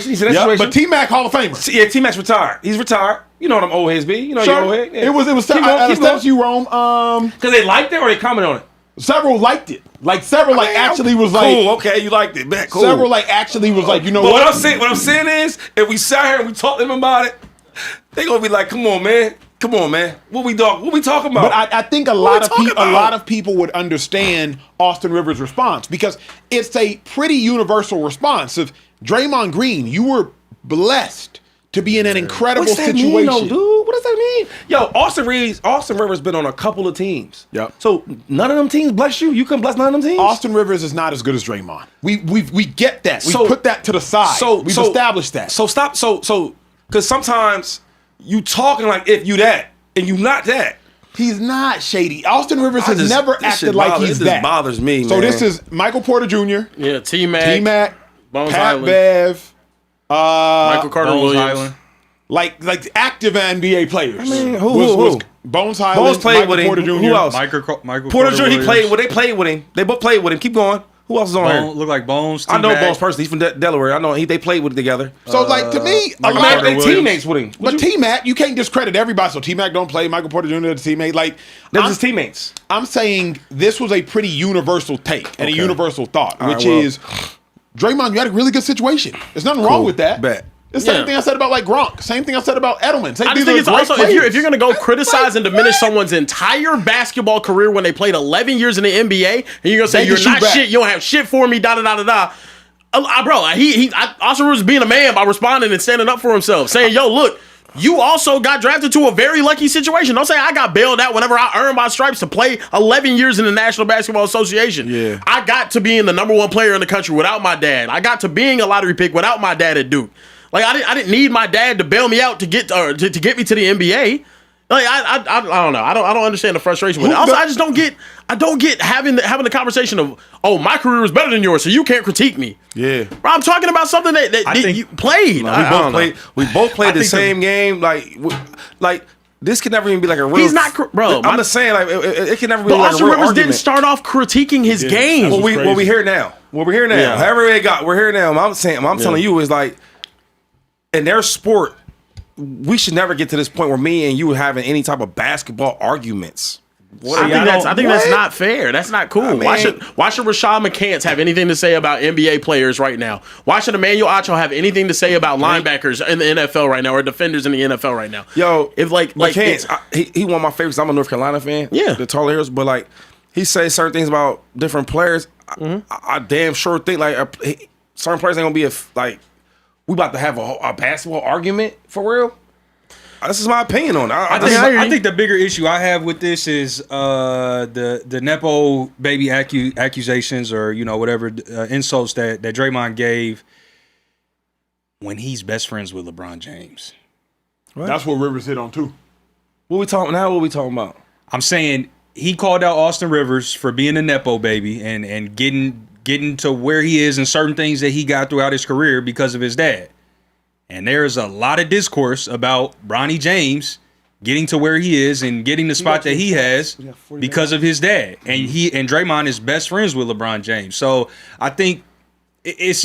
He's in that situation. But T-Mac Hall of Famer. Yeah, T-Mac's retired. He's retired. You know what them old heads be. You know Sure. your old head. Yeah. It was steps you, Rome. Because they liked it or they commented on it? Several liked it. Like several actually was like cool, okay, you liked it. Man, cool. Several actually was like, you know but what? What I'm saying is, if we sat here and we talked to them about it, they gonna be like, come on, man. What we talking about? But I think a lot of people would understand Austin Rivers' response because it's a pretty universal response of Draymond Green, you were blessed to be in an incredible situation. Mean, though, dude? What does that mean? Yo, Austin Rivers been on a couple of teams. Yep. So none of them teams bless you? You couldn't bless none of them teams? Austin Rivers is not as good as Draymond. We get that. We put that to the side. We've established that. So stop. So because sometimes you talking like if you that and you not that. He's not, Shady. Austin Rivers has never acted like he's that. This bothers me, man. So this is Michael Porter Jr. Yeah, T-Mac, Bones Pat Island. Bev, Michael Carter-Williams. Island. Like active NBA players. I mean, who? Bones Highland. Bones played Michael with him. Porter Jr. Who else? Michael Porter Jr. Carter-Williams. They played with him. They both played with him. Keep going. Who else is on here? Look like Bones. I know T-Mac. Bones personally. He's from Delaware. I know they played with it together. So like to me, a lot of they teammates with him. But T-Mac, you can't discredit everybody. So T-Mac don't play. Michael Porter Jr. is a teammate. Like they're his teammates. I'm saying this was a pretty universal take and a universal thought, which well. is Draymond, you had a really good situation. There's nothing wrong with that. Bet. The same thing I said about like Gronk. Same thing I said about Edelman. I just think it's also if you're gonna go criticize and diminish someone's entire basketball career when they played 11 years in the NBA, and you're gonna say you're not shit, you don't have shit for me, da da da da da. Bro, Austin Rivers being a man by responding and standing up for himself, saying, "Yo, look, you also got drafted to a very lucky situation. Don't say I got bailed out whenever I earned my stripes to play 11 years in the National Basketball Association. Yeah, I got to being the #1 player in the country without my dad. I got to being a lottery pick without my dad at Duke." Like I didn't need my dad to bail me out to get me to the NBA. Like I don't know. I don't understand the frustration with it. Also, I don't get having the conversation of, oh, my career was better than yours, so you can't critique me. Yeah, bro, I'm talking about something that you played. We both played the same game. Like this could never even be like a real. He's not, bro. I'm just saying, like it can never be like a Austin real Rivers argument. didn't start off critiquing his game. Well, we here now. Yeah. However it got, we're here now. I'm telling you is like. In their sport, we should never get to this point where me and you are having any type of basketball arguments. I think that's not fair. That's not cool. I mean, why should Rashad McCants have anything to say about NBA players right now? Why should Emmanuel Acho have anything to say about linebackers in the NFL right now or defenders in the NFL right now? Yo, if McCants, he one of my favorites. I'm a North Carolina fan. Yeah, the Tar Heels, but like he says certain things about different players. I damn sure think like certain players ain't gonna be we about to have a basketball argument for real. This is my opinion on it. I think the bigger issue I have with this is the Nepo baby accusations or whatever insults that Draymond gave when he's best friends with LeBron James. Right. That's what Rivers hit on too. What we talking about? I'm saying he called out Austin Rivers for being a Nepo baby and getting to where he is and certain things that he got throughout his career because of his dad. And there's a lot of discourse about Bronny James getting to where he is and getting the spot that he has because of his dad. And Draymond is best friends with LeBron James. So I think it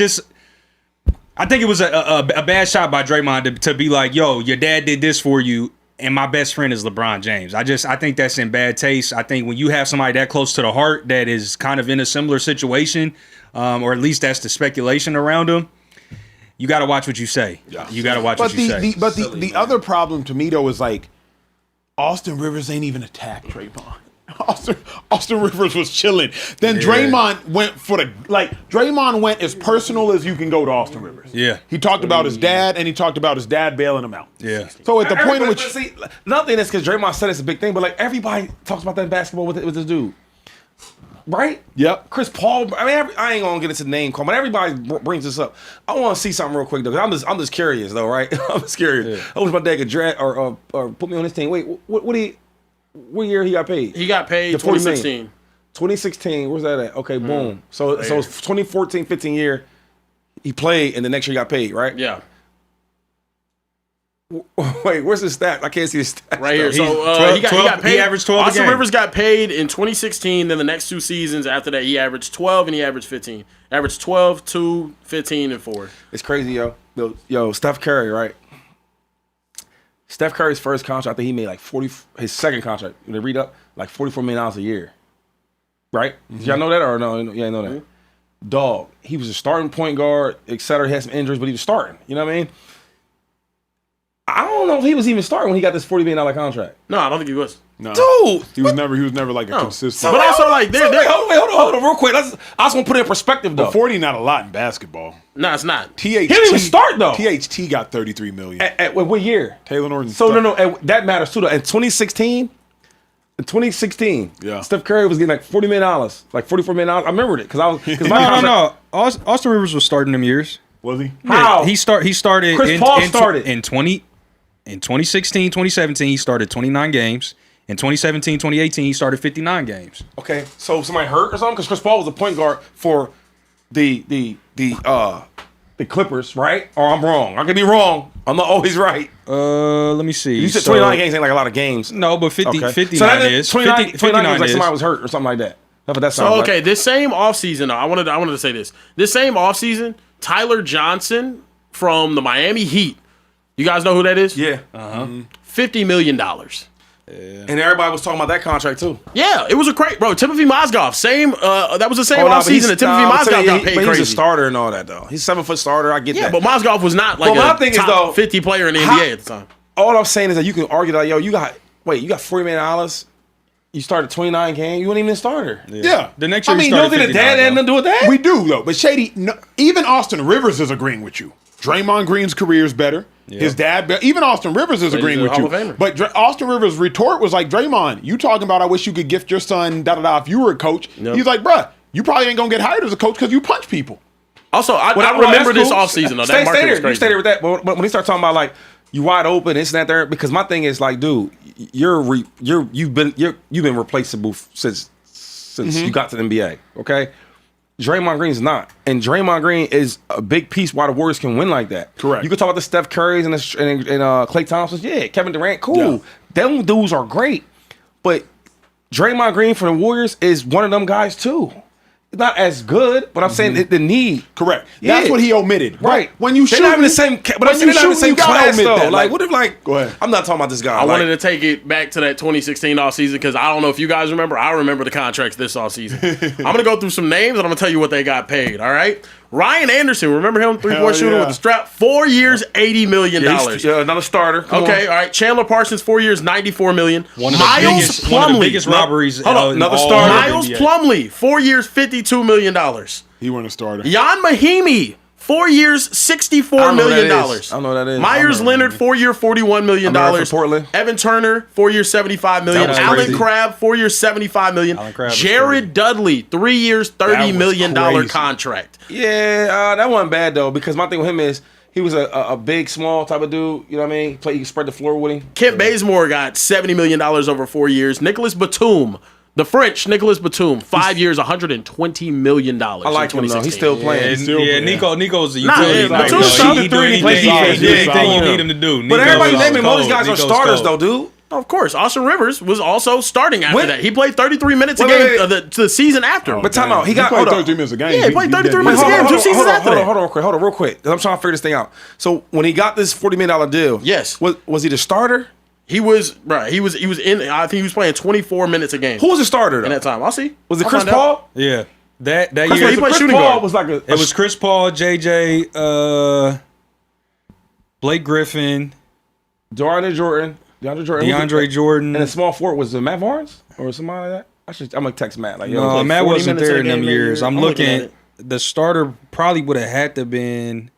was a bad shot by Draymond to be like, yo, your dad did this for you and my best friend is LeBron James. I think that's in bad taste. I think when you have somebody that close to the heart that is kind of in a similar situation, or at least that's the speculation around him, you got to watch what you say. Yeah. You got to watch what you say. The other problem to me though is like Austin Rivers ain't even attacked Draymond. Austin Rivers was chilling. Then Draymond went Draymond went as personal as you can go to Austin Rivers. Yeah. He talked about his dad, and he talked about his dad bailing him out. Yeah. So at the point in which see, another thing that's because Draymond said it's a big thing, but like everybody talks about that in basketball with this dude, right? Yep. Chris Paul. I mean, I ain't gonna get into the name call, but everybody brings this up. I want to see something real quick though, because I'm just curious though, right? I'm just curious. I wish my dad could draft or put me on this team. Wait, what year he got paid? He got paid 2016. 2016. Where's that at? Okay, boom. So it's 2014, 15 year. He played, and the next year he got paid, right? Yeah. Wait, where's his stat? I can't see his stats. Right here. So 12, he got paid. He averaged 12 Austin a game. Rivers got paid in 2016. Then the next 2 seasons after that, he averaged 12 and he averaged 15. Averaged 12, 2, 15, and 4. It's crazy, yo. Steph Curry, right? Steph Curry's first contract, I think he made like 40. His second contract, when they read up, like $44 million a year. Right? Did y'all know that or no? Yeah, I know that. Dog, he was a starting point guard, etc. He had some injuries, but he was starting. You know what I mean? I don't know if he was even starting when he got this $40 million contract. No, I don't think he was. no, Dude, he was never like a consistent. But also, like, hold on, real quick. I just want to put it in perspective, though. But 40 not a lot in basketball. No, it's not. THT, He didn't even start though. THT got $33 million. At what year? Taylor Norton. So no, that matters too. Though. In 2016, Yeah. Steph Curry was getting like $40 million, like $44 million. I remembered it because No. Austin Rivers was starting them years. Was he? How? He started. Chris Paul started in 2016, 2017. He started 29 games. In 2017, 2018, he started 59 games. Okay, so somebody hurt or something? Because Chris Paul was the point guard for the Clippers, right? Or I'm wrong. I could be wrong. I'm not always right. Let me see. You said 29 games ain't like a lot of games. No, but 59 so that is. 29 59 games like is. somebody was hurt or something like that. That's what that So sounds okay, like. this same offseason, I wanted to say this. This same offseason, Tyler Johnson from the Miami Heat. You guys know who that is? Yeah. $50 million. And everybody was talking about that contract too. Yeah, it was a great bro. Timothy Mozgov, same. That was the same offseason that Timothy Mozgov got paid but crazy. he's a starter and all that though. He's a 7-foot starter. I get that. Yeah, but Mozgov was not like my a thing is, top though, 50 player in the NBA at the time. All I'm saying is that you can argue that, yo, you got $40 million. You started 29 games. You weren't even a starter. Yeah. The next year, I mean, you don't think the dad had nothing to do with that? We do though. But Shady, even Austin Rivers is agreeing with you. Draymond Green's career is better. Yeah. His dad, even Austin Rivers is agreeing with you. But Austin Rivers' retort was like, Draymond, you talking about I wish you could gift your son da-da-da if you were a coach. Yep. He's like, bruh, you probably ain't going to get hired as a coach because you punch people. Also, I remember this offseason, though. That market was crazy. You stay there with that. But when they start talking about, like, you wide open, this and that there, because my thing is, like, dude, you've been replaceable since you got to the NBA, okay? Draymond Green's not. And Draymond Green is a big piece why the Warriors can win like that. Correct. You could talk about the Steph Currys and Klay Thompsons. Yeah, Kevin Durant, cool. Yeah. Them dudes are great. But Draymond Green for the Warriors is one of them guys too. It's not as good, but I'm saying the need. Correct. That's what he omitted. Right. When you shoot, they're not in the same. But I'm saying they're not in the same class though. That. Like, what if Go ahead. I'm not talking about this guy. I wanted to take it back to that 2016 offseason because I don't know if you guys remember. I remember the contracts this offseason. I'm gonna go through some names and I'm gonna tell you what they got paid. All right. Ryan Anderson, remember him, 3-point shooter with the strap, 4 years, $80 million. Another starter. All right. Chandler Parsons, 4 years, $94 million. One of the biggest robberies. Hold on, another starter. Miles Plumlee, 4 years, $52 million. He wasn't a starter. Jan Mahimi, 4 years, $64 million. I don't know what that is. Myers Leonard, 4 year, $41 million. Portland. Evan Turner, 4 years, $75 million. Alan crazy. Crabb, 4 years, $75 million. Jared Dudley, 3 years, $30 million contract. Yeah, that wasn't bad though, because my thing with him is he was a big, small type of dude. You know what I mean? You can spread the floor with him. Kent Bazemore got $70 million over 4 years. Nicholas Batum, the French Nicholas Batum, 5 years, $120 million. I like him though. He's still playing. Nico's a utility. Batum's he do anything you need him to do. But everybody naming all these guys are starters though, dude. Of course, Austin Rivers was also starting after that. He played 33 minutes a game the season after. But time out. He played 33 minutes a game. Yeah, he played 33 minutes a game 2 seasons after that. Hold on, real quick. I'm trying to figure this thing out. So when he got this $40 million deal, yes, was he the starter? He was right. He was in. I think he was playing 24 minutes a game. Who was the starter in that time? I'll see. Was it Chris Paul? Yeah, that year he played shooting guard. Was like it was Chris Paul, JJ, Blake Griffin, DeAndre Jordan. DeAndre Jordan. And the small forward was Matt Barnes or somebody like that? I'm gonna text Matt. Like, no, Matt wasn't there in them years. I'm looking at the starter. Probably would have had to been.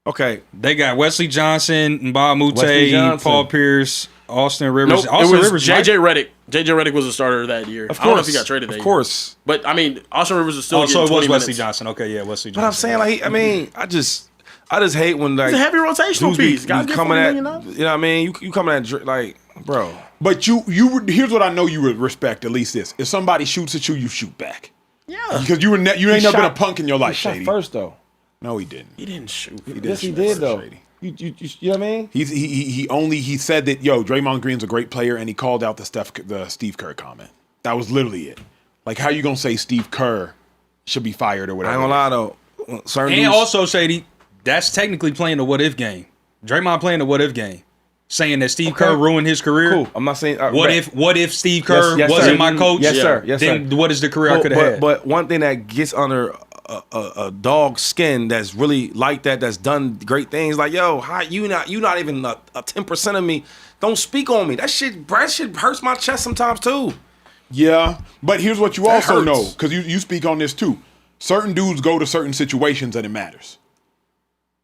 Okay, they got Wesley Johnson, Mbamute, Paul Pierce, Austin Rivers. Nope, Austin it was Rivers. JJ Redick. JJ Redick was a starter that year. Of course, I don't know if he got traded that year. Of course, but I mean, Austin Rivers was still. So it was Wesley minutes. Johnson. Okay, yeah, Wesley Johnson. But I'm saying, like, I just hate when like it's a heavy rotational piece. Guys get coming $40 at, million. you know what I mean? You coming at like, bro. But you here's what I know you would respect. At least this: if somebody shoots at you, you shoot back. Yeah, because you ain't never been a punk in your life. He shot Shady. first though. No, he didn't. He didn't shoot. Yes, he did though. Shady. You know what I mean? He said that Draymond Green's a great player, and he called out the Steve Kerr comment. That was literally it. Like, how you gonna say Steve Kerr should be fired or whatever? I ain't gonna lie though. And also, Shady, that's technically playing the what if game. Draymond playing the what if game, saying that Steve Kerr ruined his career. Cool. I'm not saying what if Steve Kerr wasn't sir. my coach? Yes, sir. Yes, then sir. what is the career I could have had? But one thing that gets under a dog's skin that's really like that's done great things. Like, yo, how you not even a 10% of me. Don't speak on me. That shit hurts my chest sometimes too. Yeah, but here's what you also hurts. know, because you speak on this too. Certain dudes go to certain situations and it matters.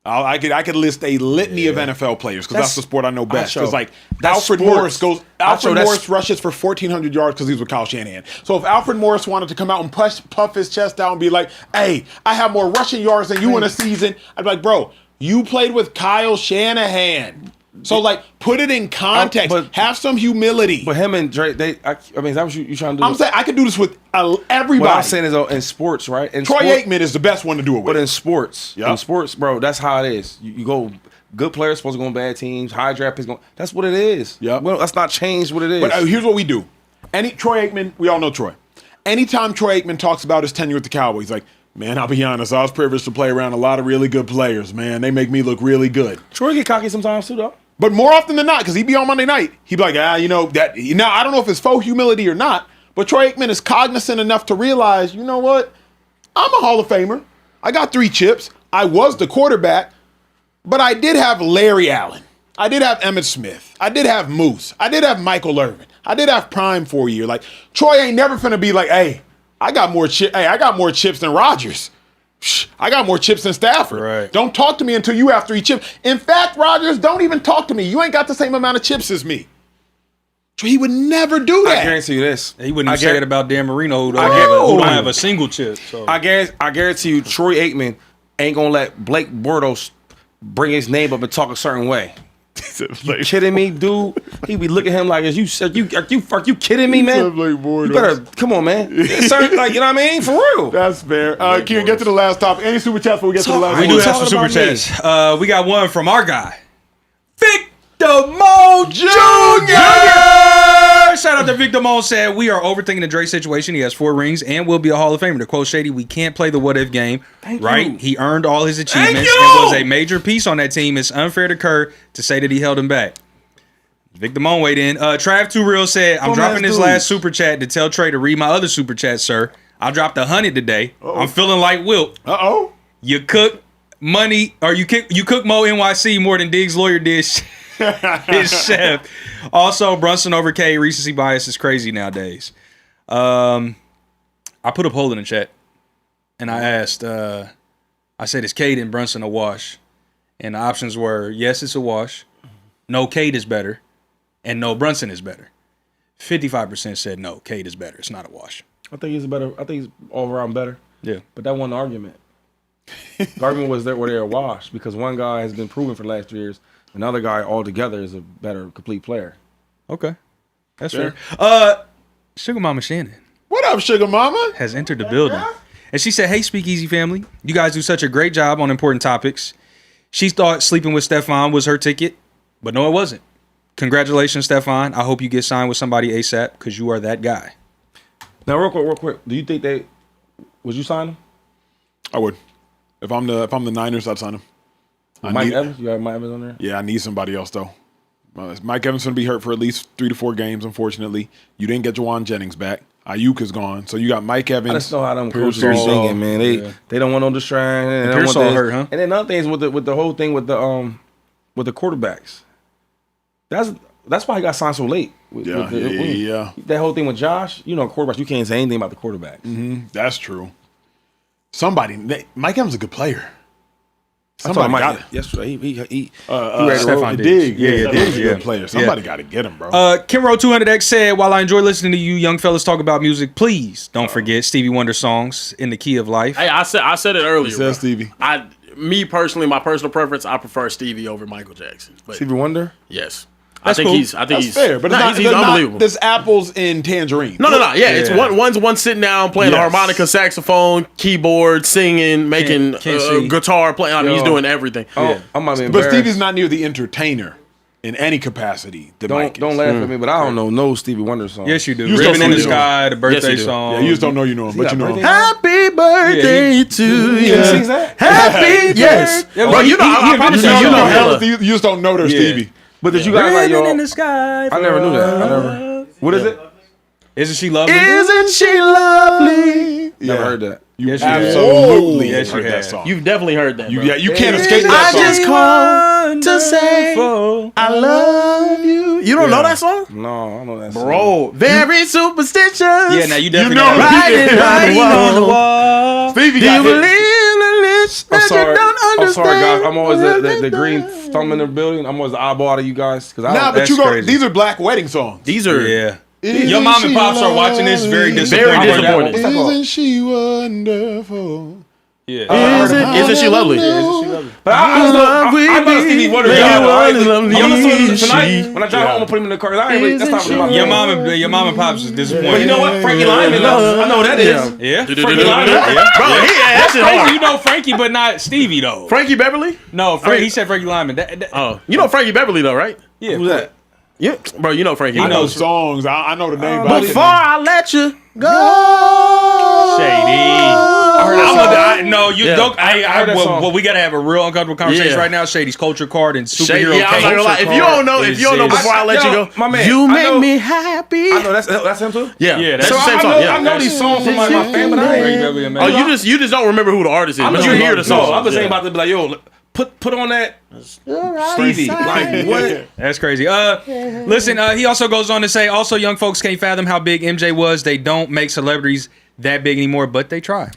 I could list a litany of NFL players because that's the sport I know best. Because like Alfred Morris rushes for 1,400 yards because he's with Kyle Shanahan. So if Alfred Morris wanted to come out and puff his chest out and be like, "Hey, I have more rushing yards than you in a season," I'd be like, "Bro, you played with Kyle Shanahan." So like, put it in context. Have some humility. But him and Drake, is that what you trying to do? I'm saying I could do this with everybody. What I'm saying is in sports, right? Troy Aikman is the best one to do it with. But in sports, bro, that's how it is. You go, good players supposed to go on bad teams. High draft picks going. That's what it is. Yeah. Well, that's not changed what it is. But here's what we do. Troy Aikman, we all know Troy. Anytime Troy Aikman talks about his tenure with the Cowboys, he's like, "Man, I'll be honest, I was privileged to play around a lot of really good players, man. They make me look really good." Troy get cocky sometimes too, though. But more often than not, because he'd be on Monday night, he'd be like, that. Now, I don't know if it's faux humility or not, but Troy Aikman is cognizant enough to realize, you know what? I'm a Hall of Famer. I got 3 chips. I was the quarterback, but I did have Larry Allen. I did have Emmitt Smith. I did have Moose. I did have Michael Irvin. I did have Prime for a year. Like, Troy ain't never finna be like, "Hey, I got more chips than Rodgers. I got more chips than Stafford. Right. Don't talk to me until you have 3 chips. In fact, Rodgers, don't even talk to me. You ain't got the same amount of chips as me." He would never do that. I guarantee you this. He wouldn't say it about Dan Marino, who don't have a single chip. So. I guarantee you, Troy Aikman ain't gonna let Blake Bortles bring his name up and talk a certain way. You kidding me, dude? He be looking at him like, "Are you kidding me, man? You better come on, man." Like, you know what I mean? For real. That's fair. Kieran, get to the last topic. Any super chats before we get to the last one? We do have some super chats. We got one from our guy, Victor Mo Jr. Shout out to Victor Mo. Said, "We are overthinking the Dre situation. He has 4 rings and will be a Hall of Famer." To quote Shady, "We can't play the what if game." Right? He earned all his achievements and was a major piece on that team. It's unfair to Kerr to say that he held him back. Victor Mo weighed in. Trav Too Real said, "I'm dropping this last super chat to tell Trey to read my other super chat, sir. I dropped 100 today. I'm feeling like Wilt. You cook money, or you cook Mo NYC more than Diggs' lawyer did." His chef. Also, Brunson over K. Recency bias is crazy nowadays. I put a poll in the chat, and I asked, I said, "Is Cade and Brunson a wash?" And the options were, yes, it's a wash, no, Cade is better, and no, Brunson is better. 55% said no, Cade is better. It's not a wash. I think he's all around better. Yeah. But that wasn't the argument. The argument was that they're a wash because one guy has been proven for the last 3 years. Another guy altogether is a better complete player. Okay. That's fair. Sugar Mama Shannon. What up, Sugar Mama? Has entered the building. And she said, "Hey, Speakeasy family. You guys do such a great job on important topics. She thought sleeping with Steffon was her ticket, but no, it wasn't. Congratulations, Steffon. I hope you get signed with somebody ASAP because you are that guy." Now, real quick. Do you think would you sign him? I would. If I'm the Niners, I'd sign him. Mike Evans? You have Mike Evans on there? Yeah, I need somebody else, though. Mike Evans going to be hurt for at least 3 to 4 games, unfortunately. You didn't get Jawan Jennings back. Ayuk is gone. So you got Mike Evans. I just know how them coaches are singing, man. They don't want no distraction. Pearsall hurt, huh? And then another thing is with the whole thing with the quarterbacks. That's why he got signed so late. Yeah. That whole thing with Josh, quarterbacks, you can't say anything about the quarterbacks. Mm-hmm. That's true. Mike Evans a good player. Somebody got it yesterday. He Steffon Diggs. Diggs, good player. Somebody got to get him, bro. Kimro 200X said, "While I enjoy listening to you young fellas talk about music, please don't forget Stevie Wonder songs in the key of life." Hey, I said it earlier. Said Stevie. Me personally, my personal preference, I prefer Stevie over Michael Jackson. But Stevie Wonder? Yes. That's I think cool. he's fair, but he's unbelievable. There's apples in tangerine. No. Yeah, it's one sitting down playing the harmonica, saxophone, keyboard, singing, making guitar, playing. I mean, he's doing everything. Oh, I'm not But Stevie's not near the entertainer in any capacity. Don't laugh at me, but I don't know no Stevie Wonder song. Yes, you do. Ribbon in the Sky, the birthday song. Yeah, you just don't know you know him, but you know him. Happy birthday to you. Sings that? Happy yes. Bro, you know, I promise you know hella. You just don't know their Stevie. But did you guys like Ribbon in the Sky? I never knew that. What is it? Isn't she lovely? Isn't she lovely? Never heard that. You Yes, absolutely Yes, you heard that have. song. You've definitely heard that. You bro. can't escape that song. I just called to say I love you. You don't know that song? No, I know that song. Bro, very superstitious. Yeah, now you definitely know Writing on the wall. Stevie Do you got believe hit. in this that you don't I'm understand? sorry, guys. I'm always the green thumb in the building. I'm always the eyeball to you guys. Nah, but you go. These are black wedding songs. These are Your mom and pops are watching this very disappointed. Very disappointed. Isn't she wonderful? Yeah. Isn't she lovely? But I know Stevie Wonder. I'm gonna listen to tonight. When I drive home, I'm gonna put him in the car. That's not really my Your mom and pops is disappointed. But you know what? Frankie Lyman, I know what that is. Yeah. Frankie Lyman. Bro, that shit hard. You know Frankie, but not Stevie though. Frankie Beverly? No, he said Frankie Lyman. Oh, you know Frankie Beverly though, right? Yeah. Who's that? Yeah, bro, you know Frankie. I know songs. I know the name. But Before I let you go, Shady. Well, we gotta have a real uncomfortable conversation Yeah. right now. Shady's culture card and Shady, superhero. yeah, I'm not gonna lie. If you don't know before I let you go, my man, you I make know- me happy. I know that's him too. Yeah, that's So the same song. I know these songs from my family. Oh, you just don't remember who the artist is, but you hear the song. No, I was saying about to be like, yo, put on that Stevie. Like what? That's crazy. Listen, he also goes on to say, also young folks can't fathom how big MJ was. They don't make celebrities that big anymore, but they try.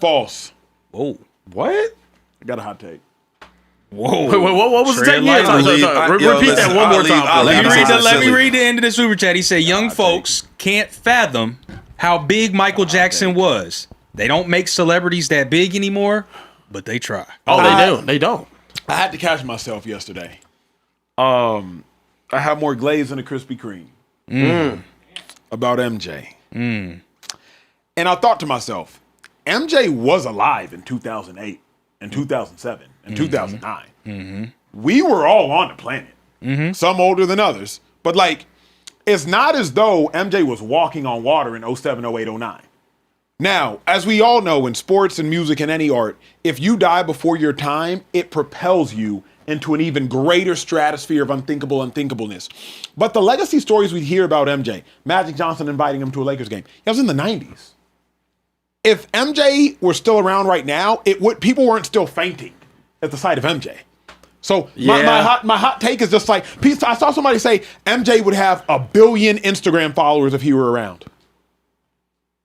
False. Whoa. What? I got a hot take. Whoa. Wait, what was the Tread take? Repeat that one more time. Let me read the end of the super chat. He said, young folks can't fathom how big Michael Jackson was. They don't make celebrities that big anymore, but they try. Oh, they do. They don't. I had to catch myself yesterday. I had more glaze than a Krispy Kreme about MJ. And I thought to myself, MJ was alive in 2008 and 2007 and 2009. We were all on the planet. Some older than others. But like, it's not as though MJ was walking on water in 07, 08, 09. Now, as we all know in sports and music and any art, if you die before your time, it propels you into an even greater stratosphere of unthinkableness. But the legacy stories we hear about MJ, Magic Johnson inviting him to a Lakers game, that was in the 90s. If MJ were still around right now, people weren't still fainting at the sight of MJ. So my hot take is just like, I saw somebody say MJ would have 1 billion Instagram followers if he were around.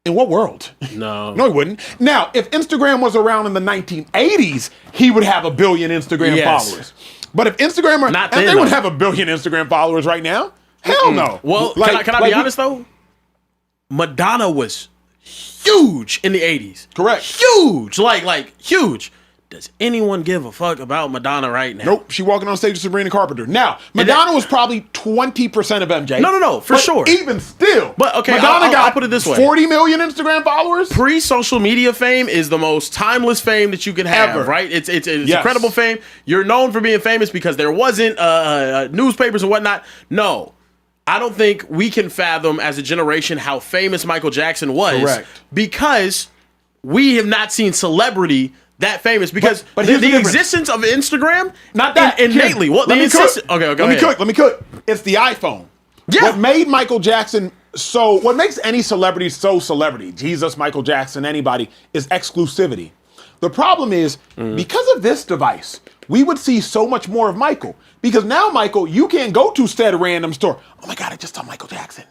In what world? No, he wouldn't. Now, if Instagram was around in the 1980s, he would have 1 billion Instagram followers. But if Instagram they would have 1 billion Instagram followers right now. Hell no. Well, can I be honest though? Madonna was huge in the 80s. Correct. Huge, like huge. Does anyone give a fuck about Madonna right now? Nope. She walking on stage with Sabrina Carpenter. Now, Madonna was probably 20% of MJ. No, for sure. Even still. But okay, Madonna I'll put it this way. 40 million Instagram followers? Pre-social media fame is the most timeless fame that you can have, Ever. right? It's incredible fame. You're known for being famous because there wasn't newspapers and whatnot. No. I don't think we can fathom as a generation how famous Michael Jackson was. Correct. Because we have not seen celebrity that famous because but the here's the difference. existence of Instagram, not that innately. What let me cook. Okay, Let me cook. It's the iPhone. Yeah. What made Michael Jackson what makes any celebrity so celebrity, Jesus, Michael Jackson, anybody, is exclusivity. The problem is because of this device, we would see so much more of Michael. Because now, Michael, you can't go to said random store. Oh my God, I just saw Michael Jackson.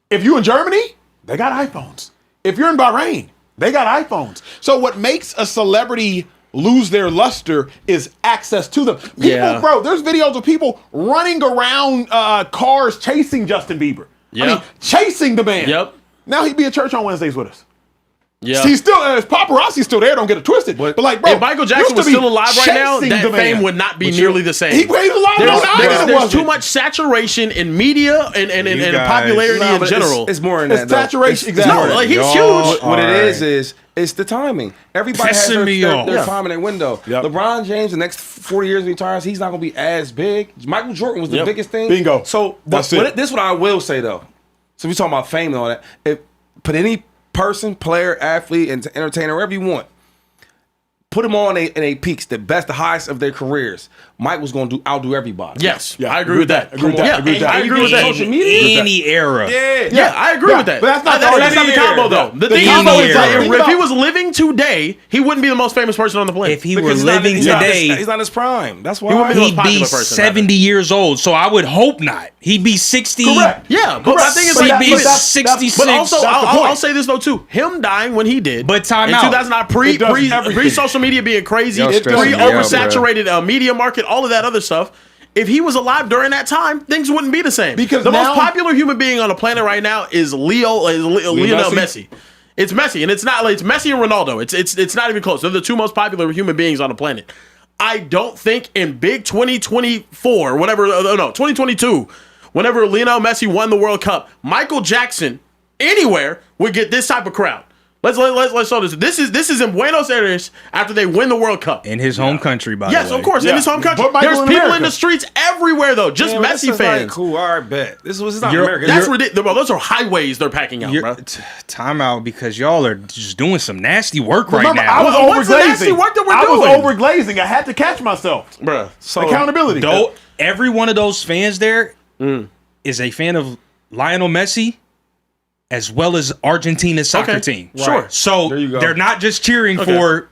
If you're in Germany, they got iPhones. If you're in Bahrain, they got iPhones. So what makes a celebrity lose their luster is access to them. People, bro, there's videos of people running around cars chasing Justin Bieber. I mean, chasing the man. Yep. Now he'd be at church on Wednesdays with us. Yeah. He's still, paparazzi's still there, don't get it twisted. But like, bro, if Michael Jackson was still alive right now, that fame would not be nearly the same. He's alive. There's too much saturation in media and popularity in general. It's more than that. Saturation. Exactly. No, like he's huge. What it is it's the timing. Everybody has their time in their window. Yep. LeBron James, the next 40 years he retires, he's not going to be as big. Michael Jordan was the biggest thing. Bingo. So this is what I will say, though. So we talking about fame and all that. If put any person, player, athlete, and entertainer, wherever you want, put them all in a peaks, the best, the highest of their careers. Mike was going to outdo everybody. Yes, I agree with that. I agree with that. Social media, any era. Yeah, I agree with that. But that's not the combo, though. The combo is like, if he was living today, he wouldn't be the most famous person on the planet. If he were living today, he's not in his prime. That's why he'd be 70 years old. So I would hope not. He'd be 60. Correct. Yeah, but the thing is, he'd like, be 66. But also, I'll say this though too. Him dying when he did, but time in out. 2009, pre social media being crazy, pre oversaturated media market, all of that other stuff. If he was alive during that time, things wouldn't be the same. Because the most popular human being on the planet right now is Lionel Messi. It's Messi, and it's not like it's Messi and Ronaldo. It's not even close. They're the two most popular human beings on the planet. I don't think in big 2024, 2022, whenever Lionel Messi won the World Cup, Michael Jackson anywhere would get this type of crowd. Let's show this. This is in Buenos Aires after they win the World Cup. In his home country, by the way. Yes, of course, in his home country. There's people in the streets everywhere, though, just Messi fans. Like, cool, all right, bet. This was not America. That's ridiculous. Bro, those are highways they're packing out, bro. Time out, because y'all are just doing some nasty work right Remember, now. I was What's the nasty work that we're doing? I was overglazing. I had to catch myself. Bruh. So, accountability. Though every one of those fans there is a fan of Lionel Messi, as well as Argentina's soccer team. Sure. So they're not just cheering for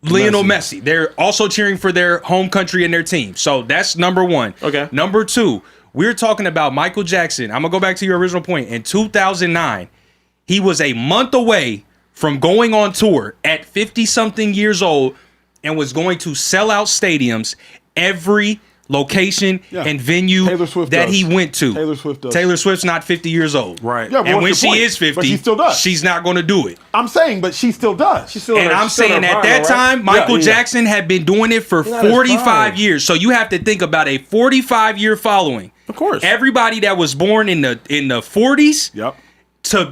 Lionel Messi. They're also cheering for their home country and their team. So that's number one. Okay. Number two, we're talking about Michael Jackson. I'm going to go back to your original point. In 2009, he was a month away from going on tour at 50-something years old and was going to sell out stadiums every location and venue that he went to. Taylor Swift does. Taylor Swift's not 50 years old. Right. Yeah, and when she is 50, but she still does. She's not going to do it. I'm saying, but she still does. She's still. And I'm saying at that time, Michael Jackson had been doing it for 45 years. So you have to think about a 45-year following. Of course. Everybody that was born in the 40s,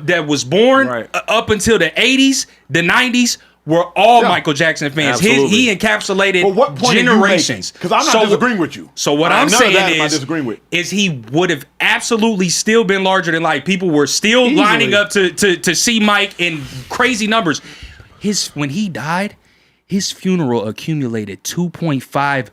that was born up until the 80s, the 90s, were all Michael Jackson fans. He encapsulated generations. Because I'm not disagreeing with you. So what I'm saying is he would have absolutely still been larger than life. People were still lining up to see Mike in crazy numbers. When he died, his funeral accumulated 2.5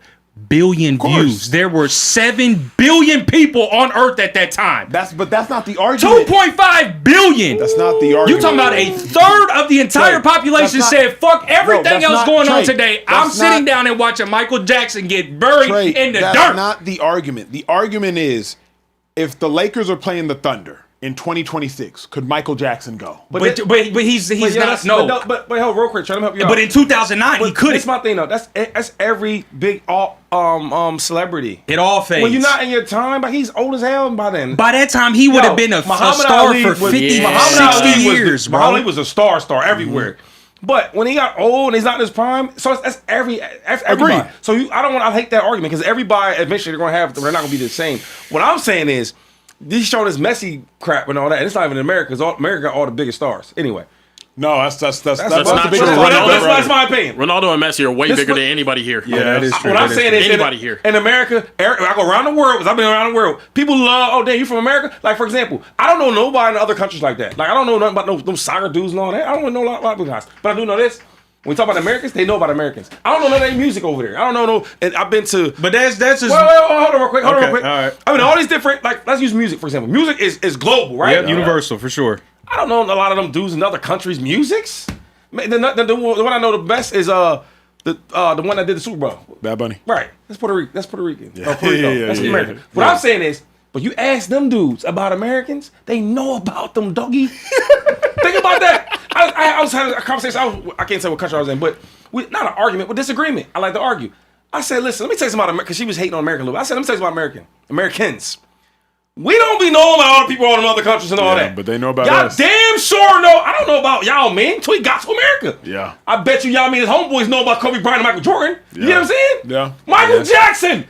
billion views. There were 7 billion people on Earth at that time. But that's not the argument. 2.5 billion. That's not the argument. You talking about a third of the entire population said fuck everything else going on today. I'm sitting down and watching Michael Jackson get buried in the dirt. That's not the argument. The argument is if the Lakers are playing the Thunder in 2026, could Michael Jackson go? But he's not. No. But hold real quick. Try to help you out. But in 2009, he couldn't. That's my thing though. That's every big celebrity. It all fades. When you're not in your time, but he's old as hell by then. By that time, he would have been a star for 50, 60 years, bro. Muhammad Ali was a star everywhere. But when he got old and he's not in his prime, so that's everybody. So I hate that argument because everybody eventually they're not gonna be the same. What I'm saying is, these showing this Messi crap and all that, and it's not even in America because America got all the biggest stars. Anyway. No, that's not true. That's my opinion. Ronaldo and Messi are way bigger than anybody here. Yeah, that is true. What I'm saying is, anybody here in America, I go around the world because I've been around the world. People love, oh, damn, you from America? Like, for example, I don't know nobody in other countries like that. Like, I don't know nothing about no soccer dudes and all that. I don't know a lot of guys. But I do know this. When we talk about Americans, they know about Americans. I don't know none of their music over there. I don't know and I've been to. But that's just. Wait, hold on real quick. All right. I mean, all these different, like, let's use music, for example. Music is global, right? Yeah, universal, for sure. I don't know a lot of them dudes in other countries' musics. The one I know the best is The one that did the Super Bowl. Bad Bunny. Right. That's Puerto Rican. That's Puerto Rican. Yeah. Puerto Rico. Yeah, That's yeah, American. yeah. What I'm saying is, but you ask them dudes about Americans, they know about them, doggy. Think about that. I was having a conversation. I can't say what country I was in, but not an argument, but disagreement. I like to argue. I said, listen, let me tell you something about America, because she was hating on America a little bit. I said, let me tell you something about Americans. We don't be knowing about all the people in other countries and all that. But they know about y'all us. Damn sure know. I don't know about y'all, man, until he got to America. Yeah. I bet you y'all mean his homeboys know about Kobe Bryant and Michael Jordan. You know what I'm saying? Yeah. Michael Jackson.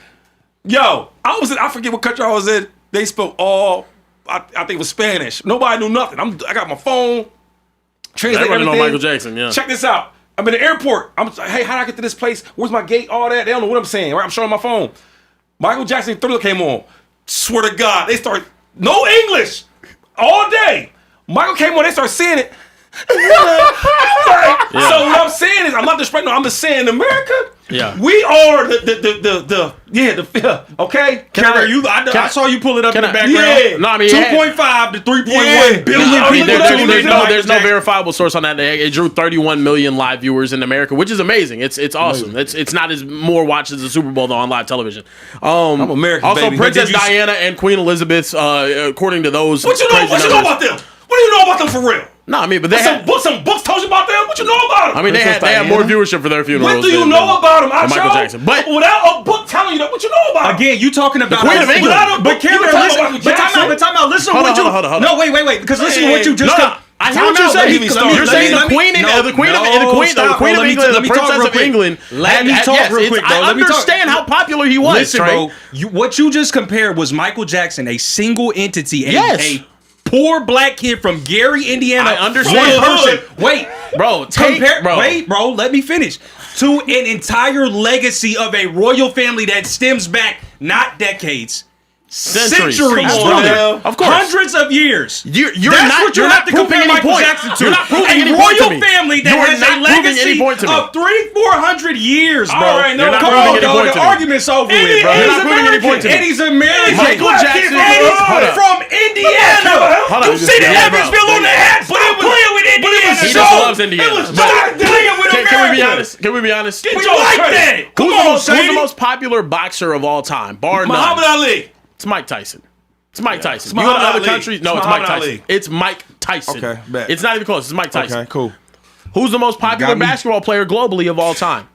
Yo, I forget what country I was in. They spoke I think it was Spanish. Nobody knew nothing. I got my phone. Translate Everybody know everything. Michael Jackson, yeah. Check this out. I'm in the airport. I'm like, hey, how do I get to this place? Where's my gate? All that. They don't know what I'm saying. Right? I'm showing my phone. Michael Jackson Thriller came on. Swear to God, they start no English all day. Michael came on. They start saying it. So what I'm saying is, I'm not disrespecting. I'm just saying, America. Yeah. We are okay. I saw you pull it up in the background. Yeah. No, I mean, 2.5 to 3.1 billion people. There's no verifiable source on that. It drew 31 million live viewers in America, which is amazing. It's awesome. It's not as more watched as the Super Bowl though on live television. I'm American. Also, baby. Princess Diana and Queen Elizabeth, according to those. What you know about them? What do you know about them for real? No, I mean, but they had some books told you about them. What you know about them? I mean, they had more viewership for their funerals. What do you know about them? Michael Jackson, but without a book telling you that, what you know about them? Again, you talking about the Queen of England. But Carebear, listen. But time out. Listen to what you. Hold on. No, wait. Because listen to what you just. I hear what you're saying. You're saying the Queen of England, the Princess of England. Let me talk real quick, bro. I understand how popular he was. Listen, bro. What you just compared was Michael Jackson, a single entity, a poor black kid from Gary, Indiana. I understand. One person. Wait, bro. Wait, bro. Let me finish. To an entire legacy of a royal family that stems back not decades. Centuries, brother. Of course. Hundreds of years. You're not proving any point. You're not proving any point to me. A royal family that has a legacy of 300-400 years, bro. All right, no, come on, dog. The argument's over with, bro. You're not proving any point to me. Eddie's American. Michael Jackson from Indiana. You see the Evansville on the hat? But it was playing with Indiana. He just loves Indiana. It was playing with America. Can we be honest? Get your like that. Come on, who's the most popular boxer of all time? Bar none. Muhammad Ali. It's Mike Tyson. It's Mike Tyson. It's You go to Muhammad other Ali. countries? No, It's it's Mike Muhammad Tyson. Ali. It's Mike Tyson. Okay, bet. It's not even close. It's Mike Tyson. Okay, cool. Who's the most popular Got me. basketball player globally of all time?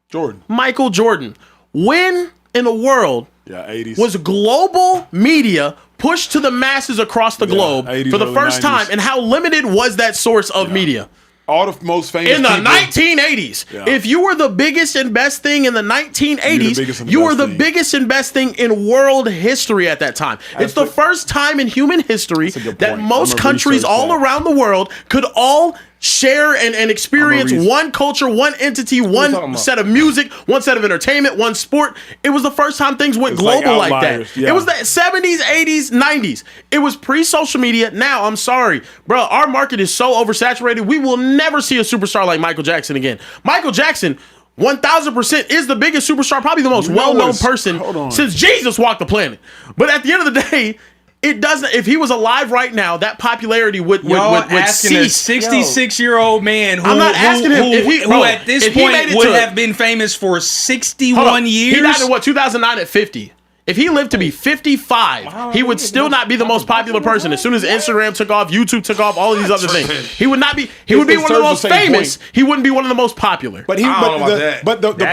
Jordan. Michael Jordan. When in the world 80s. was global media pushed to the masses across the globe 80s, for the early first 90s. time, and how limited was that source of media? All the most famous In the people. 1980s, if you were the biggest and best thing in the 1980s, you were the biggest and best thing in world history at that time. It's the first time in human history that most countries all around the world could all share and experience one culture, one entity, one set of music, one set of entertainment, one sport. It was the first time things went global like that. Yeah. It was the 70s, 80s, 90s. It was pre-social media. Now, I'm sorry, bro, our market is so oversaturated. We will never see a superstar like Michael Jackson again. Michael Jackson 1000% is the biggest superstar, probably the most well-known person since Jesus walked the planet. But at the end of the day, it doesn't. If he was alive right now, that popularity would asking cease. a 66-year-old man who, I'm not asking him who at this point would have been famous for 61 years. He died in 2009 at 50. If he lived to be 55, he would still not be the most popular person. As soon as Instagram took off, YouTube took off, all of these other things, he would not be. He would be one of the most famous. He wouldn't be one of the most popular. But the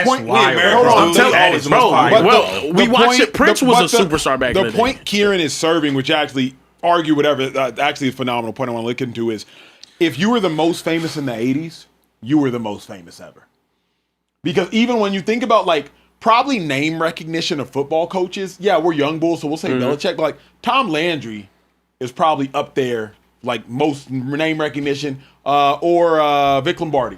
point. Hold on, bro. Well, we watched it. Prince was a superstar back then. The point Kieran is serving, which actually argue whatever, actually a phenomenal point I want to look into is, if you were the most famous in the 80s, you were the most famous ever. Because even when you think about probably name recognition of football coaches. Yeah, we're young bulls, so we'll say Belichick. But Tom Landry is probably up there, most name recognition, or Vic Lombardi,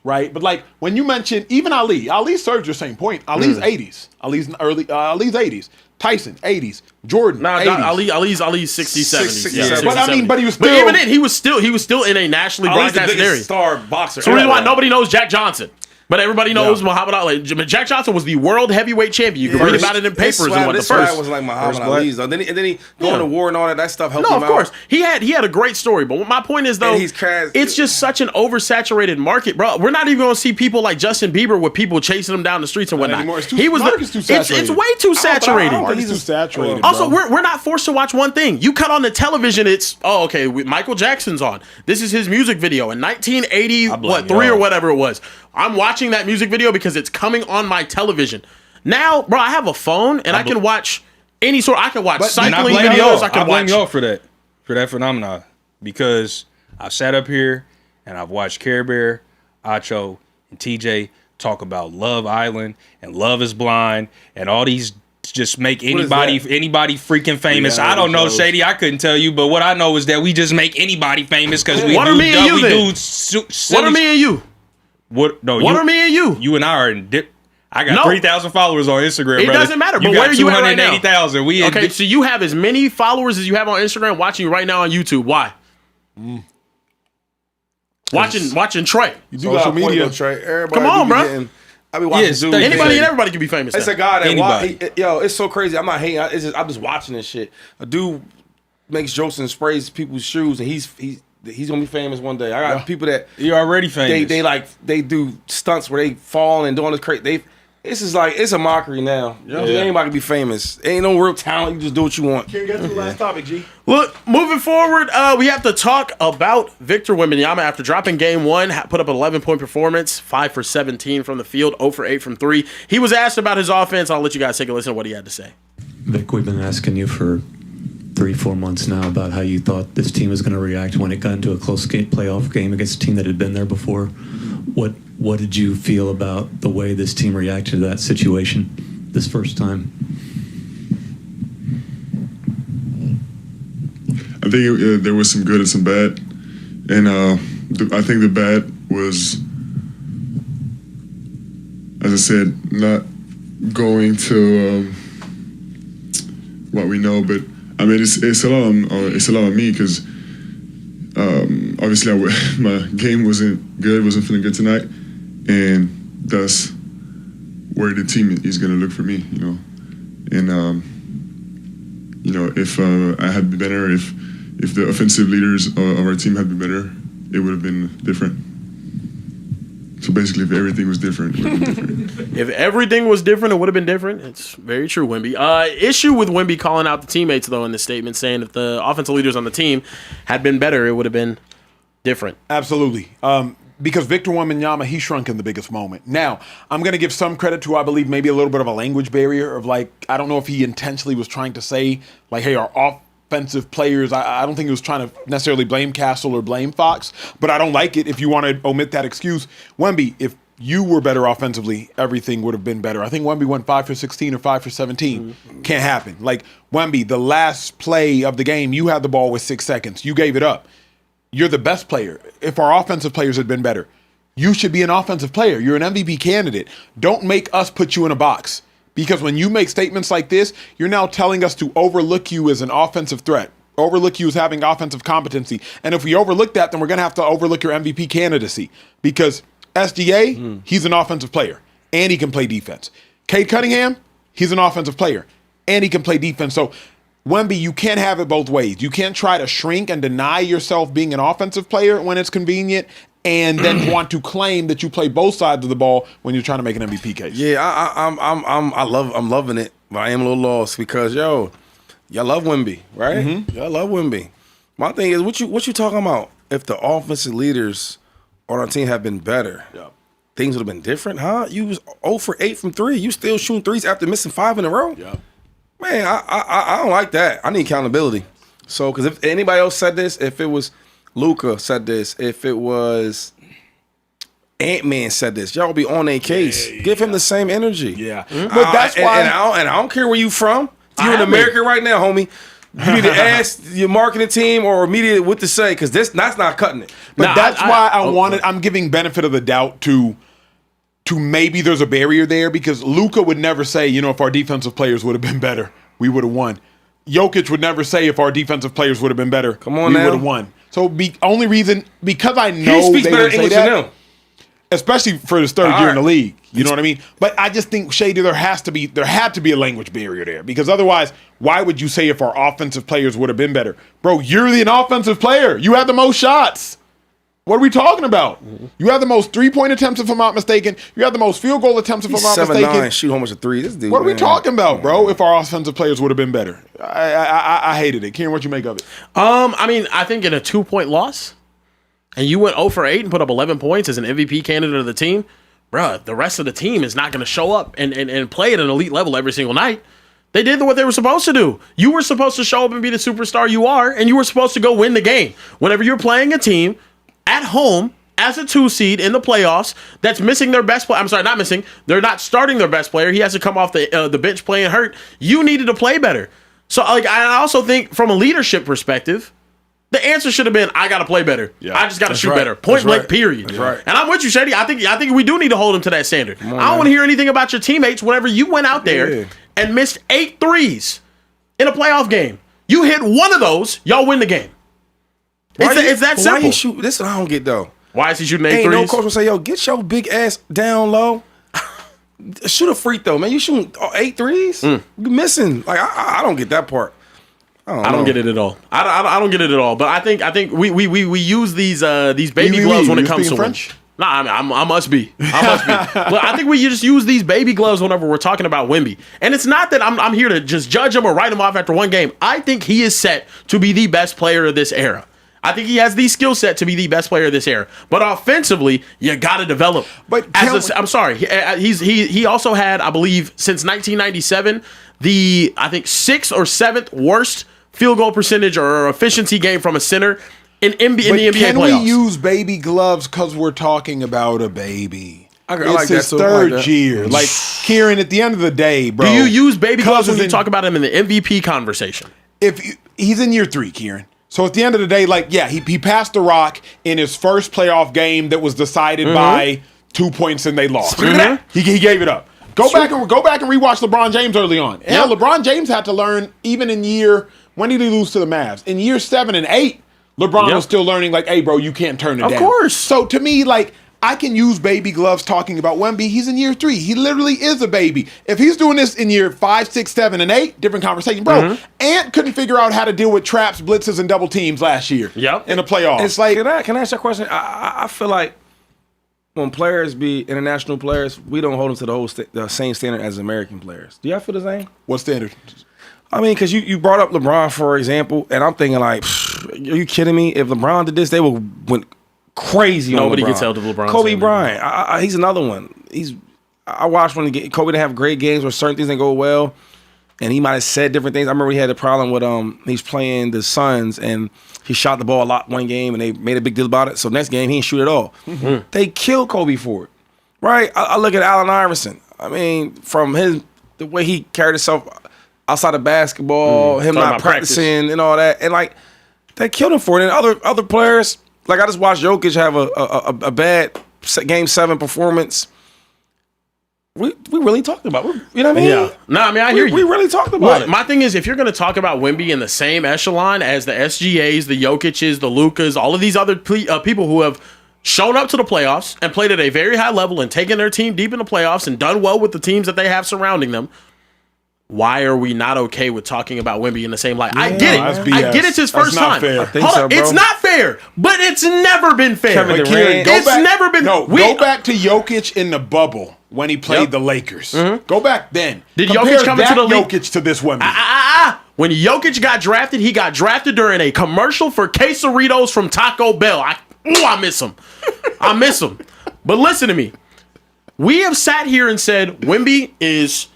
right? But when you mention even Ali serves your same point. Ali's 80s. Ali's 80s. Tyson 80s. Jordan 80s. Ali's 60s, 70s. But he was still. But even then, he was still in a nationally broadcasted area. Star boxer. So the reason why nobody knows Jack Johnson. But everybody knows Muhammad Ali. Jack Johnson was the world heavyweight champion. You can read about it in papers. And what the first was like Muhammad Ali's. Though. Then he going to war and all that stuff helped him out. No, of course. He had a great story. But my point is, though, it's just such an oversaturated market, bro. We're not even going to see people like Justin Bieber with people chasing him down the streets and whatnot. It's way too saturated. Market's too saturated. Also, we're not forced to watch one thing. You cut on the television, it's, Michael Jackson's on. This is his music video in 1983 or whatever it was. I'm watching that music video because it's coming on my television. Now, bro, I have a phone and I can watch any sort. I can watch cycling videos. I blame y'all for that phenomenon, because I've sat up here and I've watched Carebear, Acho, and TJ talk about Love Island and Love is Blind and all these just make anybody freaking famous. I don't know, Shady. I couldn't tell you, but what I know is that we just make anybody famous because we What are me and you? What? No, what are me and you? You and I are in dip. I got 3,000 followers on Instagram. It doesn't matter. But where are you at right now? 280,000. Okay, so you have as many followers as you have on Instagram watching you right now on YouTube. Why? Watching Trey. You do social media, Trey. Everybody come on, bro. I be watching anybody and everybody can be famous. It's a guy that it's so crazy. I'm not hating. I'm just watching this shit. A dude makes jokes and sprays people's shoes, and he's gonna be famous one day. I got people that you're already famous. They do stunts where they fall and doing this crazy. It's a mockery now. Anybody can be famous. Ain't no real talent. You just do what you want. Can you get to the last topic, G? Look, moving forward, we have to talk about Victor Wembanyama after dropping game one. Put up an 11-point performance, 5 for 17 from the field, 0 for 8 from 3. He was asked about his offense. I'll let you guys take a listen to what he had to say. Vic, we've been asking you for 3-4 months now about how you thought this team was going to react when it got into a close playoff game against a team that had been there before. What did you feel about the way this team reacted to that situation this first time? I think there was some good and some bad, and I think the bad was, as I said, not going to what we know, but I mean it's a lot on me because obviously my game wasn't feeling good tonight, and that's where the team is going to look for me, and if I had been better, if the offensive leaders of our team had been better, it would have been different. So basically, if everything was different, it would have been different. If everything was different, it would have been different. It's very true, Wemby. Issue with Wemby calling out the teammates, though, in this statement, saying if the offensive leaders on the team had been better, it would have been different. Absolutely. Because Victor Wembanyama, he shrunk in the biggest moment. Now, I'm going to give some credit to, I believe, maybe a little bit of a language barrier of I don't know if he intentionally was trying to say, hey, our offensive players, I don't think he was trying to necessarily blame Castle or blame Fox, but I don't like it if you want to omit that excuse. Wemby, if you were better offensively, everything would have been better. I think Wemby went 5 for 16 or 5 for 17. Can't happen. Wemby, the last play of the game, you had the ball with 6 seconds. You gave it up. You're the best player. If our offensive players had been better, you should be an offensive player. You're an MVP candidate. Don't make us put you in a box. Because when you make statements like this, you're now telling us to overlook you as an offensive threat, overlook you as having offensive competency. And if we overlook that, then we're going to have to overlook your MVP candidacy. Because SGA, he's an offensive player, and he can play defense. Cade Cunningham, he's an offensive player, and he can play defense. So, Wemby, you can't have it both ways. You can't try to shrink and deny yourself being an offensive player when it's convenient, and then want to claim that you play both sides of the ball when you're trying to make an MVP case. Yeah, I'm loving it, but I am a little lost because y'all love Wemby, right? Mm-hmm. Y'all love Wemby. My thing is, what you talking about? If the offensive leaders on our team have been better, things would have been different, huh? You was 0 for 8 from 3. You still shooting threes after missing 5 in a row. Yeah. Man, I don't like that. I need accountability. So, because if anybody else said this, if it was Luka said this, if it was Ant-Man said this, y'all be on their case. Give him the same energy. Yeah. But that's why. And I don't care where you from. If you're in America right now, homie, you need to ask your marketing team or media what to say, because that's not cutting it. But that's why I'm giving benefit of the doubt to maybe there's a barrier there, because Luka would never say, if our defensive players would have been better, we would have won. Jokic would never say if our defensive players would have been better, we would have won. So only reason, because I know he speaks they better would say English that, than them. especially for his third year in the league. You know what I mean? But I just think, Shady, there had to be a language barrier there, because otherwise, why would you say if our offensive players would have been better? Bro, you're an offensive player. You had the most shots. What are we talking about? You have the most three-point attempts, if I'm not mistaken. You have the most field goal attempts, if I'm not mistaken. 7'9", shoot how much of three. This dude. What are we talking about, bro? If our offensive players would have been better, I hated it. Kieran, what you make of it? I mean, I think in a 2-point loss, and you went 0 for 8 and put up 11 points as an MVP candidate of the team, bruh, the rest of the team is not going to show up and play at an elite level every single night. They did what they were supposed to do. You were supposed to show up and be the superstar you are, and you were supposed to go win the game. Whenever you're playing a team at home as a 2 seed in the playoffs that's missing their best player. I'm sorry, not missing. They're not starting their best player. He has to come off the bench playing hurt. You needed to play better. So, like, I also think from a leadership perspective, the answer should have been, I got to play better. Yeah, I just got to shoot better. Point blank, period. That's right. And I'm with you, Shady. I think we do need to hold him to that standard. I don't want to hear anything about your teammates whenever you went out there and missed 8 threes in a playoff game. You hit one of those, y'all win the game. It's that simple. Why you shoot? This I don't get, though. Why is he shooting 8 threes? No coach will say, yo, get your big ass down low. Shoot a free throw, man. You shooting 8 threes? You missing. Like, I don't get that part. I don't get it at all. I don't get it at all. But I think we use these baby gloves when it comes to French. Nah, I mean, I must be. But I think we just use these baby gloves whenever we're talking about Wemby. And it's not that I'm here to just judge him or write him off after one game. I think he is set to be the best player of this era. I think he has the skill set to be the best player of this era. But offensively, you got to develop. But I'm sorry. He also had, I believe, since 1997, the, I think, 6th or 7th worst field goal percentage or efficiency game from a center in the NBA playoffs. Can we use baby gloves because we're talking about a baby? I it's like his that third year. Like, Kieran, at the end of the day, bro. Do you use baby gloves when you talk about him in the MVP conversation? He's in year 3, Kieran. So at the end of the day, like, yeah, he passed the rock in his first playoff game that was decided by 2 points and they lost. He gave it up. Go back and rewatch LeBron James early on. Hell, LeBron James had to learn even in when did he lose to the Mavs? In year 7 and 8, LeBron was still learning, like, hey, bro, you can't turn it down. Of course. So to me, like, I can use baby gloves talking about Wemby. He's in year 3. He literally is a baby. If he's doing this in year 5, 6, 7, and 8, different conversation. Bro, Ant couldn't figure out how to deal with traps, blitzes, and double teams last year in the playoffs. It's like, can I ask you a question? I feel like when players be international players, we don't hold them to the same standard as American players. Do y'all feel the same? What standard? I mean, because you brought up LeBron, for example, and I'm thinking like, are you kidding me? If LeBron did this, they went crazy. Nobody on LeBron. gets held to LeBron. Kobe Bryant, he's another one. I watched when Kobe didn't have great games where certain things didn't go well, and he might have said different things. I remember he had a problem with he's playing the Suns and he shot the ball a lot one game and they made a big deal about it. So next game he didn't shoot at all. They killed Kobe for it, right? I look at Allen Iverson. I mean, from the way he carried himself outside of basketball, him not practicing and all that, and like they killed him for it. And other players. Like, I just watched Jokic have a bad Game 7 performance. We really talked about it. You know what I mean? Yeah. No, I mean, I hear you. We really talked about it. My thing is, if you're going to talk about Wemby in the same echelon as the SGAs, the Jokic's, the Lukas, all of these other people who have shown up to the playoffs and played at a very high level and taken their team deep in the playoffs and done well with the teams that they have surrounding them, why are we not okay with talking about Wemby in the same light? I get it. I get it's his first time. It's not fair, but it's never been fair. Go back to Jokic in the bubble when he played the Lakers. Go back then. Did Jokic come into the league? Jokic to this Wemby. When Jokic got drafted, he got drafted during a commercial for quesadillas from Taco Bell. I miss him. I miss him. But listen to me. We have sat here and said Wemby is...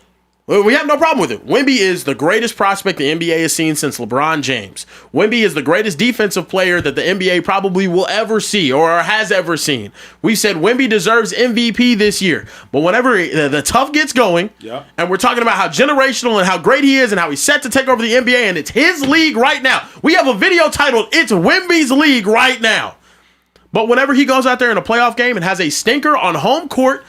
We have no problem with it. Wemby is the greatest prospect the NBA has seen since LeBron James. Wemby is the greatest defensive player that the NBA probably will ever see or has ever seen. We've said Wemby deserves MVP this year. But whenever the tough gets going, and we're talking about how generational and how great he is and how he's set to take over the NBA and it's his league right now. We have a video titled, It's Wemby's League Right Now. But whenever he goes out there in a playoff game and has a stinker on home court,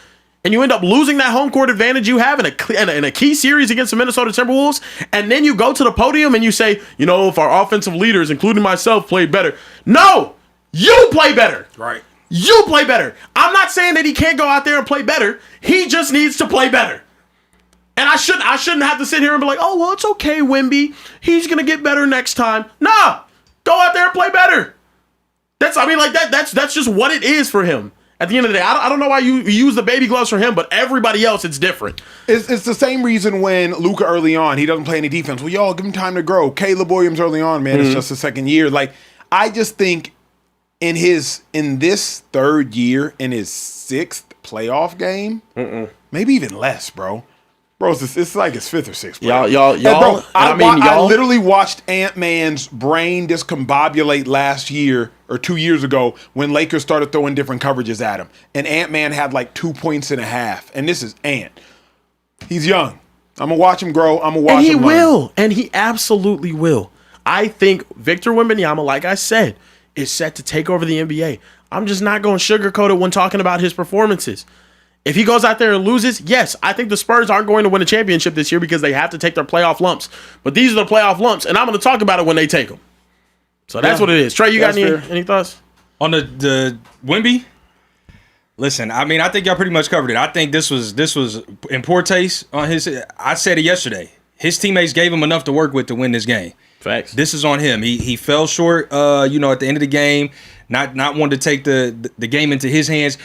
and you end up losing that home court advantage you have in a key series against the Minnesota Timberwolves, and then you go to the podium and you say, you know, if our offensive leaders, including myself, played better. No! You play better! Right. You play better. I'm not saying that he can't go out there and play better. He just needs to play better. And I shouldn't have to sit here and be like, oh, well, it's okay, Wemby. He's going to get better next time. Nah, go out there and play better. That's just what it is for him. At the end of the day, I don't know why you use the baby gloves for him, but everybody else, it's different. It's the same reason when Luka early on, he doesn't play any defense. Well, y'all give him time to grow. Caleb Williams early on, man, it's just the second year. Like, I just think in this third year, in his sixth playoff game, maybe even less, bro. Bro, it's like his fifth or sixth. Y'all. Bro, I literally watched Ant-Man's brain discombobulate last year or 2 years ago when Lakers started throwing different coverages at him. And Ant-Man had like 2 points and a half. And this is Ant. He's young. I'm going to watch him grow. I'm going to watch him learn. And he absolutely will. I think Victor Wembanyama, like I said, is set to take over the NBA. I'm just not going to sugarcoat it when talking about his performances. If he goes out there and loses, yes, I think the Spurs aren't going to win a championship this year because they have to take their playoff lumps. But these are the playoff lumps, and I'm going to talk about it when they take them. So that's what it is. Trey, you got any thoughts? On the Wemby? Listen, I mean, I think y'all pretty much covered it. I think this was in poor taste on his. I said it yesterday. His teammates gave him enough to work with to win this game. Facts. This is on him. He fell short. At the end of the game, not wanting to take the game into his hands.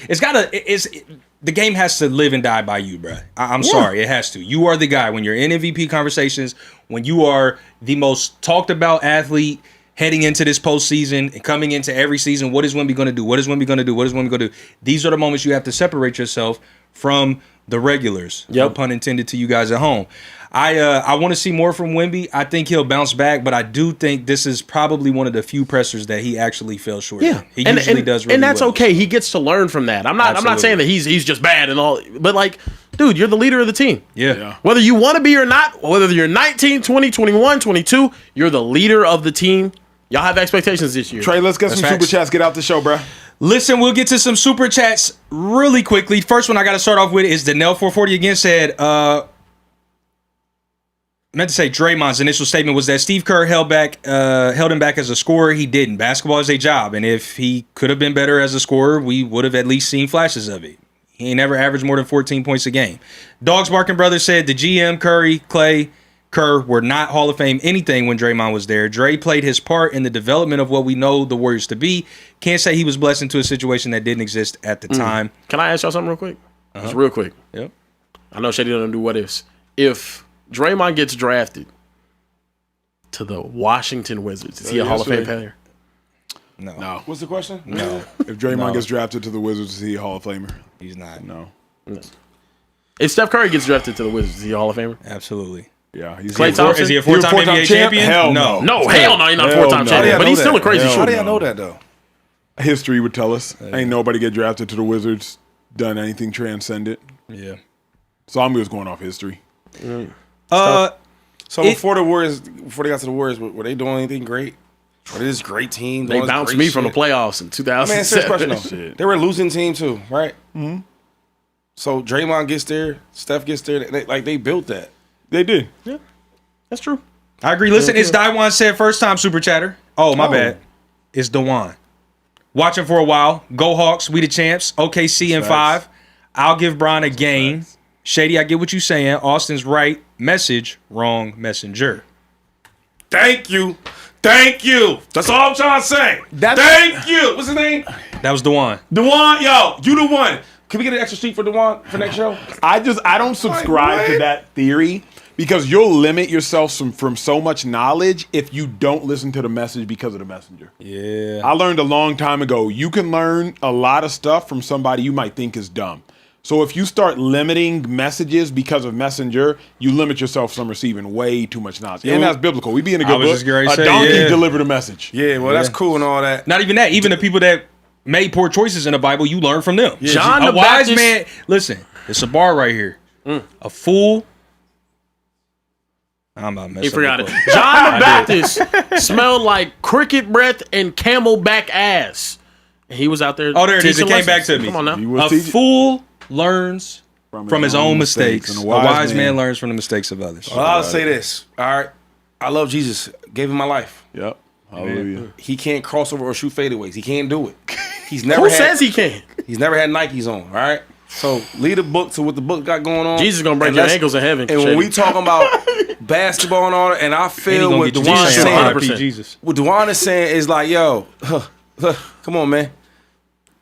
The game has to live and die by you, bro. I'm sorry, it has to. You are the guy when you're in MVP conversations, when you are the most talked about athlete heading into this postseason and coming into every season. What is Wemby going to do? What is Wemby going to do? What is Wemby going to do? These are the moments you have to separate yourself from the regulars. Yep. No pun intended to you guys at home. I want to see more from Wemby. I think he'll bounce back, but I do think this is probably one of the few pressers that he actually fell short. Yeah, He usually does really and that's well. okay. He gets to learn from that. I'm not saying that he's just bad and all, but like, dude, you're the leader of the team. Yeah. Whether you want to be or not, whether you're 19, 20, 21, 22, you're the leader of the team. Y'all have expectations this year. Trey, let's get some super chats. Get out the show, bro. Listen, we'll get to some super chats really quickly. First one I got to start off with is Danelle 440 again said, meant to say Draymond's initial statement was that Steve Kerr held him back as a scorer. He didn't. Basketball is a job, and if he could have been better as a scorer, we would have at least seen flashes of it. He ain't never averaged more than 14 points a game. Dogs Barking Brothers said the GM, Curry, Clay, Kerr were not Hall of Fame anything when Draymond was there. Dre played his part in the development of what we know the Warriors to be. Can't say he was blessed into a situation that didn't exist at the time. Can I ask y'all something real quick? Just real quick. Yep. I know Shady doesn't do what ifs. If Draymond gets drafted to the Washington Wizards, is he a Hall of Fame player? No. What's the question? No. If Draymond gets drafted to the Wizards, is he a Hall of Famer? He's not. No. If Steph Curry gets drafted to the Wizards, is he a Hall of Famer? Absolutely. Yeah. He's Klay Thompson? Is he a four-time NBA champion? Hell No, hell no, he's not a four-time champion. But he's still a crazy shooter. How do y'all know that, though? History would tell us. Ain't nobody get drafted to the Wizards done anything transcendent. Yeah. So I'm just going off history. So before they got to the Warriors, were they doing anything great? Were they this great team? They bounced me from the playoffs in 2007. Question, they were a losing team too, right? Mm-hmm. So Draymond gets there, Steph gets there. They built that. They did. Yeah, that's true. I agree. Listen, it's Daiwan said first time super chatter. Oh, my bad. It's Dewan. Watching for a while. Go Hawks. We the champs. OKC in 5. I'll give Bron a game. Shady, I get what you're saying. Austin's right. Message, wrong messenger. Thank you. That's all I'm trying to say. Thank you. What's his name? That was Dewan. Dewan, yo, you the one. Can we get an extra sheet for Dewan for next show? I don't subscribe to that theory because you'll limit yourself from so much knowledge if you don't listen to the message because of the messenger. Yeah. I learned a long time ago, you can learn a lot of stuff from somebody you might think is dumb. So if you start limiting messages because of messenger, you limit yourself from receiving way too much knowledge. And that's biblical. We be in a good book. A donkey delivered a message. Yeah, well, that's cool and all that. Not even that. Even the people that made poor choices in the Bible, you learn from them. Yeah, John a the wise Baptist, man. Listen, it's a bar right here. A fool. I'm about to mess He up forgot the it. quote. John the Baptist smelled like cricket breath and camelback ass. And he was out there. Oh, there it is. It came lessons. back to me. Come on now. A fool learns from his own mistakes. and A wise man learns from the mistakes of others. Well, I'll say this. All right. I love Jesus. Gave him my life. Yep. Hallelujah. He can't cross over or shoot fadeaways. He can't do it. He's never. Who says he can? He's never had Nikes on. All right. So lead the book to what the book got going on. Jesus gonna break your ankles in heaven. And when we talking about basketball and all that, and I feel what Dewan is saying. What Dewan is saying is like, yo, come on, man.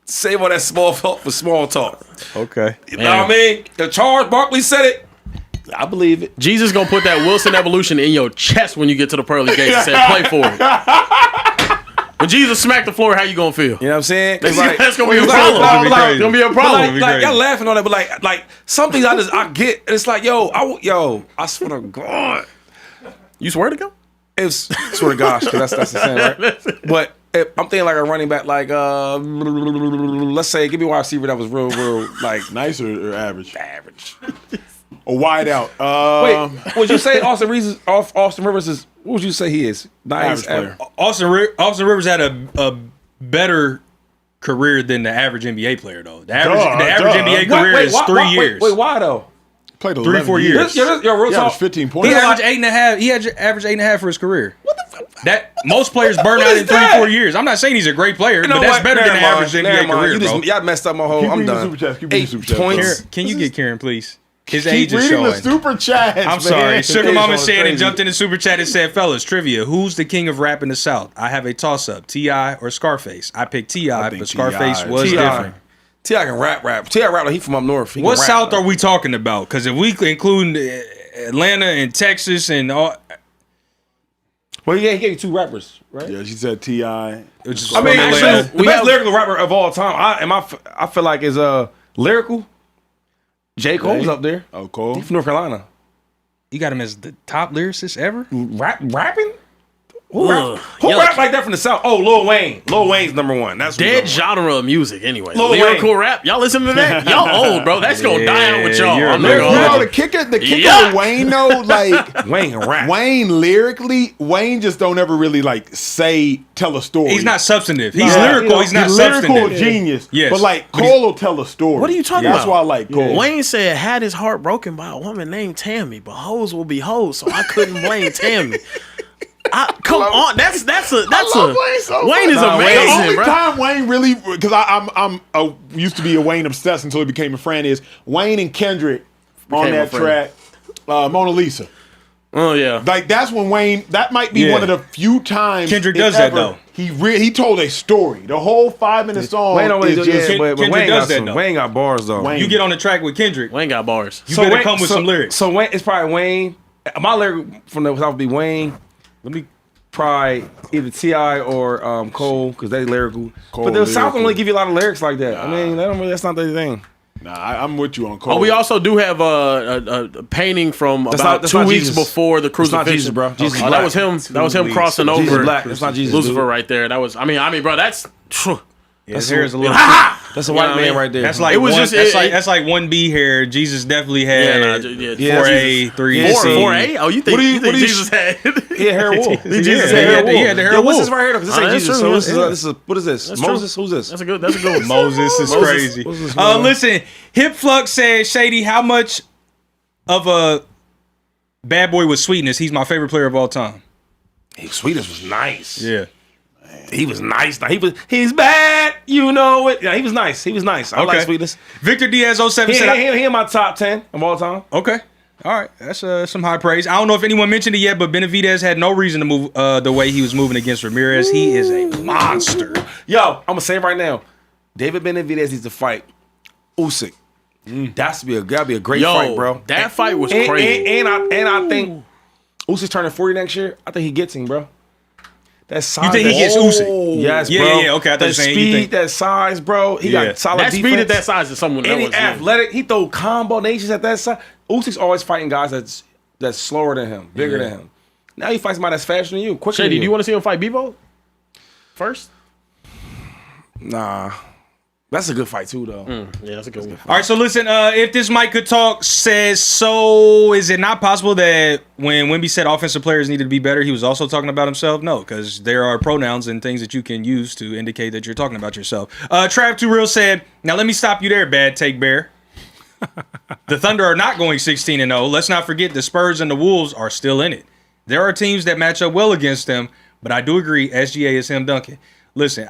Save all that small talk for small talk. Okay. You know what I mean? The Charles Barkley said it. I believe it. Jesus gonna put that Wilson evolution in your chest when you get to the pearly gates and say, play for it. When Jesus smacked the floor, how you gonna feel? You know what I'm saying? That's gonna be a problem. It's gonna be a problem. Like y'all laughing on that, but like some things I get. It's like, I swear to God. You swear to God? Swear to gosh, because that's the same, right? But I'm thinking like a running back, like let's say, give me a wide receiver that was real, like nice or average. Average. A wide out. Wait, would you say Austin Rivers is? What would you say he is? Nice average player. Austin Rivers had a better career than the average NBA player, though. The average NBA career is 3 years. Wait, why though? Played 3-4 years. Real talk. 15 points. He averaged 8.5. He averaged 8.5 for his career. What the fuck? That most players burn out in 3-4 years. I'm not saying he's a great player, but that's better than the average NBA career, bro. Y'all messed up my whole. I'm done. 8 points. Can you get Karen, please? His Keep age is reading showing. the super chat. I'm sorry. Sugar Mama Shannon jumped in the super chat and said, "Fellas, trivia: who's the king of rap in the South? I have a toss-up: T.I. or Scarface. I picked T.I., but Scarface was different. T.I. can rap. T.I. rap like he from up north. What South are we talking about? Because if we include Atlanta and Texas and all, well, yeah, he gave you 2 rappers, right? Yeah, she said T.I. The best lyrical rapper of all time. I feel like is lyrical. J. Cole's up there. Oh, Cole. He's from North Carolina. You got him as the top lyricist ever? Rapping? Who rap like that from the South? Oh, Lil Wayne. Lil Wayne's number 1. That's dead genre of music anyway. Lyrical Wayne. Rap. Y'all listen to that? Y'all old, bro. That's gonna die out with y'all. The kicker with Wayne though, like Wayne rap. Wayne lyrically, Wayne just don't ever really tell a story. He's not substantive. He's lyrical. He's not lyrical substantive. genius. Yes. But like Cole will tell a story. What are you talking about? That's why I like Cole. Wayne said had his heart broken by a woman named Tammy, but hoes will be hoes, so I couldn't blame Tammy. Come on, that's Wayne is amazing. The only bro. time Wayne really, because I'm used to be a Wayne obsessed until he became a friend, is Wayne and Kendrick on that track, Mona Lisa. Oh yeah, like that's when Wayne. That might be one of the few times Kendrick does that though. He told a story. The whole 5-minute song is just. But Wayne does that though. Wayne got bars though. You get on the track with Kendrick. Wayne got bars. You better come with some lyrics. So Wayne, it's probably Wayne. My lyric from the South would be Wayne. Let me probably either T.I. or Cole because they lyrical. But the South don't really give you a lot of lyrics like that. I mean, that's not their thing. Nah, I'm with you on Cole. Oh, we also do have a painting from about 2 weeks before the crucifixion. That's not Jesus, bro. Jesus that was him. That was him crossing over. Jesus black. That's not Jesus. Lucifer right there. That was. I mean, bro. That's. His hair is a little. That's a white man right there. That's like that's like 1B hair. Jesus definitely had 4A, 3C. 4A? Oh, you think Jesus had? He had hair wool. Jesus had He had the hair wool. What's this right here? This ain't Jesus. True. So this is what is this? Moses? Who's this? That's a good one. Moses is crazy. Listen, Hip Flux said, Shady, how much of a bad boy was Sweetness? He's my favorite player of all time. Sweetness was nice. Yeah. He was nice. He's bad. You know it. Yeah, he was nice. I like Sweetness. Victor Diaz 07 said he in my top 10 of all time. Okay. All right. That's some high praise. I don't know if anyone mentioned it yet, but Benavidez had no reason to move the way he was moving against Ramirez. He is a monster. Yo, I'm gonna say it right now. David Benavidez needs to fight Usyk. That'd be a great fight, bro. That fight was crazy. And I think Usyk's turning 40 next year. I think he gets him, bro. That size. You think he gets Usyk? Yes, bro. Yeah. Okay, I thought that you saying speed, you think that size, bro. He got solid that defense. speed at that size is someone that and was he athletic. He throw combo nations at that size. Usyk's always fighting guys that's slower than him, bigger than him. Now he fights somebody that's faster than you, quicker Shady, than you. do you want to see him fight Bebo first? Nah. That's a good fight too, though. Yeah, that's a good one. All right, so listen, if this mic could talk says, so is it not possible that when Wemby said offensive players needed to be better, he was also talking about himself? No, because there are pronouns and things that you can use to indicate that you're talking about yourself. Trav Too Real said, now let me stop you there, Bad Take Bear. The Thunder are not going 16-0. Let's not forget the Spurs and the Wolves are still in it. There are teams that match up well against them, But I do agree, SGA is him dunking. Listen,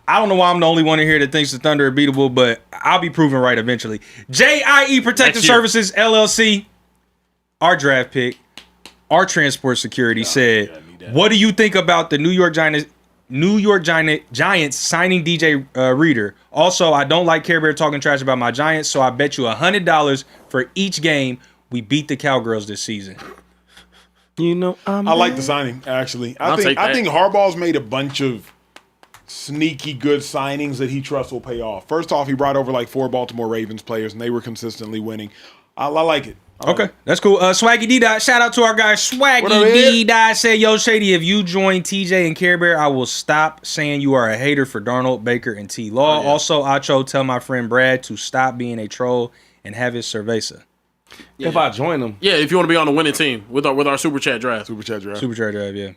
I don't know why I'm the only one in here that thinks the Thunder are beatable, but I'll be proven right eventually. JIE Protective Services, LLC, our draft pick, our transport security said, what do you think about the New York Giants signing DJ Reader? Also, I don't like Carebear talking trash about my Giants, so I bet you $100 for each game we beat the Cowgirls this season. You know, I like the signing, actually. I think Harbaugh's made a bunch of sneaky good signings that he trusts will pay off. First off, he brought over like 4 Baltimore Ravens players, and they were consistently winning. I like it. Okay, that's cool. Swaggy D Dot, shout out to our guy Swaggy D Dot. Said, yo, Shady, if you join TJ and Care Bear, I will stop saying you are a hater for Darnold, Baker, and T Law. Also, Acho, tell my friend Brad to stop being a troll and have his cerveza. If I join them. Yeah, if you want to be on the winning team with our Super Chat draft. Super Chat draft, yeah.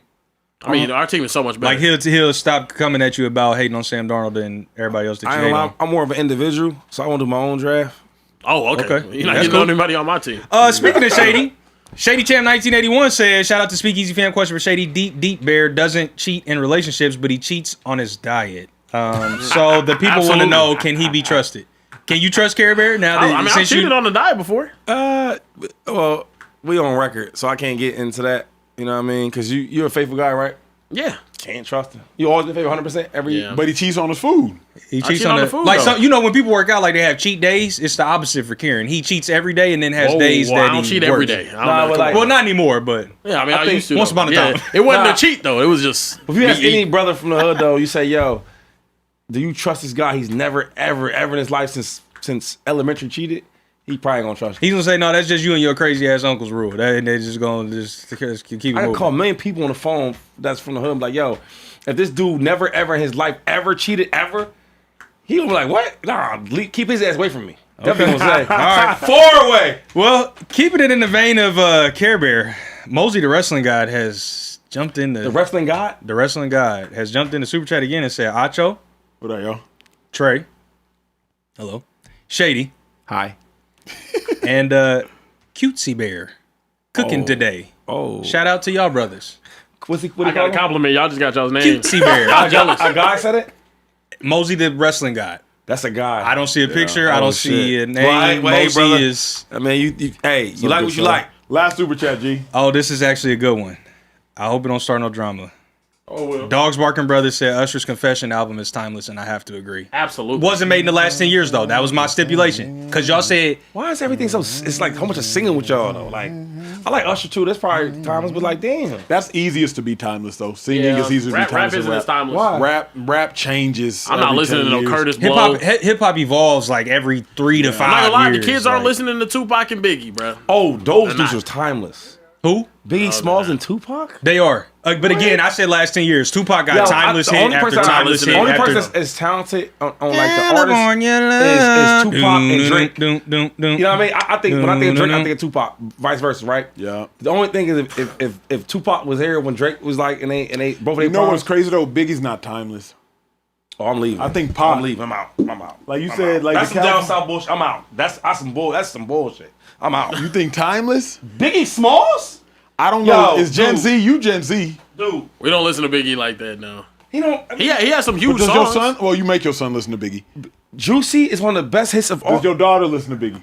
I mean, our team is so much better. Like, he'll stop coming at you about hating on Sam Darnold and everybody else that you hate on. I'm more of an individual, so I want to do my own draft. Oh, okay. You're not getting anybody on my team. Speaking of Shady, Shady Champ 1981 says, shout out to Speakeasy fan question for Shady. Deep Bear doesn't cheat in relationships, but he cheats on his diet. So the people want to know, can he be trusted? Can you trust Care Bear now? That, I've cheated on the diet before. Well, we on record, so I can't get into that. You know what I mean? Because you're a faithful guy, right? Yeah. Can't trust him. You always been faithful 100% every year. But he cheats on his food. He cheats on the food. Like, so, you know, when people work out, like they have cheat days, it's the opposite for Kieran. He cheats every day and then has days that I don't he cheat works. every day. Well, not anymore, but yeah, I mean, I used to. Once upon a time. It wasn't a cheat though. It was just. If you ask any brother from the hood though, you say, "Yo, do you trust this guy? He's never, ever in his life since elementary cheated." He probably gonna trust you. He's gonna say, "No, that's just you and your crazy ass uncle's rule." They're just gonna keep it moving. I call a million people on the phone that's from the hood. I'm like, "Yo, if this dude never ever in his life ever cheated ever, he gonna be like, what? Nah, keep his ass away from me." Definitely gonna say. All right, 4 away. Well, keeping it in the vein of Care Bear, Mosey the Wrestling God has jumped in the Wrestling God. The Wrestling God has jumped in the super chat again and said, "Acho, what are y'all? Trey, hello, Shady, hi." And Cutesy Bear cooking today. Oh, shout out to y'all brothers. What I got a compliment. Y'all just got y'all's names. Cutesy Bear. I'm jealous. A guy said it. Mosey the Wrestling God. That's a guy. I don't see a picture. I don't see a name. Well, Mosey brother. is. I mean, you like what you like. Last super chat, G. Oh, this is actually a good one. I hope it don't start no drama. Oh, well. Dogs Barking Brothers said Usher's Confession album is timeless, and I have to agree. Absolutely. Wasn't made in the last 10 years, though. That was my stipulation. Because y'all said... Why is everything so... It's like how much of singing with y'all, though. Like, I like Usher, too. That's probably timeless, but like, damn. That's easiest to be timeless, though. Singing is easier to be timeless. Rap isn't as timeless. Why? Rap changes. I'm not listening to no Curtis Blow. Hip-hop evolves like every 3 to 5 years. I'm not gonna lie, the kids aren't listening to Tupac and Biggie, bro. Oh, those dudes was timeless. Who? Biggie Smalls and Tupac? They are. But again, I said last 10 years. Tupac got timeless hit after timeless hit. The only person that's talented on like the artist is Tupac and Drake. You know what I mean? I think when I think of Drake, I think of Tupac. Vice versa, right? Yeah. The only thing is if Tupac was here when Drake was like, and they both of them. You know what's crazy though? Biggie's not timeless. Oh, I'm leaving. I think Pop. I'm leaving. I'm out. Like you said, like that's the some down south bullshit. I'm out. That's some bullshit. I'm out. You think timeless? Biggie Smalls? I don't know. It's Gen Z. You Gen Z. Dude. We don't listen to Biggie like that now. He don't. He has some huge does songs. Your son? Well, you make your son listen to Biggie. Juicy is one of the best hits of all. Does your daughter listen to Biggie?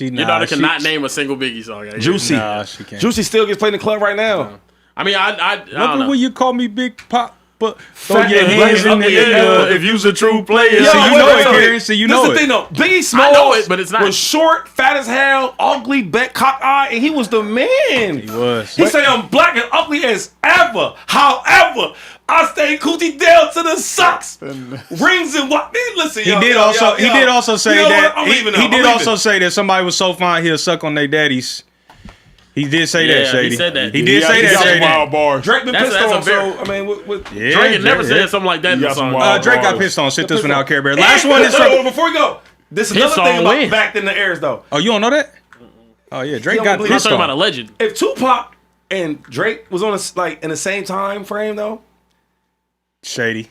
Your daughter cannot name a single Biggie song. Juicy. Nah, she can't. Juicy still gets played in the club right now. I mean, I don't know. When you call me Big Pop, but throw your hands in the air if you's a true player. Yo, so you know it, Karen. So you know it. This is the thing, though. Biggie Smalls I know it, but it's not. Was short, fat as hell, ugly, cock-eyed, and he was the man. He was. He said, I'm black and ugly as ever. However, I stay coochie down to the socks. Rings and what? Man, listen, He did also say that. He did also say that somebody was so fine he'll suck on their daddies. He did say that, Shady. He said that. He did say that, Shady. Wild bars. Drake been pissed on, so, I mean, Yeah, Drake had never said something like that in the song. Drake got pissed on. Sit this one out, Care Bear. Last one is from... Before we go, this is another thing about Back in the Airs, though. Oh, you don't know that? Oh, yeah. Drake got pissed on. I'm talking about a legend. If Tupac and Drake was on in the same time frame, though. Shady.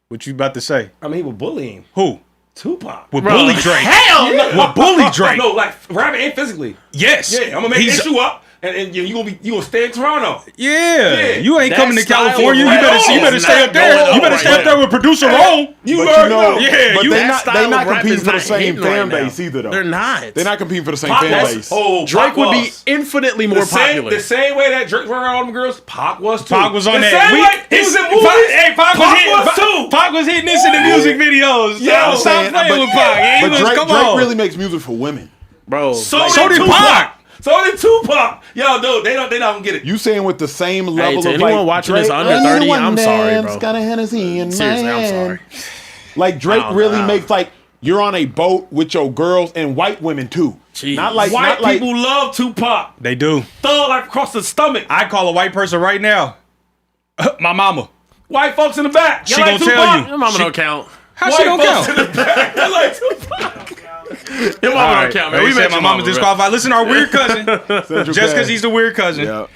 What you about to say? I mean, he was bullying. Who? Tupac. With bully Drake. Hell no. With bully Drake. No, like rapping and physically. Yes. Yeah, I'm gonna make issue up. and you gonna stay in Toronto. Yeah. You ain't That coming to style of California. You rap better is stay up there. not You better going stay right up there now. with producer Rome. You But already know. Yeah, but you- they that not style they not of rap competing is for the not same hitting right fan now. base either though. They're not. They're not competing for the same Pac fan was. base. Oh, Drake Pac would be was. infinitely more popular. The same way that Drake went around all them girls, Pac was too. Pac was on the that. Same way he was in movies. Pac was hitting this in the music videos. Yeah, Stop playing with Pac. Yeah, But Drake come on. really makes music for women. Bro. So did did Pac. So did Tupac. Yo, dude, they don't get it. You saying with the same Hey, level to of anyone like watching Drake, this under 30, I'm sorry, bro. Got a Hennessy in my Seriously, I'm hand. sorry. Like Drake I don't really know. makes like you're on a boat with your girls and white women too. Jeez. Not like White people love Tupac. They do. Thug like across the stomach. I call a white person right now. My mama. White folks in the back. She gonna tell you. Your mama don't count. How she don't folks count? in the back. They like Tupac. Your mama don't count, man. We said met my your mama's mama, disqualified. Listen, our weird cousin, Central just Cast. because he's the weird cousin, Yeah.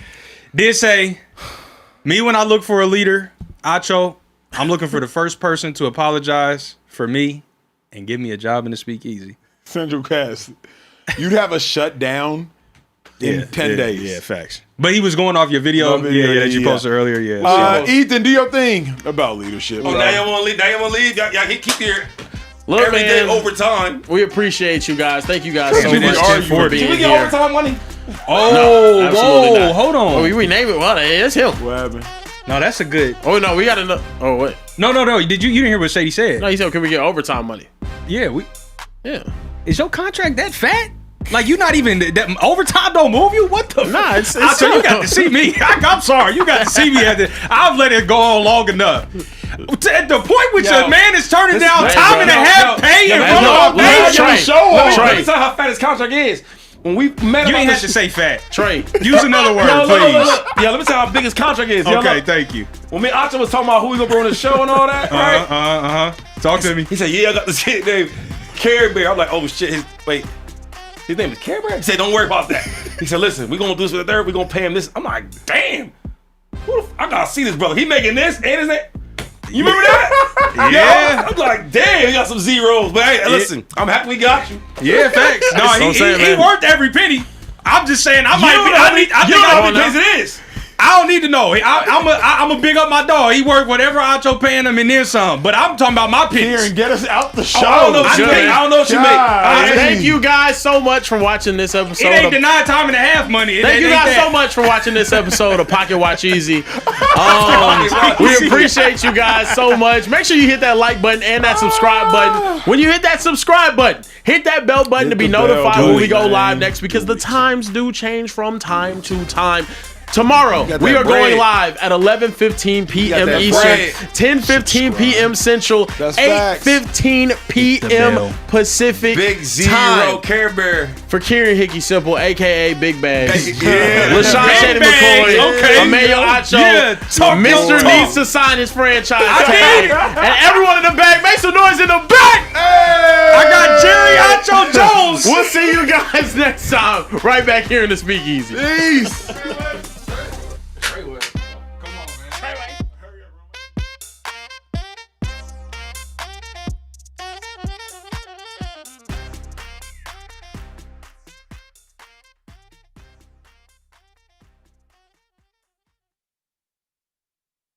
did say, me when I look for a leader, Acho, I'm looking for the first person to apologize for me and give me a job in the Speakeasy. Central Cast. You'd have a shutdown in 10 days. Yeah, facts. But he was going off your video, My video, that you yeah. posted earlier. Yeah. Ethan, do your thing about leadership. Oh, now y'all want to leave? Now y'all want to leave? Y'all keep your Look, every day man, overtime. we appreciate you guys. Thank you guys so It much is for 10:40. being Can we get here. overtime money? Oh, absolutely whoa, not. hold on. Oh, we rename it. Well, it's him. What happened? No, that's a good. Oh no, we got to know. Oh wait. No. Did you didn't hear what Shady said? No, he said, can we get overtime money? Yeah, Yeah. Is your contract that fat? Like you not even that overtime don't move you? What the? Nah, it's so you got to see me. I'm sorry, you got to see me at the. I've let it go on long enough. At the point which a man is turning down time and a half pay in front of a show. Let me tell you how fat his contract is. When we met, you ain't have to say fat. Trey, use another word, no, please. Look. Yeah, let me tell you how big his contract is. Okay, thank you. When me and Acho was talking about who we gonna bring on the show and all that, right? Talk to me. He said, "Yeah, I got this kid named Carebear." I'm like, "Oh shit!" His name is Carebear. He said, "Don't worry about that." He said, "Listen, we gonna do this for the third. We gonna pay him this." I'm like, "Damn, I gotta see this brother. He making this and his name." You remember that? Yeah. I'm like, damn, he got some zeros. But hey, listen, I'm happy we got you. Yeah, facts. No, he worth every penny. I'm just saying, I might be. I think how many pennies it is. I don't need to know. I'm a big up my dog. He worked whatever Acho paying him and then some. But I'm talking about my pennies. Here and get us out the show. I don't know what you make. I don't know what you make. Thank you guys so much for watching this episode. It ain't denied time and a half money. Thank you guys so much for watching this episode of Pocket Watch Easy. We appreciate you guys so much. Make sure you hit that like button and that subscribe button. When you hit that subscribe button, hit that bell button to be notified when we go live next, because the times do change from time to time. Tomorrow, we are going live at 11:15 p.m. Eastern, 10:15 p.m. Central, 8:15 p.m. Pacific Big Zero time. Carebear. For Kieran Hickey Simple, a.k.a. Big Bags. Yeah. LaShawn Shady McCoy. Okay. Emmanuel Acho. Yeah. Mr. needs to sign his franchise tag. And everyone in the back, make some noise in the back. I got Jerry Acho Jones. We'll see you guys next time, right back here in the Speakeasy. Peace.